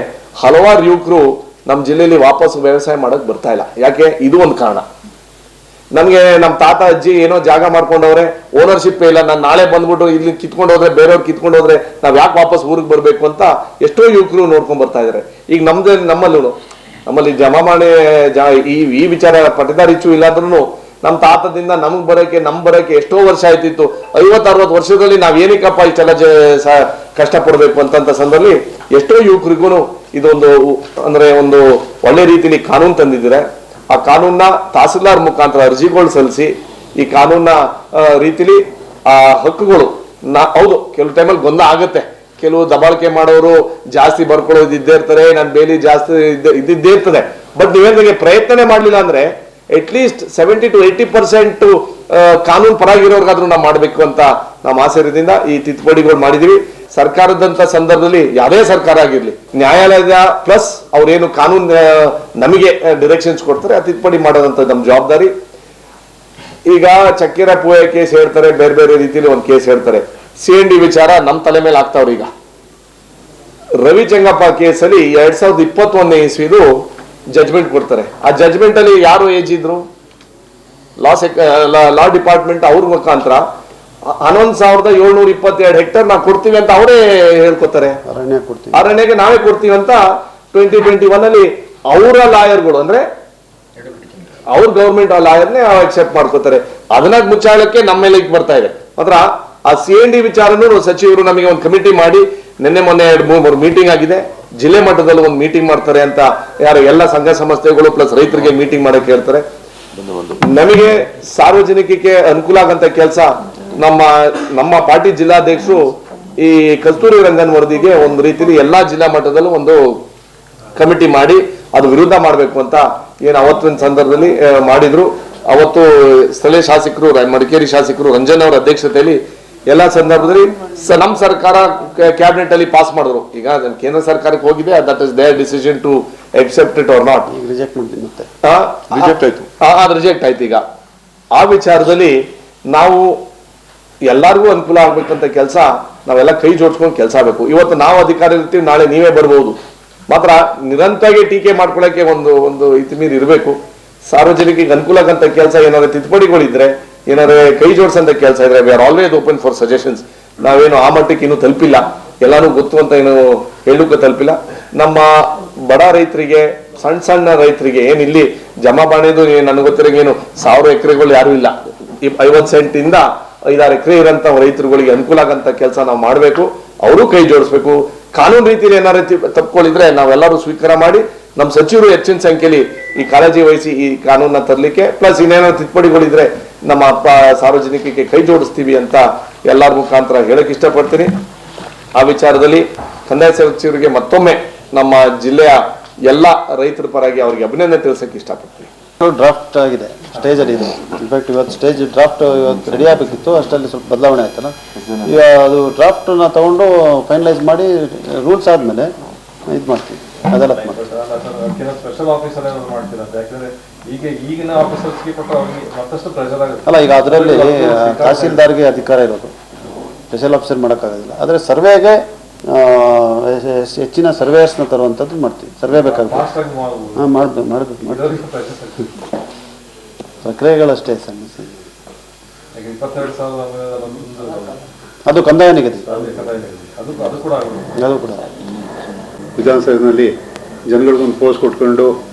ಹಲವಾರು ಯುವಕರು ನಮ್ಮ ಜಿಲ್ಲೆಯಲ್ಲಿ ವಾಪಸ್ ವ್ಯವಸಾಯ ಮಾಡಕ್ ಬರ್ತಾ ಇಲ್ಲ. ಯಾಕೆ? ಇದು ಒಂದು ಕಾರಣ. ನಮ್ಗೆ ನಮ್ಮ ತಾತ ಅಜ್ಜಿ ಏನೋ ಜಾಗ ಮಾಡ್ಕೊಂಡವ್ರೆ, ಓನರ್ಶಿಪ್ ಇಲ್ಲ, ನಾನು ನಾಳೆ ಬಂದ್ಬಿಟ್ಟು ಇಲ್ಲಿ ಕಿತ್ಕೊಂಡು ಹೋದ್ರೆ, ಬೇರೆಯವ್ರು ಕಿತ್ಕೊಂಡು ಹೋದ್ರೆ ನಾವ್ ಯಾಕೆ ವಾಪಸ್ ಊರಿಗೆ ಬರ್ಬೇಕು ಅಂತ ಎಷ್ಟೋ ಯುವಕರು ನೋಡ್ಕೊಂಡ್ ಬರ್ತಾ ಇದಾರೆ. ಈಗ ನಮ್ಮಲ್ಲಿ ಜಮಾಮಾಣೆ ಈ ವಿಚಾರ ಪಟ್ಟೇದಾರ್ ಇಚ್ಚು ಇಲ್ಲ ಅಂದ್ರೂ ನಮ್ಮ ತಾತದಿಂದ ನಮಗ್ ಬರಕ್ಕೆ ಎಷ್ಟೋ ವರ್ಷ ಆಯ್ತಿತ್ತು. 50-60 ವರ್ಷದಲ್ಲಿ ನಾವ್ ಏನಕ್ಕಪ್ಪ ಇಷ್ಟೆಲ್ಲ ಕಷ್ಟ ಪಡ್ಬೇಕು ಅಂತ ಸಂದರ್ಭದಲ್ಲಿ ಎಷ್ಟೋ ಯುವಕರಿಗೂ ಇದೊಂದು ಅಂದ್ರೆ ಒಂದು ಒಳ್ಳೆ ರೀತಿಯಲ್ಲಿ ಕಾನೂನು ತಂದಿದ್ದೀರಾ. ಆ ಕಾನೂನ್ನ ತಹಸೀಲ್ದಾರ್ ಮುಖಾಂತರ ಅರ್ಜಿಗಳು ಸಲ್ಲಿಸಿ ಈ ಕಾನೂನ ರೀತಿಲಿ ಆ ಹಕ್ಕುಗಳು ಹೌದು ಕೆಲವು ಟೈಮಲ್ಲಿ ಗೊಂದಲ ಆಗುತ್ತೆ. ಕೆಲವು ದಬಾಳಿಕೆ ಮಾಡೋರು ಜಾಸ್ತಿ ಬರ್ಕೊಳ್ಳೋದು ಇದ್ದೇ ಇರ್ತಾರೆ, ನಾನು ಬೇಲಿ ಜಾಸ್ತಿ ಇದ್ದಿದ್ದೇ ಇರ್ತದೆ. ಬಟ್ ನೀವೇನಿಗೆ ಪ್ರಯತ್ನನೇ ಮಾಡಲಿಲ್ಲ ಅಂದ್ರೆ ಅಟ್ಲೀಸ್ಟ್ 70 to 80% ಕಾನೂನು ಪರಾಗಿರೋರ್ಗಾದ್ರೂ ನಾವು ಮಾಡಬೇಕು ಅಂತ ನಮ್ಮ ಆಸೆದಿಂದ ಈ ತಿದ್ದುಪಡಿಗಳು ಮಾಡಿದೀವಿ. ಸರ್ಕಾರದಂತ ಸಂದರ್ಭದಲ್ಲಿ ಯಾವುದೇ ಸರ್ಕಾರ ಆಗಿರ್ಲಿ, ನ್ಯಾಯಾಲಯದ ಪ್ಲಸ್ ಅವ್ರೇನು ಕಾನೂನು ನಮಗೆ ಡೈರೆಕ್ಷನ್ಸ್ ಕೊಡ್ತಾರೆ ಆ ತಿದ್ದುಪಡಿ ಮಾಡೋದಂತ ನಮ್ಮ ಜವಾಬ್ದಾರಿ. ಈಗ ಚಕ್ಕೆರ ಪೂಯ ಕೇಸ್ ಹೇಳ್ತಾರೆ, ಬೇರೆ ಬೇರೆ ರೀತಿಯಲ್ಲಿ ಒಂದು ಕೇಸ್ ಹೇಳ್ತಾರೆ. CND ವಿಚಾರ ನಮ್ಮ ತಲೆ ಮೇಲೆ ಆಗ್ತಾವ್ರಿ. ಈಗ ರವಿ ಚೆಂಗಪ್ಪ ಕೇಸಲ್ಲಿ 2021ನೇ ಇಸ್ವಿದು ಜಜ್ಮೆಂಟ್ ಕೊಡ್ತಾರೆ. ಆ ಜಜ್ಮೆಂಟ್ ಅಲ್ಲಿ ಯಾರು ಏಜ್ ಇದ್ರು, ಲಾ ಡಿಪಾರ್ಟ್ಮೆಂಟ್ ಅವ್ರ ಮುಖಾಂತರ 11,722 ಹೆಕ್ಟೇರ್ ನಾವು ಕೊಡ್ತೀವಿ ಅಂತ ಅವರೇ ಹೇಳ್ಕೊತಾರೆ. ಅರಣ್ಯಕ್ಕೆ ನಾವೇ ಕೊಡ್ತೀವಿ ಅಂತ 2021 ಅಲ್ಲಿ ಅವರ ಲಾಯರ್ಗಳು ಅಂದ್ರೆ ಅವ್ರ ಗವರ್ಮೆಂಟ್ ಲಾಯರ್ನೇ ಅಕ್ಸೆಪ್ಟ್ ಮಾಡ್ಕೋತಾರೆ. ಅದನ್ನ ಮುಚ್ಚಾಳಕ್ಕೆ ನಮ್ಮ ಮೇಲೆ ಬರ್ತಾ ಇದೆ. ಮಾತ್ರ ಆ CND ವಿಚಾರನೂ ಸಚಿವರು ನಮಗೆ ಒಂದು ಕಮಿಟಿ ಮಾಡಿ ನಿನ್ನೆ ಮೊನ್ನೆ 2-3 ಮೀಟಿಂಗ್ ಆಗಿದೆ. ಜಿಲ್ಲೆ ಮಟ್ಟದಲ್ಲಿ ಒಂದು ಮೀಟಿಂಗ್ ಮಾಡ್ತಾರೆ ಅಂತ ಯಾರು ಎಲ್ಲ ಸಂಘ ಸಂಸ್ಥೆಗಳು ಪ್ಲಸ್ ರೈತರಿಗೆ ಮೀಟಿಂಗ್ ಮಾಡಕ್ಕೆ ಹೇಳ್ತಾರೆ. ನಮಗೆ ಸಾರ್ವಜನಿಕಕ್ಕೆ ಅನುಕೂಲ ಆಗಂತ ಕೆಲಸ ನಮ್ಮ ಪಾರ್ಟಿ ಜಿಲ್ಲಾಧ್ಯಕ್ಷರು ಈ ಕಸ್ತೂರಿ ರಂಗನ್ ವರದಿಗೆ ಒಂದು ರೀತಿಯಲ್ಲಿ ಎಲ್ಲಾ ಜಿಲ್ಲಾ ಮಟ್ಟದಲ್ಲೂ ಒಂದು ಕಮಿಟಿ ಮಾಡಿ ಅದು ವಿರುದ್ಧ ಮಾಡಬೇಕು ಅಂತ ಏನು ಅವತ್ತಿನ ಸಂದರ್ಭದಲ್ಲಿ ಮಾಡಿದ್ರು. ಅವತ್ತು ಸ್ಥಳೀಯ ಶಾಸಕರು ಮಡಿಕೇರಿ ಶಾಸಕರು ರಂಜನ್ ಅವರ ಅಧ್ಯಕ್ಷತೆಯಲ್ಲಿ ಎಲ್ಲಾ ಸಂದರ್ಭದಲ್ಲಿ ನಮ್ಮ ಸರ್ಕಾರ ಕ್ಯಾಬಿನೆಟ್ ಅಲ್ಲಿ ಪಾಸ್ ಮಾಡಿದ್ರು. ಈಗ ಕೇಂದ್ರ ಸರ್ಕಾರಕ್ಕೆ ಹೋಗಿದೆ, that is their decision to accept it or not. ಅದು ರಿಜೆಕ್ಟ್ ಆಯ್ತು. ಈಗ ಆ ವಿಚಾರದಲ್ಲಿ ನಾವು ಎಲ್ಲರಿಗೂ ಅನುಕೂಲ ಆಗ್ಬೇಕಂತ ಕೆಲಸ ನಾವೆಲ್ಲ ಕೈ ಜೋಡಿಸ್ಕೊಂಡು ಕೆಲಸ ಬೇಕು. ಇವತ್ತು ನಾವು ಅಧಿಕಾರ ಇರ್ತೀವಿ, ನಾಳೆ ನೀವೇ ಬರ್ಬೋದು. ಮಾತ್ರ ನಿರಂತರವಾಗಿ ಟೀಕೆ ಮಾಡ್ಕೊಳಕ್ಕೆ ಒಂದು ಇತಿಮೀರಿ ಇರಬೇಕು. ಸಾರ್ವಜನಿಕರಿಗೆ ಅನುಕೂಲ ಆಗಂತ ಕೆಲಸ ಏನಾದ್ರು ತಿದ್ದುಪಡಿಗಳಿದ್ರೆ, ಏನಾದ್ರೆ ಕೈ ಜೋಡಿಸಂತ ಕೆಲಸ ಇದ್ರೆ we are always open for suggestions. ನಾವೇನು ಆ ಮಟ್ಟಕ್ಕೆ ಇನ್ನೂ ತಲುಪಿಲ್ಲ, ಎಲ್ಲಾನು ಗೊತ್ತು ಅಂತ ಏನು ಹೇಳೋಕೆ ತಲುಪಿಲ್ಲ. ನಮ್ಮ ಬಡ ರೈತರಿಗೆ, ಸಣ್ಣ ರೈತರಿಗೆ ಏನ್ ಇಲ್ಲಿ ಜಮಾ ಬಾಣೆದು ನನಗೆ ಗೊತ್ತಿರೋ ಏನು 1000 ಎಕರೆಗಳು ಯಾರು ಇಲ್ಲ. 50 ಸೆಂಟಿಂದ 5-6 ಎಕರೆ ಇರೋಂಥ ರೈತರುಗಳಿಗೆ ಅನುಕೂಲ ಆಗಂತ ಕೆಲಸ ನಾವು ಮಾಡಬೇಕು. ಅವರು ಕೈ ಜೋಡಿಸ್ಬೇಕು. ಕಾನೂನು ರೀತಿಯಲ್ಲಿ ಏನಾರು ತಪ್ಪಿಕೊಂಡಿದ್ರೆ ನಾವೆಲ್ಲರೂ ಸ್ವೀಕಾರ ಮಾಡಿ ನಮ್ಮ ಸಚಿವರು ಹೆಚ್ಚಿನ ಸಂಖ್ಯೆಯಲ್ಲಿ ಈ ಕಾಳಜಿ ವಹಿಸಿ ಈ ಕಾನೂನನ್ನ ತರಲಿಕ್ಕೆ ಪ್ಲಸ್ ಇನ್ನೇನಾದ್ರು ತಿದ್ದುಪಡಿಗಳಿದ್ರೆ ನಮ್ಮ ಸಾರ್ವಜನಿಕರಿಗೆ ಕೈ ಜೋಡಿಸ್ತೀವಿ ಅಂತ ಎಲ್ಲರ ಮುಖಾಂತರ ಹೇಳಕ್ ಇಷ್ಟಪಡ್ತೀನಿ. ಆ ವಿಚಾರದಲ್ಲಿ ಕಂದಾಯ ಸಚಿವರಿಗೆ ಮತ್ತೊಮ್ಮೆ ನಮ್ಮ ಜಿಲ್ಲೆಯ ಎಲ್ಲ ರೈತರ ಪರವಾಗಿ ಅವರಿಗೆ ಅಭಿನಂದನೆ ತಿಳಿಸಕ್ಕೆ ಇಷ್ಟಪಡ್ತೀನಿ. ಡ್ರಾಫ್ಟ್ ಆಗಿದೆ, ಸ್ಟೇಜ್ ಅಲ್ಲಿ ಇದೆ. ಇನ್ಫ್ಯಾಕ್ಟ್ ಇವತ್ತು ಸ್ಟೇಜ್ ಡ್ರಾಫ್ಟ್ ಇವತ್ತು ರೆಡಿ ಆಗಬೇಕಿತ್ತು, ಅಷ್ಟರಲ್ಲಿ ಸ್ವಲ್ಪ ಬದಲಾವಣೆ ಆಯ್ತಲ್ಲ. ಈಗ ಅದು ಡ್ರಾಫ್ಟ್ನ ತಗೊಂಡು ಫೈನಲೈಸ್ ಮಾಡಿ ರೂಲ್ಸ್ ಆದ್ಮೇಲೆ ಇದು ಮಾಡ್ತೀವಿ, ಅದಾಲತ್ ಮಾಡ್ತೀವಿ. ಅಲ್ಲ, ಈಗ ಅದರಲ್ಲಿ ತಹಸೀಲ್ದಾರ್ಗೆ ಅಧಿಕಾರ ಇರೋದು, ಸ್ಪೆಷಲ್ ಆಫೀಸರ್ ಮಾಡೋಕ್ಕಾಗೋದಿಲ್ಲ. ಆದರೆ ಸರ್ವೆಗೆ ಹೆಚ್ಚಿನ ಸರ್ವೇಯರ್ಸ್ನ ತರುವಂಥದ್ದು ಮಾಡ್ತೀವಿ. ಸರ್ವೆ ಬೇಕಾಗುತ್ತೆ. ಹಾಂ, ಮಾಡಬೇಕು. ಪ್ರಕ್ರಿಯೆಗಳಷ್ಟೇ ಸಣ್ಣ ಸಣ್ಣ. ಅದು ಕಂದಾಯ ನಿಗದಿ, ಅದು ಕೂಡ ವಿಧಾನಸಭೆಯಲ್ಲಿ ಜನಗಳಿಗೊಂದು ಪೋಸ್ಟ್ ಕೊಟ್ಕೊಂಡು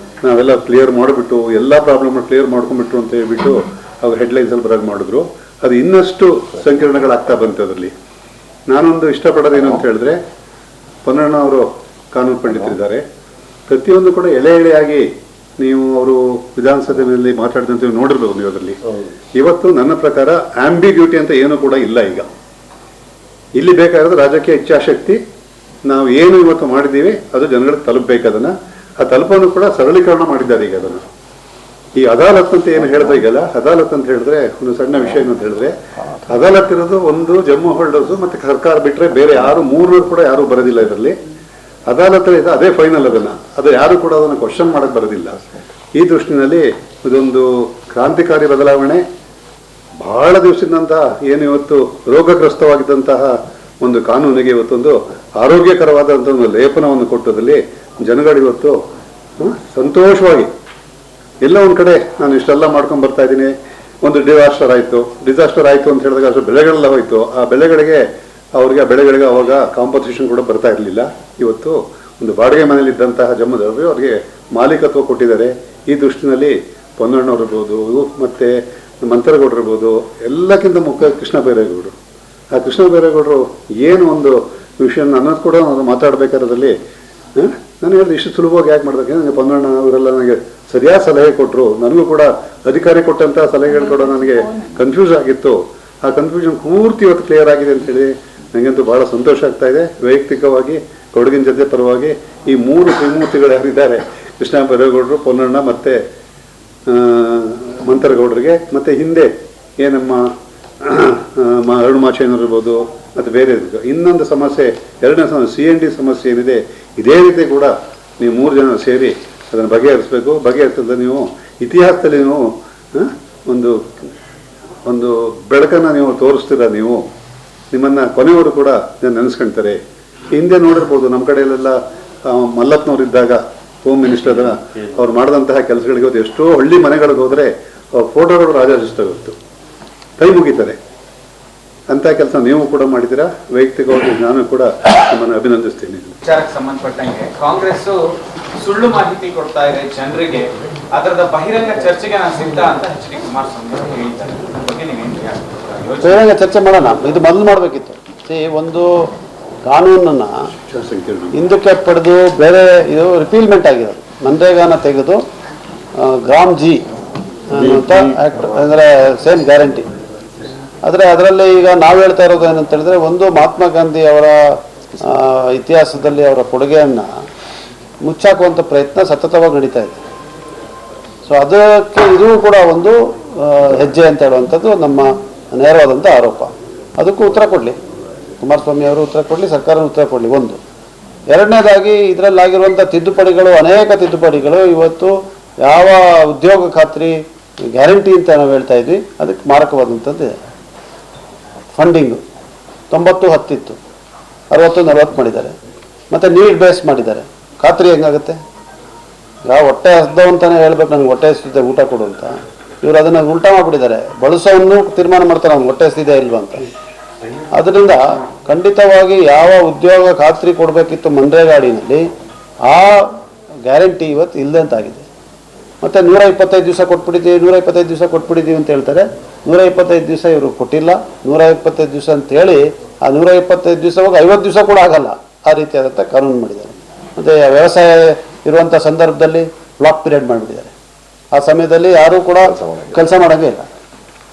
ನಾವೆಲ್ಲ ಕ್ಲಿಯರ್ ಮಾಡಿಬಿಟ್ಟು ಎಲ್ಲ ಪ್ರಾಬ್ಲಮ್ ಕ್ಲಿಯರ್ ಮಾಡ್ಕೊಂಡ್ಬಿಟ್ರು ಅಂತ ಹೇಳ್ಬಿಟ್ಟು ಅವ್ರು ಹೆಡ್ಲೈನ್ಸಲ್ಲಿ ಬರೋದು ಮಾಡಿದ್ರು. ಅದು ಇನ್ನಷ್ಟು ಸಂಕೀರ್ಣಗಳಾಗ್ತಾ ಬಂತು. ಅದರಲ್ಲಿ ನಾನೊಂದು ಇಷ್ಟಪಡೋದೇನು ಅಂತ ಹೇಳಿದ್ರೆ, ಪೊನ್ನಣ್ಣ ಅವರು ಕಾನೂನು ಪಂಡಿತರಿದ್ದಾರೆ. ಪ್ರತಿಯೊಂದು ಕೂಡ ಎಳೆ ಎಳೆಯಾಗಿ ನೀವು ಅವರು ವಿಧಾನಸಭೆಯಲ್ಲಿ ಮಾತಾಡಿದಂತೆ ನೋಡಿರ್ಬೋದು ನೀವು. ಅದರಲ್ಲಿ ಇವತ್ತು ನನ್ನ ಪ್ರಕಾರ ಆಂಬಿಗ್ಯೂಟಿ ಅಂತ ಏನೂ ಕೂಡ ಇಲ್ಲ. ಈಗ ಇಲ್ಲಿ ಬೇಕಾಗಿರೋದು ರಾಜಕೀಯ ಇಚ್ಛಾಶಕ್ತಿ. ನಾವು ಏನು ಇವತ್ತು ಮಾಡಿದ್ದೀವಿ ಅದು ಜನಗಳಿಗೆ ತಲುಪಬೇಕು. ಅದನ್ನು ಆ ತಲುಪನ್ನು ಕೂಡ ಸರಳೀಕರಣ ಮಾಡಿದ್ದಾರೆ. ಈಗ ಅದನ್ನು ಈ ಅದಾಲತ್ ಅಂತ ಏನು ಹೇಳ್ಬೇಕಲ್ಲ, ಅದಾಲತ್ ಅಂತ ಹೇಳಿದ್ರೆ ಒಂದು ಸಣ್ಣ ವಿಷಯ ಏನು ಅಂತ ಹೇಳಿದ್ರೆ, ಅದಾಲತ್ ಇರೋದು ಒಂದು ಜಮ್ಮು ಹೋಲ್ಡರ್ಸು ಮತ್ತೆ ಸರ್ಕಾರ ಬಿಟ್ಟರೆ ಬೇರೆ ಯಾರು 300 ಕೂಡ ಯಾರು ಬರೋದಿಲ್ಲ ಇದರಲ್ಲಿ. ಅದಾಲತ್ ಇದೆ, ಅದೇ ಫೈನಲ್. ಅದು ಯಾರು ಕೂಡ ಅದನ್ನು ಕ್ವಶನ್ ಮಾಡಕ್ ಬರೋದಿಲ್ಲ. ಈ ದೃಷ್ಟಿನಲ್ಲಿ ಇದೊಂದು ಕ್ರಾಂತಿಕಾರಿ ಬದಲಾವಣೆ. ಬಹಳ ದಿವಸದಂತ ಏನು ಇವತ್ತು ರೋಗಗ್ರಸ್ತವಾಗಿದ್ದಂತಹ ಒಂದು ಕಾನೂನಿಗೆ ಇವತ್ತೊಂದು ಆರೋಗ್ಯಕರವಾದಂಥ ಒಂದು ಲೇಪನವನ್ನು ಕೊಟ್ಟದಲ್ಲಿ ಜನಗಳು ಇವತ್ತು ಸಂತೋಷವಾಗಿ ಎಲ್ಲ ಒಂದು ಕಡೆ ನಾನು ಇಷ್ಟೆಲ್ಲ ಮಾಡ್ಕೊಂಡು ಬರ್ತಾ ಇದ್ದೀನಿ. ಒಂದು ಡಿಸಾಸ್ಟರ್ ಆಯಿತು ಅಂತ ಹೇಳಿದಾಗ ಅಷ್ಟು ಬೆಳೆಗಳೆಲ್ಲ ಹೋಯ್ತು. ಆ ಬೆಳೆಗಳಿಗೆ ಅವ್ರಿಗೆ ಆ ಬೆಳೆಗಳಿಗೆ ಅವಾಗ ಕಾಂಪನ್ಸೇಷನ್ ಕೂಡ ಬರ್ತಾ ಇರಲಿಲ್ಲ. ಇವತ್ತು ಒಂದು ಬಾಡಿಗೆ ಮನೇಲಿ ಇದ್ದಂತಹ ಜಮ್ಮದವರು ಅವ್ರಿಗೆ ಮಾಲೀಕತ್ವ ಕೊಟ್ಟಿದ್ದಾರೆ. ಈ ದೃಷ್ಟಿನಲ್ಲಿ ಪೊನ್ನಣ್ಣವ್ರು ಇರ್ಬೋದು, ಮತ್ತೆ ಮಂತ್ರಗೌಡರು ಇರ್ಬೋದು, ಎಲ್ಲಕ್ಕಿಂತ ಮುಖ್ಯ ಕೃಷ್ಣ ಬೈರೇಗೌಡರು. ಆ ಕೃಷ್ಣ ಬೈರೇಗೌಡರು ಏನು ಒಂದು ವಿಷಯ ಅನ್ನೋದು ಕೂಡ ನಾವು ಮಾತಾಡಬೇಕಾದ್ರಲ್ಲಿ ನಾನು ಹೇಳಿದೆ ಇಷ್ಟು ಸುಲಭವಾಗಿ ಯಾಕೆ ಮಾಡ್ಬೇಕು, ನನಗೆ ಪೊನ್ನಣ್ಣ ಅವರೆಲ್ಲ ನನಗೆ ಸರಿಯಾದ ಸಲಹೆ ಕೊಟ್ಟರು. ನನಗೂ ಕೂಡ ಅಧಿಕಾರಿ ಕೊಟ್ಟಂಥ ಸಲಹೆಗಳು ಕೂಡ ನನಗೆ ಕನ್ಫ್ಯೂಸ್ ಆಗಿತ್ತು. ಆ ಕನ್ಫ್ಯೂಷನ್ ಪೂರ್ತಿ ಇವತ್ತು ಕ್ಲಿಯರ್ ಆಗಿದೆ ಅಂತೇಳಿ ನನಗಂತೂ ಭಾಳ ಸಂತೋಷ ಆಗ್ತಾ ಇದೆ. ವೈಯಕ್ತಿಕವಾಗಿ ಕೊಡಗಿನ ಜನತೆ ಪರವಾಗಿ ಈ 3 ತ್ರಿಮೂರ್ತಿಗಳು ಯಾರಿದ್ದಾರೆ, ಕೃಷ್ಣ ಬೈರೇಗೌಡರು, ಪೊನ್ನಣ್ಣ ಮತ್ತು ಮಂತರಗೌಡರಿಗೆ, ಮತ್ತು ಹಿಂದೆ ಏನಮ್ಮ ಅರುಣಮಾಚೇನವ್ರು ಇರ್ಬೋದು, ಮತ್ತು ಬೇರೆ ಇನ್ನೊಂದು ಸಮಸ್ಯೆ, ಎರಡನೇ ಸಮಸ್ಯೆ CND ಸಮಸ್ಯೆ ಏನಿದೆ, ಇದೇ ರೀತಿ ಕೂಡ ನೀವು 3 ಜನ ಸೇರಿ ಅದನ್ನು ಬಗೆಹರಿಸಬೇಕು. ಬಗೆಹರಿಸಿದ್ರೆ ನೀವು ಇತಿಹಾಸದಲ್ಲಿ ನೀವು ಒಂದು ಬೆಳಕನ್ನು ನೀವು ತೋರಿಸ್ತೀರ. ನೀವು ನಿಮ್ಮನ್ನು ಕೊನೆಯವರು ಕೂಡ ನೆನೆಸ್ಕೊಳ್ತಾರೆ. ಹಿಂದೆ ನೋಡಿರ್ಬೋದು ನಮ್ಮ ಕಡೆಯಲ್ಲೆಲ್ಲ ಮಲ್ಲಪ್ಪನವರಿದ್ದಾಗ ಹೋಮ್ ಮಿನಿಸ್ಟರ್ ಅವ್ರು ಮಾಡಿದಂತಹ ಕೆಲಸಗಳಿಗೆ ಇವತ್ತು ಎಷ್ಟೋ ಹಳ್ಳಿ ಮನೆಗಳಿಗೆ ಹೋದರೆ ಫೋಟೋಗಳು ರಾಜಾಜಿಸ್ತಾಗಿತ್ತು, ಕೈ ಮುಗಿತಾರೆ. ಅಂತ ಕೆಲಸ ನೀವು ಕೂಡ ಮಾಡಿದ್ದೀರಾ. ವೈಯಕ್ತಿಕವಾಗಿ ನಾನು ಕೂಡ ನಿಮ್ಮನ್ನು ಅಭಿನಂದಿಸ್ತೀನಿ. ವಿಚಾರಕ್ಕೆ ಸಂಬಂಧಪಟ್ಟಂಗೆ ಕಾಂಗ್ರೆಸ್ ಸುಳ್ಳು ಮಾಹಿತಿ ಕೊಡ್ತಾ ಇದೆ ಜನರಿಗೆ, ಅದರದ ಬಹಿರಂಗ ಚರ್ಚೆಗೆ ನಾನು ಸಿದ್ಧ ಅಂತ ಎಚ್ ಡಿ ಕುಮಾರಸ್ವಾಮಿ ಹೇಳಿದ್ದಾರೆ. ಬಗ್ಗೆ ನೀವೇನು ಬಹಿರಂಗ ಚರ್ಚೆ ಮಾಡೋಣ, ಇದು ಮೊದಲು ಮಾಡಬೇಕಿತ್ತು. ಒಂದು ಕಾನೂನನ್ನು ಹಿಂದಕ್ಕೆ ಪಡೆದು ಬೇರೆ ಇದು ರಿಪೀಲ್ಮೆಂಟ್ ಆಗಿರೋದು, ಮನ್ರೇಗಾನ ತೆಗೆದು ಗ್ರಾಮ್ ಜಿ ಅಂತ ಆ್ಯಕ್ಟ್ ಅಂದರೆ ಸೇಮ್ ಗ್ಯಾರಂಟಿ. ಆದರೆ ಅದರಲ್ಲಿ ಈಗ ನಾವು ಹೇಳ್ತಾ ಇರೋದು ಏನಂತ ಹೇಳಿದ್ರೆ, ಒಂದು ಮಹಾತ್ಮ ಗಾಂಧಿ ಅವರ ಇತಿಹಾಸದಲ್ಲಿ ಅವರ ಕೊಡುಗೆಯನ್ನು ಮುಚ್ಚಾಕುವಂಥ ಪ್ರಯತ್ನ ಸತತವಾಗಿ ನಡೀತಾ ಇದೆ. ಸೊ ಅದಕ್ಕೆ ಇದು ಕೂಡ ಒಂದು ಹೆಜ್ಜೆ ಅಂತ ಹೇಳುವಂಥದ್ದು ನಮ್ಮ ನೇರವಾದಂಥ ಆರೋಪ. ಅದಕ್ಕೂ ಉತ್ತರ ಕೊಡಲಿ ಕುಮಾರಸ್ವಾಮಿ ಅವರು, ಉತ್ತರ ಕೊಡಲಿ, ಸರ್ಕಾರ ಉತ್ತರ ಕೊಡಲಿ. ಒಂದು. ಎರಡನೇದಾಗಿ ಇದರಲ್ಲಾಗಿರುವಂಥ ತಿದ್ದುಪಡಿಗಳು, ಅನೇಕ ತಿದ್ದುಪಡಿಗಳು ಇವತ್ತು ಯಾವ ಉದ್ಯೋಗ ಖಾತ್ರಿ ಗ್ಯಾರಂಟಿ ಅಂತ ನಾವು ಹೇಳ್ತಾ ಇದ್ವಿ, ಅದಕ್ಕೆ ಮಾರಕವಾದಂಥದ್ದು ಇದೆ. ಫಂಡಿಂಗು 90-10 ಇತ್ತು, 60-40 ಮಾಡಿದ್ದಾರೆ. ಮತ್ತು ನೀಡ್ ಬೇಸ್ ಮಾಡಿದ್ದಾರೆ. ಖಾತ್ರಿ ಹೆಂಗಾಗುತ್ತೆ? ಯಾವ ಹೊಟ್ಟೆ ಹಸ್ದವಂತಾನೆ ಹೇಳ್ಬೇಕು ನನಗೆ ಹೊಟ್ಟೆ ಹಸಿದೆ ಊಟ ಕೊಡು ಅಂತ. ಇವರು ಅದನ್ನು ಉಲ್ಟಾ ಮಾಡಿಬಿಟ್ಟಿದ್ದಾರೆ. ಬಳಸೋವನ್ನು ತೀರ್ಮಾನ ಮಾಡ್ತಾರೆ ಅವ್ನು ಹೊಟ್ಟೆ ಹಸಿದೆ ಇಲ್ವಾ ಅಂತ. ಅದರಿಂದ ಖಂಡಿತವಾಗಿ ಯಾವ ಉದ್ಯೋಗ ಖಾತ್ರಿ ಕೊಡಬೇಕಿತ್ತು ಮನ್ರೇಗಾಡಿನಲ್ಲಿ, ಆ ಗ್ಯಾರಂಟಿ ಇವತ್ತು ಇಲ್ಲದಂತಾಗಿದೆ. ಮತ್ತು 125 ದಿವಸ ಕೊಟ್ಬಿಟ್ಟಿದ್ದೀವಿ, 125 ದಿವಸ ಕೊಟ್ಬಿಟ್ಟಿದ್ದೀವಿ ಅಂತ ಹೇಳ್ತಾರೆ. 125 ದಿವಸ ಇವರು ಕೊಟ್ಟಿಲ್ಲ. 125 ದಿವಸ ಅಂತೇಳಿ ಆ 125 ದಿವಸ ಹೋಗಿ 50 ದಿವಸ ಕೂಡ ಆಗಲ್ಲ. ಆ ರೀತಿಯಾದಂಥ ಕಾನೂನು ಮಾಡಿದ್ದಾರೆ. ಮತ್ತು ವ್ಯವಸಾಯ ಇರುವಂಥ ಸಂದರ್ಭದಲ್ಲಿ ಬ್ಲಾಕ್ ಪೀರಿಯಡ್ ಮಾಡಿಬಿಟ್ಟಿದ್ದಾರೆ. ಆ ಸಮಯದಲ್ಲಿ ಯಾರೂ ಕೂಡ ಕೆಲಸ ಮಾಡೋಂಗೇ ಇಲ್ಲ.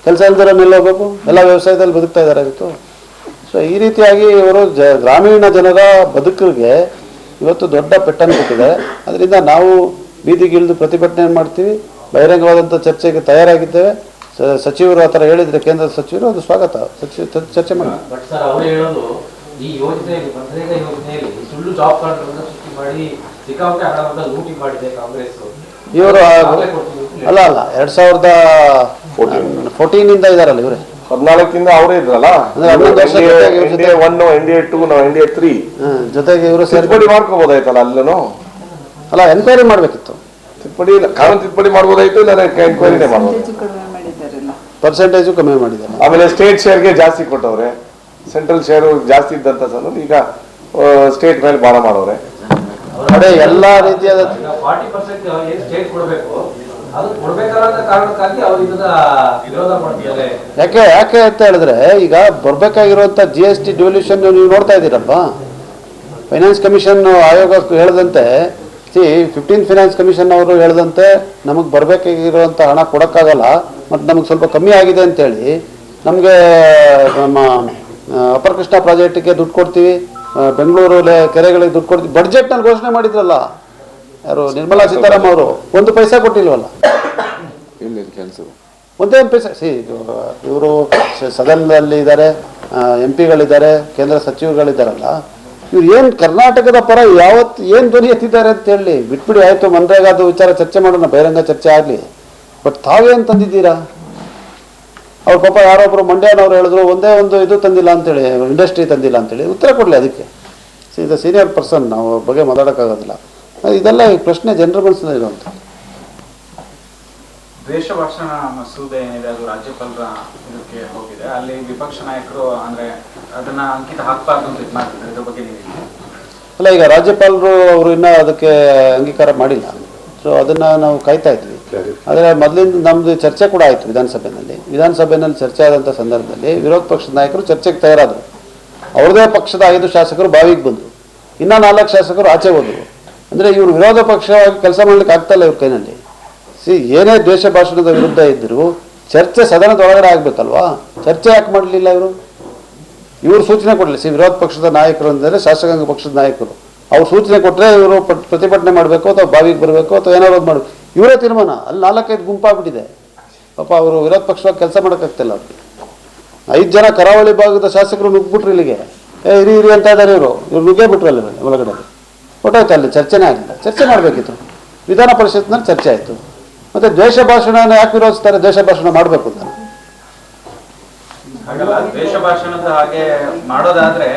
ಕೆಲಸ ಇಲ್ದಿರೋ ಮೇಲೆ ಹೋಗ್ಬೇಕು, ಎಲ್ಲ ವ್ಯವಸಾಯದಲ್ಲಿ ಬದುಕ್ತಾ ಇದ್ದಾರೆ ಇವತ್ತು. ಸೊ ಈ ರೀತಿಯಾಗಿ ಇವರು ಗ್ರಾಮೀಣ ಜನರ ಬದುಕಿಗೆ ಇವತ್ತು ದೊಡ್ಡ ಪೆಟ್ಟನ್ನು ಕೊಟ್ಟಿದ್ದಾರೆ. ಅದರಿಂದ ನಾವು ಬೀದಿಗಿಳಿದು ಪ್ರತಿಭಟನೆ ಮಾಡ್ತೀವಿ. ಬಹಿರಂಗವಾದಂಥ ಚರ್ಚೆಗೆ ತಯಾರಾಗಿದ್ದೇವೆ. ಸಚಿವರು ಆ ಥರ ಹೇಳಿದರೆ, ಕೇಂದ್ರ ಸಚಿವರು, ಅದು ಸ್ವಾಗತ. ಚರ್ಚೆ ಮಾಡಿ. ಬಟ್ ಸರ್ ಅವರು ಹೇಳೋದು ಈ ಯೋಜನೆಯಲ್ಲಿ, ಮನ್ರೇಗಾ ಯೋಜನೆಯಲ್ಲಿ ಸುಳ್ಳು ಜಾಬ್ ಕಾರ್ಡ್ಗಳನ್ನು ಸೃಷ್ಟಿ ಮಾಡಿ ಸಿಕ್ಕಾಪಟ್ಟೆ ಹಣವನ್ನು ಲೂಟಿ ಮಾಡಿದೆ ಕಾಂಗ್ರೆಸ್. ಇವರು ಅಲ್ಲ 2014 ಇದಾರಲ್ಲ ಇವರೇ. 14 ಅವರೇ ಇದ್ರಲ್ಲ, NDA 1, NDA 2, NDA 3 ಜೊತೆಗೆ ಇವರು ತಿದ್ದುಪಡಿ ಮಾಡ್ಕೋಬಹುದಾಯ್ತಲ್ಲ ಅಲ್ಲೂ. ಅಲ್ಲ, ಎನ್ಕ್ವೈರಿ ಮಾಡಬೇಕಿತ್ತು. ತಿದ್ದುಪಡಿ ಕಾನೂನು ತಿದ್ದುಪಡಿ ಮಾಡ್ಬೋದಾಯ್ತು, ಇಲ್ಲ ಎನ್ಕ್ವೈರಿನೇ ಮಾಡ್ಬೋದು. ಕಡಿಮೆ ಮಾಡಿದ್ದಾರಲ್ಲ, ಪರ್ಸೆಂಟೇಜು ಕಮ್ಮಿ ಮಾಡಿದ್ದಾರೆ. ಆಮೇಲೆ ಸ್ಟೇಟ್ ಶೇರ್ಗೆ ಜಾಸ್ತಿ ಕೊಟ್ಟವ್ರೆ. ಸೆಂಟ್ರಲ್ ಶೇರು ಜಾಸ್ತಿ ಇದ್ದಂತ ಸರ್ ಈಗ ಸ್ಟೇಟ್ ಮೇಲೆ ಭಾಳ ಮಾಡವ್ರೆ. ಅದೇ ಎಲ್ಲ ರೀತಿಯಾದ 40% ಏನು ಸ್ಟೇಟ್ ಕೊಡಬೇಕು ಅದು ಕೊಡ್ಬೇಕಾದ ಕಾರಣಕ್ಕಾಗಿ ಅವರು ಇದನ್ನ ವಿರೋಧ ಮಾಡ್ತಿದ್ದಾರೆ. ಯಾಕೆ ಅಂತ ಹೇಳಿದ್ರೆ, ಈಗ ಬರ್ಬೇಕಾಗಿರುವಂಥ GST ಡಿವಲ್ಯೂಷನ್ ನೀವು ನೋಡ್ತಾ ಇದ್ದೀರಪ್ಪ. ಫೈನಾನ್ಸ್ ಕಮಿಷನ್ ಆಯೋಗ ಹೇಳಿದಂತೆ, 15th ಫೈನಾನ್ಸ್ ಕಮಿಷನ್ ಅವರು ಹೇಳಿದಂತೆ ನಮಗೆ ಬರಬೇಕಾಗಿರುವಂಥ ಹಣ ಕೊಡೋಕ್ಕಾಗಲ್ಲ, ಮತ್ತು ನಮಗೆ ಸ್ವಲ್ಪ ಕಮ್ಮಿ ಆಗಿದೆ ಅಂತೇಳಿ ನಮಗೆ ನಮ್ಮ ಅಪರ್ ಕೃಷ್ಣ ಪ್ರಾಜೆಕ್ಟಿಗೆ ದುಡ್ಡು ಕೊಡ್ತೀವಿ, ಬೆಂಗಳೂರು ಕೆರೆಗಳಿಗೆ ದುಡ್ಡು ಕೊಡ್ತೀವಿ, ಬಡ್ಜೆಟ್ನಲ್ಲಿ ಘೋಷಣೆ ಮಾಡಿದ್ರಲ್ಲ ಯಾರು, ನಿರ್ಮಲಾ ಸೀತಾರಾಮನ್ ಅವರು. 1 ಪೈಸಾ ಕೊಟ್ಟಿಲ್ವಲ್ಲ, ಒಂದೇ 1 ಪೈಸಾ. ಇವರು ಸದನದಲ್ಲಿ ಇದ್ದಾರೆ, MP ಗಳಿದ್ದಾರೆ, ಕೇಂದ್ರ ಸಚಿವರುಗಳಿದ್ದಾರಲ್ಲ, ಇವ್ರು ಏನು ಕರ್ನಾಟಕದ ಪರ ಏನು ಧ್ವನಿ ಎತ್ತಿದ್ದಾರೆ ಅಂತ ಹೇಳಿ ಬಿಟ್ಬಿಡಿ. ಆಯಿತು, ಮನ್ರೇಗಾದ ವಿಚಾರ ಚರ್ಚೆ ಮಾಡೋಣ, ಬಹಿರಂಗ ಚರ್ಚೆ ಆಗಲಿ. ಬಟ್ ತಾವೇನು ತಂದಿದ್ದೀರಾ? ಅವ್ರ ಪಾಪ ಯಾರೊಬ್ಬರು ಮಂಡ್ಯನವ್ರು ಹೇಳಿದ್ರು ಒಂದೇ ಒಂದು ಇದು ತಂದಿಲ್ಲ ಅಂತೇಳಿ, ಇಂಡಸ್ಟ್ರಿ ತಂದಿಲ್ಲ ಅಂತೇಳಿ. ಉತ್ತರ ಕೊಡಲಿ ಅದಕ್ಕೆ. ಇದು ಸೀನಿಯರ್ ಪರ್ಸನ್, ನಾವು ಅವ್ರ ಬಗ್ಗೆ ಮಾತಾಡೋಕ್ಕಾಗೋದಿಲ್ಲ. ಇದೆಲ್ಲ ಈ ಪ್ರಶ್ನೆ ಜನರ ಮನಸ್ಸಿನಲ್ಲಿ ಇರುವಂಥ. ದ್ವೇಷ ಭಾಷಣ ಮಸೂದೆ ಏನಿದೆ ಅದು ರಾಜ್ಯಪಾಲರ ಇದಕ್ಕೆ ಹೋಗಿದೆ. ಅಲ್ಲಿ ವಿಪಕ್ಷ ನಾಯಕರು ಅಂದ್ರೆ ಅದನ್ನ ಅಂಕಿತ ಹಾಕಬಾರ್ದು ಅಂತ ಇದು ಮಾಡ್ತಿದ್ದಾರೆ. ಇದ್ರ ಬಗ್ಗೆ ನೀವು ಅಲ್ಲ, ಈಗ ರಾಜ್ಯಪಾಲರು ಅವರು ಇನ್ನೂ ಅದಕ್ಕೆ ಅಂಗೀಕಾರ ಮಾಡಿಲ್ಲ. ಸೊ ಅದನ್ನು ನಾವು ಕಾಯ್ತಾ ಇದ್ವಿ. ಆದರೆ ಮೊದಲಿಂದ ನಮ್ಮದು ಚರ್ಚೆ ಕೂಡ ಆಯಿತು ವಿಧಾನಸಭೆಯಲ್ಲಿ ಚರ್ಚೆ ಆದಂಥ ಸಂದರ್ಭದಲ್ಲಿ ವಿರೋಧ ಪಕ್ಷದ ನಾಯಕರು ಚರ್ಚೆಗೆ ತಯಾರಾದರು. ಅವ್ರದೇ ಪಕ್ಷದ 5 ಶಾಸಕರು ಬಾವಿಗೆ ಬಂದರು, ಇನ್ನೂ 4 ಶಾಸಕರು ಆಚೆ ಹೋದರು. ಅಂದರೆ ಇವರು ವಿರೋಧ ಪಕ್ಷವಾಗಿ ಕೆಲಸ ಮಾಡ್ಲಿಕ್ಕೆ ಆಗ್ತಾಯಿಲ್ಲ ಇವ್ರ ಕೈನಲ್ಲಿ. ಏನೇ ದ್ವೇಷ ಭಾಷಣದ ವಿರುದ್ಧ ಇದ್ದರೂ ಚರ್ಚೆ ಸದನದ ಒಳಗಡೆ ಆಗಬೇಕಲ್ವಾ? ಚರ್ಚೆ ಯಾಕೆ ಮಾಡಲಿಲ್ಲ ಇವರು ಸೂಚನೆ ಕೊಡಲಿ. ವಿರೋಧ ಪಕ್ಷದ ನಾಯಕರು ಅಂದರೆ ಶಾಸಕಾಂಗ ಪಕ್ಷದ ನಾಯಕರು ಅವ್ರು ಸೂಚನೆ ಕೊಟ್ಟರೆ ಇವರು ಪ್ರತಿಭಟನೆ ಮಾಡಬೇಕು ಅಥವಾ ಬಾವಿಗೆ ಬರಬೇಕು ಅಥವಾ ಏನಾದ್ರು ಮಾಡಬೇಕು, ಇವರೇ ತೀರ್ಮಾನ. ಅಲ್ಲಿ 4-5 ಗುಂಪಾಗ್ಬಿಟ್ಟಿದೆ. ಪಾಪ ಅವರು ವಿರೋಧ ಪಕ್ಷವಾಗಿ ಕೆಲಸ ಮಾಡೋಕ್ಕಾಗ್ತಿಲ್ಲ. ಅವ್ರಿಗೆ 5 ಜನ ಕರಾವಳಿ ಭಾಗದ ಶಾಸಕರು ನುಗ್ಬಿಟ್ರು ಇಲ್ಲಿಗೆ. ಇರಿ ಅಂತ ಇದ್ದಾರೆ ಇವರು ನುಗ್ಗೇ ಬಿಟ್ರು ಅಲ್ಲಿ ಒಳಗಡೆ. ಹೊಟ್ಟೋಯ್ತು, ಅಲ್ಲಿ ಚರ್ಚೆನೇ ಆಗಿಲ್ಲ. ಚರ್ಚೆ ಮಾಡಬೇಕಿತ್ತು. ವಿಧಾನ ಪರಿಷತ್ನಲ್ಲಿ ಚರ್ಚೆ ಆಯಿತು. ಮತ್ತು ದ್ವೇಷ ಭಾಷಣನ ಯಾಕೆ ವಿರೋಧಿಸ್ತಾರೆ? ದ್ವೇಷ ಭಾಷಣ ಮಾಡಬೇಕು ಅಂತ ಹಾಗಲ್ಲ, ದ್ವೇಷ ಭಾಷಣದ ಹಾಗೆ ಮಾಡೋದಾದ್ರೆ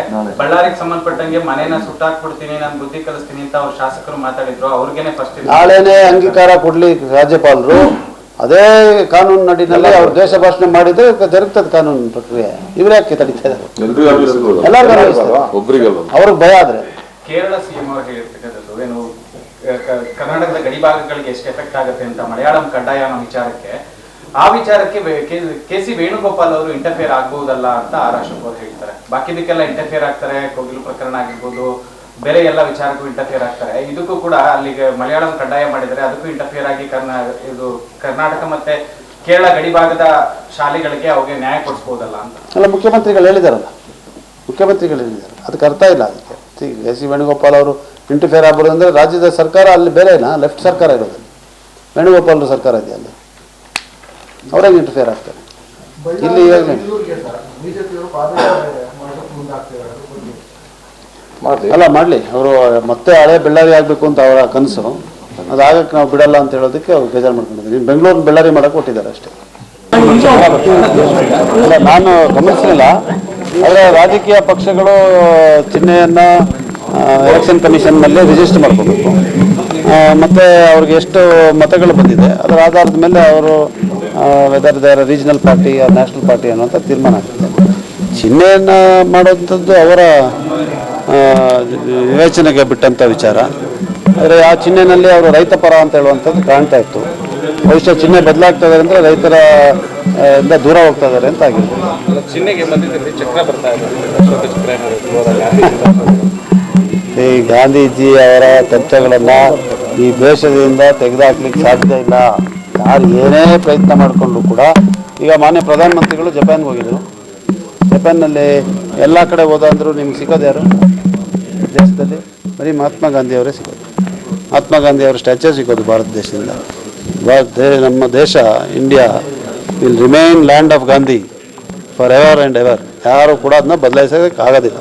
ಬಳ್ಳಾರಿಗೆ ಸಂಬಂಧಪಟ್ಟಂಗೆ ಮನೇನ ಸುಟ್ಟಾಕ್ಬಿಡ್ತೀನಿ, ನಾನು ಬುದ್ಧಿ ಕಲಿಸ್ತೀನಿ ಅಂತ ಅವ್ರ ಶಾಸಕರು ಮಾತಾಡಿದ್ರು. ಅವ್ರಿಗೇನೆ ಫಸ್ಟ್ ನಾಳೆನೇ ಅಂಗೀಕಾರ ಕೊಡ್ಲಿ ರಾಜ್ಯಪಾಲರು. ಅದೇ ಕಾನೂನು ನಡಿನಲ್ಲಿ ಅವ್ರು ದ್ವೇಷ ಭಾಷಣ ಮಾಡಿದ್ರೆ ಜರುಗ್ತದೆ ಕಾನೂನು ಪ್ರಕ್ರಿಯೆ. ಇವ್ರು ಯಾಕೆ ತಡೀತಾ ಇದ್ದಾರೆ? ಅವ್ರಿಗೆ ಭಯ ಆದ್ರೆ. ಕೇರಳ ಸಿಎಂ ಅವರು ಹೇಳಿರ್ತಕ್ಕಂಥದ್ದು ಏನು, ಕರ್ನಾಟಕದ ಗಡಿ ಭಾಗಗಳಿಗೆ ಎಷ್ಟು ಎಫೆಕ್ಟ್ ಆಗುತ್ತೆ ಅಂತ ಮಲಯಾಳಂ ಕಡ್ಡಾಯ ಅನ್ನೋ ವಿಚಾರಕ್ಕೆ, ಆ ವಿಚಾರಕ್ಕೆ ಕೆ.ಸಿ. ವೇಣುಗೋಪಾಲ್ ಅವರು ಇಂಟರ್ಫಿಯರ್ ಆಗಬಹುದಲ್ಲ ಅಂತ ಆರ್ ಅಶೋಕ್ ಅವರು ಹೇಳ್ತಾರೆ. ಬಾಕಿದಕ್ಕೆಲ್ಲ ಇಂಟರ್ಫಿಯರ್ ಆಗ್ತಾರೆ. ಕೋಗಿಲು ಪ್ರಕರಣ ಆಗಿರ್ಬೋದು, ಬೇರೆ ಎಲ್ಲ ವಿಚಾರಕ್ಕೂ ಇಂಟರ್ಫಿಯರ್ ಆಗ್ತಾರೆ. ಇದಕ್ಕೂ ಕೂಡ ಅಲ್ಲಿಗೆ ಮಲಯಾಳಂ ಕಡ್ಡಾಯ ಮಾಡಿದರೆ ಅದಕ್ಕೂ ಇಂಟರ್ಫಿಯರ್ ಆಗಿ ಇದು ಕರ್ನಾಟಕ ಮತ್ತೆ ಕೇರಳ ಗಡಿ ಭಾಗದ ಶಾಲೆಗಳಿಗೆ ಅವ್ರಿಗೆ ನ್ಯಾಯ ಕೊಡಿಸ್ಬೋದಲ್ಲ ಅಂತ ಅಲ್ಲ ಮುಖ್ಯಮಂತ್ರಿಗಳು ಹೇಳಿದಾರಲ್ಲ. ಅದಕ್ಕೆ ಅರ್ಥ ಇಲ್ಲ. ಅದಕ್ಕೆ ಕೆ.ಸಿ. ವೇಣುಗೋಪಾಲ್ ಅವರು ಇಂಟರ್ಫಿಯರ್ ಆಗ್ಬೋದು ಅಂದರೆ ರಾಜ್ಯದ ಸರ್ಕಾರ ಅಲ್ಲಿ ಬೇರೆನಾ, ಲೆಫ್ಟ್ ಸರ್ಕಾರ ಇರೋದು. ವೇಣುಗೋಪಾಲ್ ಸರ್ಕಾರ ಇದೆಯಾ ಅಲ್ಲಿ, ಅವರಾಗಿ ಇಂಟರ್ಫಿಯರ್ ಆಗ್ತಾರೆ. ಇಲ್ಲಿ ಅಲ್ಲ ಮಾಡಲಿ, ಅವರು ಮತ್ತೆ ಹಳೆ ಬೆಳ್ಳಾರಿ ಆಗಬೇಕು ಅಂತ ಅವರ ಕನಸು. ಅದಾಗಕ್ಕೆ ನಾವು ಬಿಡಲ್ಲ ಅಂತ ಹೇಳೋದಕ್ಕೆ ಅವ್ರು ಬೇಜಾರು ಮಾಡ್ಕೊಂಡಿದ್ದಾರೆ. ಬೆಂಗಳೂರು ಬೆಳ್ಳಾರಿ ಮಾಡೋಕೆ ಕೊಟ್ಟಿದ್ದಾರೆ ಅಷ್ಟೇ. ಅಲ್ಲ ನಾನು ಗಮನಿಸಲಿಲ್ಲ. ಆದರೆ ರಾಜಕೀಯ ಪಕ್ಷಗಳು ಚಿಹ್ನೆಯನ್ನು ಎಲೆಕ್ಷನ್ ಕಮಿಷನ್ನಲ್ಲಿ ರಿಜಿಸ್ಟರ್ ಮಾಡ್ಕೋಬೇಕು. ಮತ್ತು ಅವ್ರಿಗೆ ಎಷ್ಟು ಮತಗಳು ಬಂದಿದೆ ಅದರ ಆಧಾರದ ಮೇಲೆ ಅವರು whether their regional party or national party ಅನ್ನೋಂಥ ತೀರ್ಮಾನ ಆಗ್ತದೆ. ಚಿಹ್ನೆಯನ್ನು ಮಾಡೋಂಥದ್ದು ಅವರ ವಿವೇಚನೆಗೆ ಬಿಟ್ಟಂಥ ವಿಚಾರ. ಆದರೆ ಆ ಚಿಹ್ನೆಯಲ್ಲಿ ಅವರು ರೈತ ಪರ ಅಂತ ಹೇಳುವಂಥದ್ದು ಕಾಣ್ತಾ ಇತ್ತು. ಬಹುಶಃ ಚಿಹ್ನೆ ಬದಲಾಗ್ತಾ ಇದ್ದಾರೆ ಅಂದರೆ ರೈತರ ಇಂದ ದೂರ ಹೋಗ್ತಾ ಇದ್ದಾರೆ ಅಂತ ಆಗಿರ್ಬೋದು. ಚಿಹ್ನೆಗೆ ಮಧ್ಯದಲ್ಲಿ ಚಕ್ರ ಬರ್ತಾ ಇದೆ. ಈ ಗಾಂಧೀಜಿ ಅವರ ಚರ್ಚೆಗಳನ್ನು ಈ ದೇಶದಿಂದ ತೆಗೆದುಹಾಕ್ಲಿಕ್ಕೆ ಸಾಧ್ಯ ಇಲ್ಲ. ಯಾರು ಏನೇ ಪ್ರಯತ್ನ ಮಾಡಿಕೊಂಡು ಕೂಡ. ಈಗ ಮಾನ್ಯ ಪ್ರಧಾನಮಂತ್ರಿಗಳು ಜಪಾನ್ಗೆ ಹೋಗಿದ್ರು. ಜಪಾನ್ನಲ್ಲಿ ಎಲ್ಲ ಕಡೆ ಹೋದಂದ್ರು ನಿಮ್ಗೆ ಸಿಗೋದು ಯಾರು ದೇಶದಲ್ಲಿ? ಬರೀ ಮಹಾತ್ಮ ಗಾಂಧಿಯವರೇ ಸಿಗೋದು. ಮಹಾತ್ಮ ಗಾಂಧಿಯವರ ಸ್ಟ್ಯಾಚ್ಯೂ ಸಿಗೋದು ಭಾರತ ದೇಶದಿಂದ. ನಮ್ಮ ದೇಶ India will remain land of Gandhi for ever and ever. ಯಾರು ಕೂಡ ಅದನ್ನ ಬದಲಾಯಿಸೋಕ್ಕೆ ಆಗೋದಿಲ್ಲ.